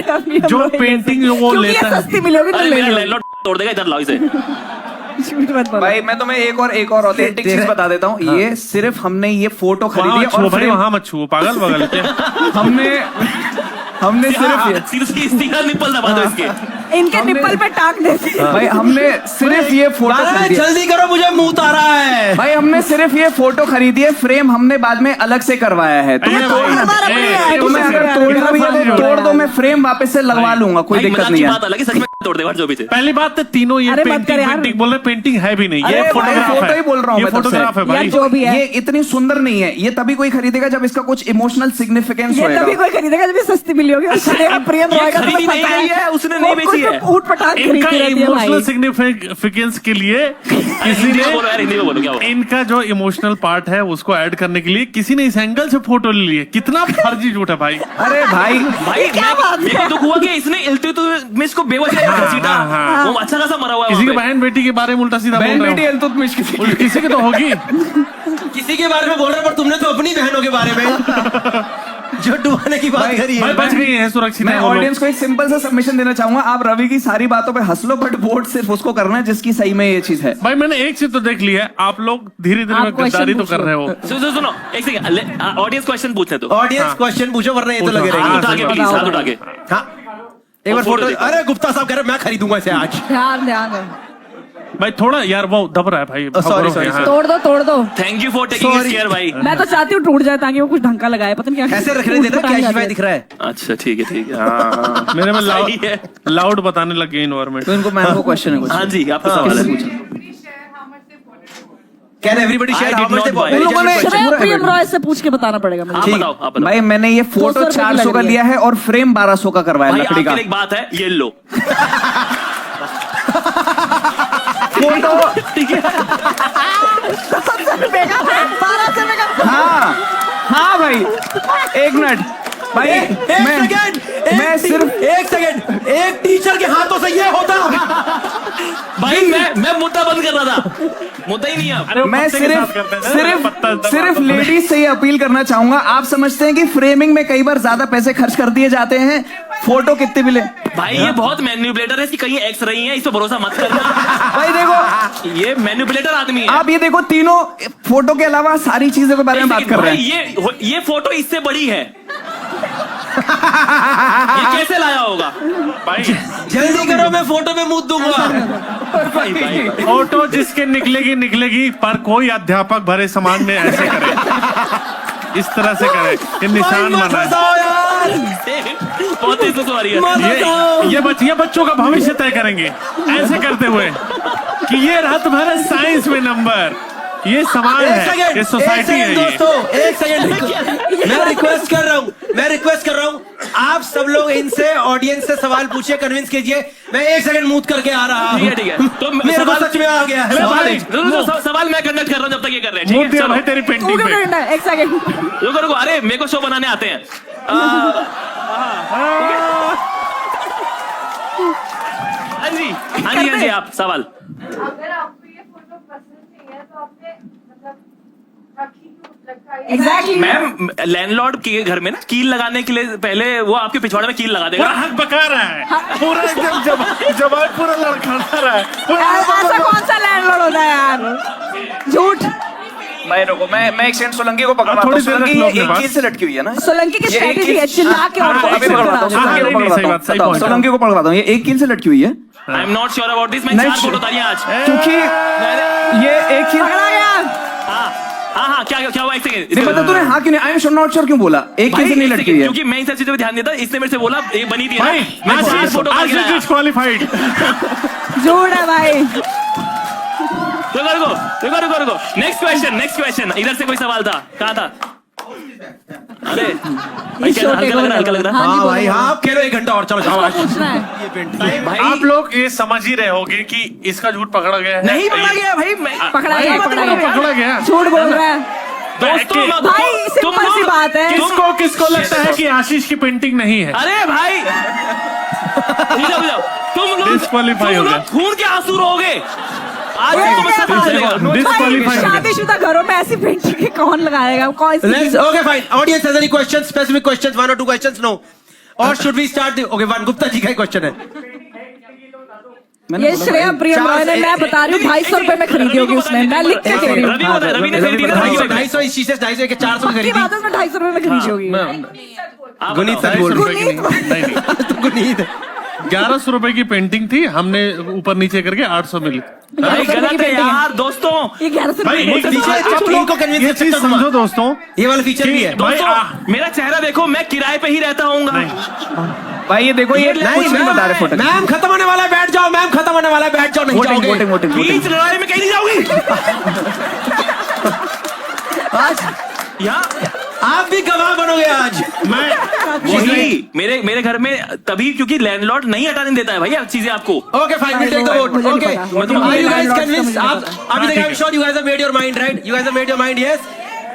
काम जो पेंटिंग वो लेता है, सस्ती मिलोगी तोड़ देगा। इधर लाओ इसे। भाई मैं तुम्हें एक और ऑथेंटिक चीज बता देता हूँ। हाँ। ये सिर्फ हमने ये फोटो खरीदी है और भाई वहां मत छुओ, पागल बगल के। हमने सिर्फ निप्पल दबा दो इसके, इनके निप्पल पे टाक देते। भाई हमने सिर्फ ये फोटो खरीदी, जल्दी करो मुझे मुंह आ रहा है। भाई हमने सिर्फ ये फोटो खरीदी है, फ्रेम हमने बाद में अलग से करवाया है। तुम्हें अगर तोड़ना भी है तो तोड़ दो, मैं फ्रेम वापस से लगवा लूंगा, कोई दिक्कत नहीं है। अलग सच में तोड़ देगा जो भी। पहली बात तो तीनों ये पेंटिंग बोल रहे, पेंटिंग है भी नहीं, ये फोटो ही बोल रहा हूँ, फोटोग्राफ है भाई। जो भी है ये इतनी सुंदर नहीं है, ये तभी कोई खरीदेगा जब इसका कुछ इमोशनल सिग्निफिकेंस होगा। तभी कोई खरीदेगा जब सस्ती मिली होगी। प्रियम रॉय का खरीदी नहीं है, उसने नहीं बेची है। ऊट पटांग इनका इमोशनल सिग्निफिकेंस के लिए किसी ने इनका जो इमोशनल पार्ट है उसको ऐड करने के लिए किसी ने इस एंगल से फोटो ले ली है। कितना फर्जी झूठ है भाई। अरे भाई मेरे को दुख हुआ कि इसने इल्तुतमिश को बेवजह घसीटा, वो अच्छा खासा मरा हुआ है। किसी की बहन बेटी के बारे में उल्टा सीधा बोल रहे हो। इल्तुतमिश किसी की तो होगी, किसी के बारे में बोल रहे हो, पर तुमने तो अपनी बहनों के बारे में जो डुबाने की बात करी है। बच गई है, सुरक्षित है। मैं ऑडियंस को एक सिंपल सा सबमिशन देना चाहूंगा। आप रवि की सारी बातों पे हंस लो, बट वोट सिर्फ उसको करना है जिसकी सही में ये चीज है। भाई मैंने एक चीज तो देख ली है, आप लोग धीरे धीरे गद्दारी तो कर रहे हो। सुनो एक सेकंड, ऑडियंस क्वेश्चन पूछने दो। ऑडियंस क्वेश्चन पूछो, वरना ये तो लगे रहेंगे। हाथ उठा के प्लीज, हाथ उठा के। हाँ एक बार फोटो। अरे गुप्ता साहब कह रहे मैं खरीदूंगा इसे आज। ध्यान भाई थोड़ा यार वो दब रहा है भाई। सॉरी तोड़ दो। Thank you for taking it care भाई। मैं तो चाहती हूँ टूट जाए ताकि वो कुछ ढंग का लगाए, पता नहीं क्या ऐसे रखने देना, क्या शिवाय दिख रहा है। अच्छा ठीक है। हाँ मेरे में लाउड बताने लगे इन्वायरमेंट। तो इनको मैम को क्वेश्चन है। हाँ जी आपका सवाल है। Can everybody share how much Shreya Priyam Roy से पूछ के बताना पड़ेगा मुझे। आप बताओ। भाई मैंने ये फोटो 400 का लिया है और फ्रेम 1200 का करवाया लकड़ी का। एक बात है, ये लो फोटो। ठीक है। हाँ भाई एक मिनट भाई, मैं सिर्फ एक सेकंड, एक टीचर के हाथों से ये होता। भाई मैं मुद्दा बंद कर रहा था, मुद्दा ही नहीं है। मैं सिर्फ लेडीज से ये अपील करना चाहूंगा। आप समझते हैं कि फ्रेमिंग में कई बार ज्यादा पैसे खर्च कर दिए जाते हैं, फोटो कितने मिले। भाई ये बहुत मैनिपुलेटर है, इसकी कहीं एक्स रही है, इस पर भरोसा मत करना। भाई देखो ये मैनिपुलेटर आदमी है। आप ये देखो, तीनों फोटो के अलावा सारी चीजों के बारे में बात कर रहे हैं। ये फोटो इससे बड़ी है। ये कैसे लाया होगा भाई जल्दी करो, मैं फोटो में मुंह दूंगा। भाई, भाई। फोटो जिसके निकलेगी निकलेगी, पर कोई अध्यापक भरे समाज में ऐसे करे, इस तरह से करे, ये निशान बना है। बहुत तेज से सवारी है। ये बच्चों का भविष्य तय करेंगे ऐसे करते हुए कि ये रहा तुम्हारा साइंस में नंबर। ये समाज है, ये सोसाइटी है। दोस्तों एक सेकंड, मैं रिक्वेस्ट कर रहा हूँ, आप सब लोग इनसे, ऑडियंस से सवाल पूछिए, कन्विंस कीजिए। मैं एक सेकंड मूव करके आ रहा हूँ। ठीक है। तो मेरे को सच में आ गया है सवाल मैं कंडक्ट कर रहा हूँ जब तक ये कर रहे हैं। ठीक मूव है, दिया चलो। भाई तेरी पेंटिंग पे। एक सेकंड, रुको, अरे मेरे को शो बनाने आते हैं। हाँ जी, आप सवाल। अगर आपको ये फोटो पसंद नहीं है तो आपने मतलब रखी क्यों लगता है? एग्जैक्टली मैम, लैंडलॉर्ड के घर में ना कील लगाने के लिए पहले वो आपके पिछवाड़े में कील लगा देगा। पूरा हक बका रहा है, पूरा एकदम जवाब पूरा लड़खड़ा रहा है। ऐसा कौन सा लैंडलॉर्ड होता है यार, झूठ। मैं रुको, मैं एक सेकंड सोलंकी को पकड़वाता हूँ। थोड़ी देर सोलंकी रख लो ये अपने एक पास। कील से लटकी हुई है ना? सोलंकी की ये एक स्ट्रेटजी है कील- चिल्ला के और अभी पकड़वाता हूँ, हाँ, सोलंकी को नहीं, सही बात, पकड़वाता सही हूँ। point है। सोलंकी को पकड़वाता हूँ, ये एक कील से लटकी हुई है I am not sure about this. मैं नहीं, 4 फोटो उतारी आज। क्योंकि ये एक कील। पकड़ा गया। हाँ, क्या हुआ? एक सेकंड। नहीं पता तूने हाँ क्यों नहीं, आई एम नॉट श्योर क्यों बोला? एक कील से नहीं लटकी हुई है क्योंकि मैं इन सब चीजों पे ध्यान देता, इसने मेरे से बोला ये बनी थी ना, भाई मैं 4 फोटो उतार के लाया। डिस्क्वालीफाइड। झूठ है भाई। रुको। Next question. इधर से कोई सवाल था, कहाँ था? अरे भाई, क्या हल्का लग रहा। हाँ भाई, हाँ, आप खेलो 1 घंटा और, चलो जाओ आज। पूछना है। भाई आप लोग ये समझ ही रहे होगे कि इसका झूठ पकड़ा गया है। नहीं पकड़ा गया भाई, मैं पकड़ा गया, पकड़ा गया। झूठ बोल रहा है दोस्तों भाई, सिंपल सी बात है। किसको लगता है कि आशीष की पेंटिंग नहीं है? अरे भाई तुम लोग Disqualify हो गया। खून के आंसू रहोगे आज। ये तुम क्या सब बात है? चलेगा। Disqualify हो गया। शादीशुदा घरों में ऐसी पेंटिंग कौन लगाएगा? कौन सी? Let's, okay, fine. Audience has any questions? Specific questions? 1 or 2 questions? No. Or should we start the? Okay, one Gupta ji का क्वेश्चन है। ये श्रेया प्रियम रॉय ने, मैं बता रही हूँ 250 रुपए में खरीदी होगी उसने, मैं लिख के दे रही हूँ। रवि को रवि ने खरीदी ना, 250 इस चीज से 250 के 400 की की खरीदी। बात है, उसने 250 रुपए में खरीदी होगी। गुनीत सच बोल रही है। नहीं, गुनीत 1100 रुपए की पेंटिंग थी, हमने ऊपर नीचे करके 800 मिली। भाई गलत है यार दोस्तों। ये 1100 भाई, रुपए एक की चीज- आप इनको कन्विंस ये कर चीज सकते हो। समझो दोस्तों, ये वाला फीचर भी है। भाई, दोस्तों मेरा चेहरा देखो, मैं किराए पे ही रहता हूँ। भाई ये देखो, ये कुछ नहीं बता रहे फोटो। मैम खत्म होने वाला है, बैठ जाओ। मैम खत्म होने वाला है, बैठ जाओ। नहीं जाओगे। वोटिंग बीच लड़ाई में कहीं नहीं जाओगी। आज यहाँ आप भी गवाह बनोगे आज। वही मेरे घर में तभी, क्योंकि लैंडलॉर्ड नहीं हटाने देता है भैया चीजें आपको। Okay, fine. We'll take the vote. मुझे नहीं Okay. पता। Are you guys Landlord convinced? समझ आप अभी तक I'm sure you guys have made your mind, right? You guys have made your mind, yes?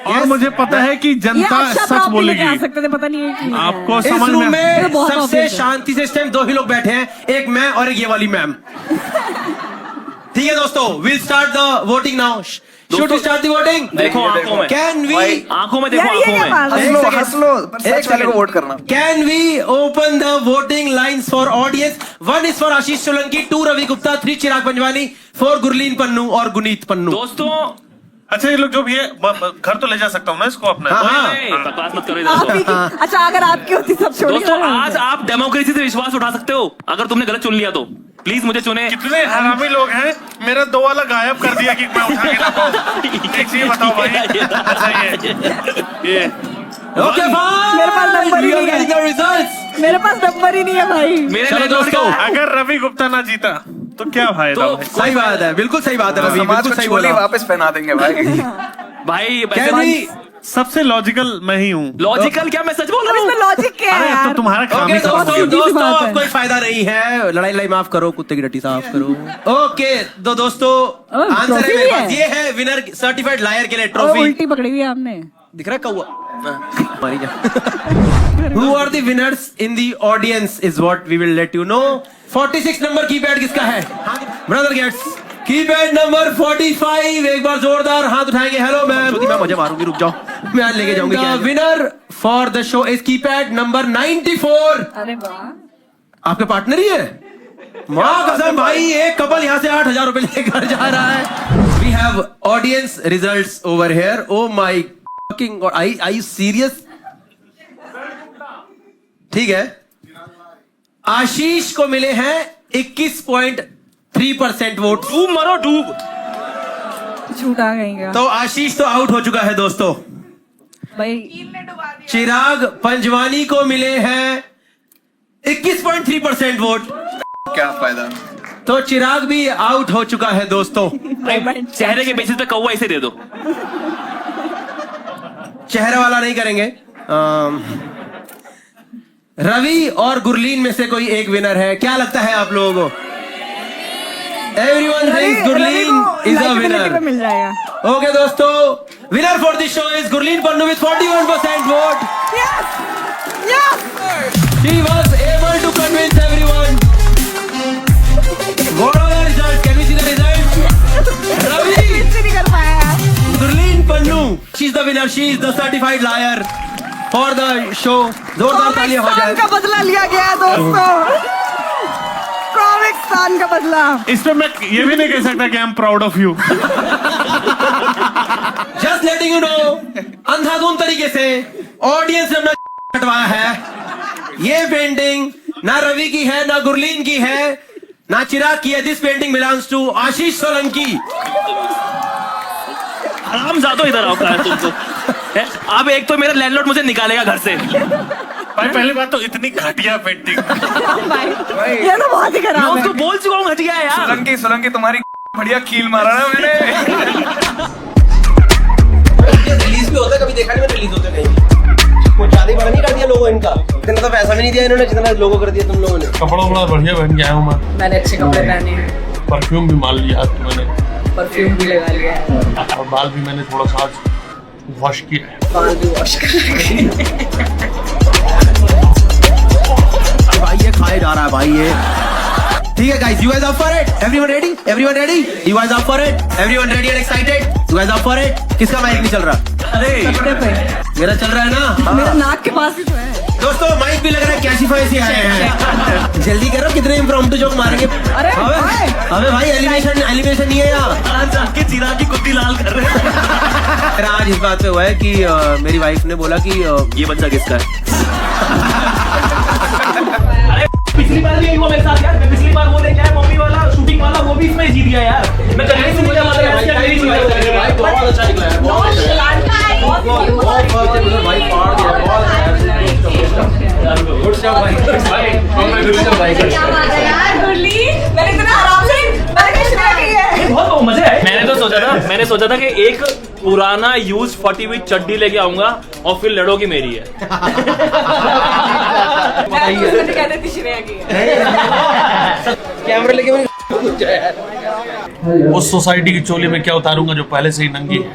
और मुझे पता है कि ये जनता अच्छा सच prop भी बोलेगी। लेके आ सकते थे, पता नहीं है कि आपको इस समझ रूम में में ये बहुत सबसे obvious है। शांति से इस टाइम 2 ही लोग बैठे हैं, एक मैं और एक ये वाली मैम। ठीक है दोस्तों, we'll start the voting now. Should we start the voting? देखो आंखों में, Can we? आंखों में देखो, यार, ये आंखों क्या में। बात है? एक second. हंस लो, पर सच वाले को वोट करना। Can we open the voting lines for audience? 1 is for Ashish Solanki, 2 Ravi Gupta, 3 Chirag Panjwani, 4 Gurleen Pannu और गुनीत पन्नू। दोस्तों अच्छा, ये लोग जो भी है घर तो ले जा सकता हूँ मैं इसको अपने। नहीं, बकवास मत करो इधर आप तो। ही की- अच्छा अगर आपकी होती सब छोड़ दोस्तों आज आप डेमोक्रेसी से विश्वास उठा सकते हो, अगर तुमने गलत चुन लिया तो प्लीज मुझे चुने। कितने हरामी लोग हैं, मेरा 2 वाला गायब कर दिया कि मैं उठा के ना पाऊँ। एक चीज बताओ भाई। अच्छा ये Okay, fine. मेरे पास नंबर ही We are नहीं है। getting the results. मेरे पास नंबर ही नहीं है भाई। मेरे चलो लैंडलॉर्ड दोस्तों, का- अगर रवि गुप्ता ना जीता तो क्या फायदा तो भाई? सही बात है, बिल्कुल सही बात है रवि, समाज बिल्कुल को सही चोली बोला। वापस पहना देंगे भाई। भाई Can we? सबसे लॉजिकल मैं ही हूँ। लॉजिकल क्या, मैं सच बोल अब रहा इसमें हूँ। लॉजिक क्या है अरे यार? तो तुम्हारा ओके खामी का दोस्तों, सीधी सी दोस्तों बात है। अब कोई फायदा नहीं है, लड़ाई माफ करो, कुत्ते की टट्टी साफ करो। ओके तो दोस्तों, आंसर ट्रॉफी है मेरे भी पास, है। ये है विनर सर्टिफाइड लायर के लिए ओ, ट्रॉफी। उल्टी पकड़ी हुई है आपने। दिख रहा है कौवा? मारी जा। Who are the winners in the audience is what we will let you know. 46 नंबर कीपैड किसका है? Brother gets keypad number 45। एक बार जोरदार हाथ उठाएंगे। Hello ma'am. मैं मुझे मारूंगी, रुक जाओ, मैं आज लेके जाऊंगी। Winner for the show is keypad number 94। अरे वाह, आपके पार्टनर ही है? माँ कसम भाई, एक कपल यहाँ से 8,000 रुपए लेकर जा रहा है। We have audience results over here. Oh my fucking god, I you serious? ठीक है, आशीष को मिले हैं 21.3% वोट। डूब मरो डूब। झूठा कहेंगे तो आशीष तो आउट हो चुका है दोस्तों। भाई। चिराग पंजवानी को मिले हैं 21.3% वोट। क्या फायदा। तो चिराग भी आउट हो चुका है दोस्तों। चेहरे के बेसिस पे कौवा इसे दे दो। चेहरे वाला नहीं करेंगे। रवि और गुरलीन में से कोई एक विनर है, क्या लगता है आप लोगों को? Everyone thinks Gurleen is a winner. मिल जाएगा। ओके दोस्तों, winner for this show is Gurleen Pannu with 41% vote. She was able to convince everyone. What are the results? Can we see the results? Ravi, नहीं कर पाया। Gurleen Pannu, she's the winner. She is the certified liar for the show. जोरदार तालियां हो जाए। का बदला लिया गया दोस्तों। कॉमिक्स्तान का बदला। इसमें मैं ये भी नहीं कह सकता कि I am proud of you. Just letting you know, अंधाधुन तरीके से ऑडियंस ने अपना हटवाया है। ये पेंटिंग ना रवि की है, ना गुरलीन की है, ना चिराग की है। दिस पेंटिंग बिलोंग्स टू आशीष सोलंकी। आराम ज्यादा इधर आओ है तुमको। अब एक तो मेरा लैंडलॉर्ड मुझे निकालेगा घर से। भाई पहली बात तो इतनी घटिया पेंटिंग। ये तो बहुत ही मैं खराब है। उसको बोल चुका हूँ घटिया है यार। सोलंकी तुम्हारी बढ़िया कील मारा ना मैंने। रिलीज भी होता है, कभी देखा नहीं मैंने रिलीज होते कहीं। कुछ ज्यादा ही बड़ा नहीं कर दिया लोगों इनका। इतना तो पैसा भी नहीं दिया इन्होंने जितना लोगों कर दिया तुम लोगों ने। कपड़ा बड़ा बढ़िया पहन के आया हूँ मैं। मैंने अच्छे कपड़े पहने हैं। परफ्यूम भी मार लिया आज मैंने। परफ्यूम भी लगा लिया है। और बाल भी मैंने थोड़ा सा आज वॉश किया है। बाल भी वॉश कर भाई ये खाए जा रहा है भाई ये। ठीक है guys, you guys up for it? Everyone ready? Everyone ready? You guys up for it? Everyone ready and excited? You guys up for it? किसका माइक नहीं चल रहा? अरे मेरा चल रहा है ना? मेरा नाक के पास ही तो है। दोस्तों माइक भी लग रहा है कैशिफाई से आए हैं। जल्दी करो, कितने इम्प्रॉम्प्टू जोक मारेंगे। अरे अबे भाई एलिमिनेशन नहीं है यहाँ। आज जाके चिराग की कुत्ती लाल कर रहे हैं। मेरा आज इस बात पे हुआ है कि मेरी वाइफ ने बोला कि ये बच्चा किसका है? अरे पिछली बार भी यही हुआ मेरे साथ यार। मैं पिछली बार वो लेके आया मम्मी वाला शूटिंग वाला, वो भी इसमें जीत गया यार। मैं कहीं से मुझे मतलब ऐसे मेरी जीत गया। बहुत अच्छा निकला है। मैंने इतना आराम से बहुत मजे आए। मैंने सोचा था कि एक पुराना यूज फटी हुई चड्डी लेके आऊंगा और फिर लड़ोगी मेरी है। कैमरा लेके उस सोसाइटी की चोली में क्या उतारूंगा जो पहले से ही नंगी है।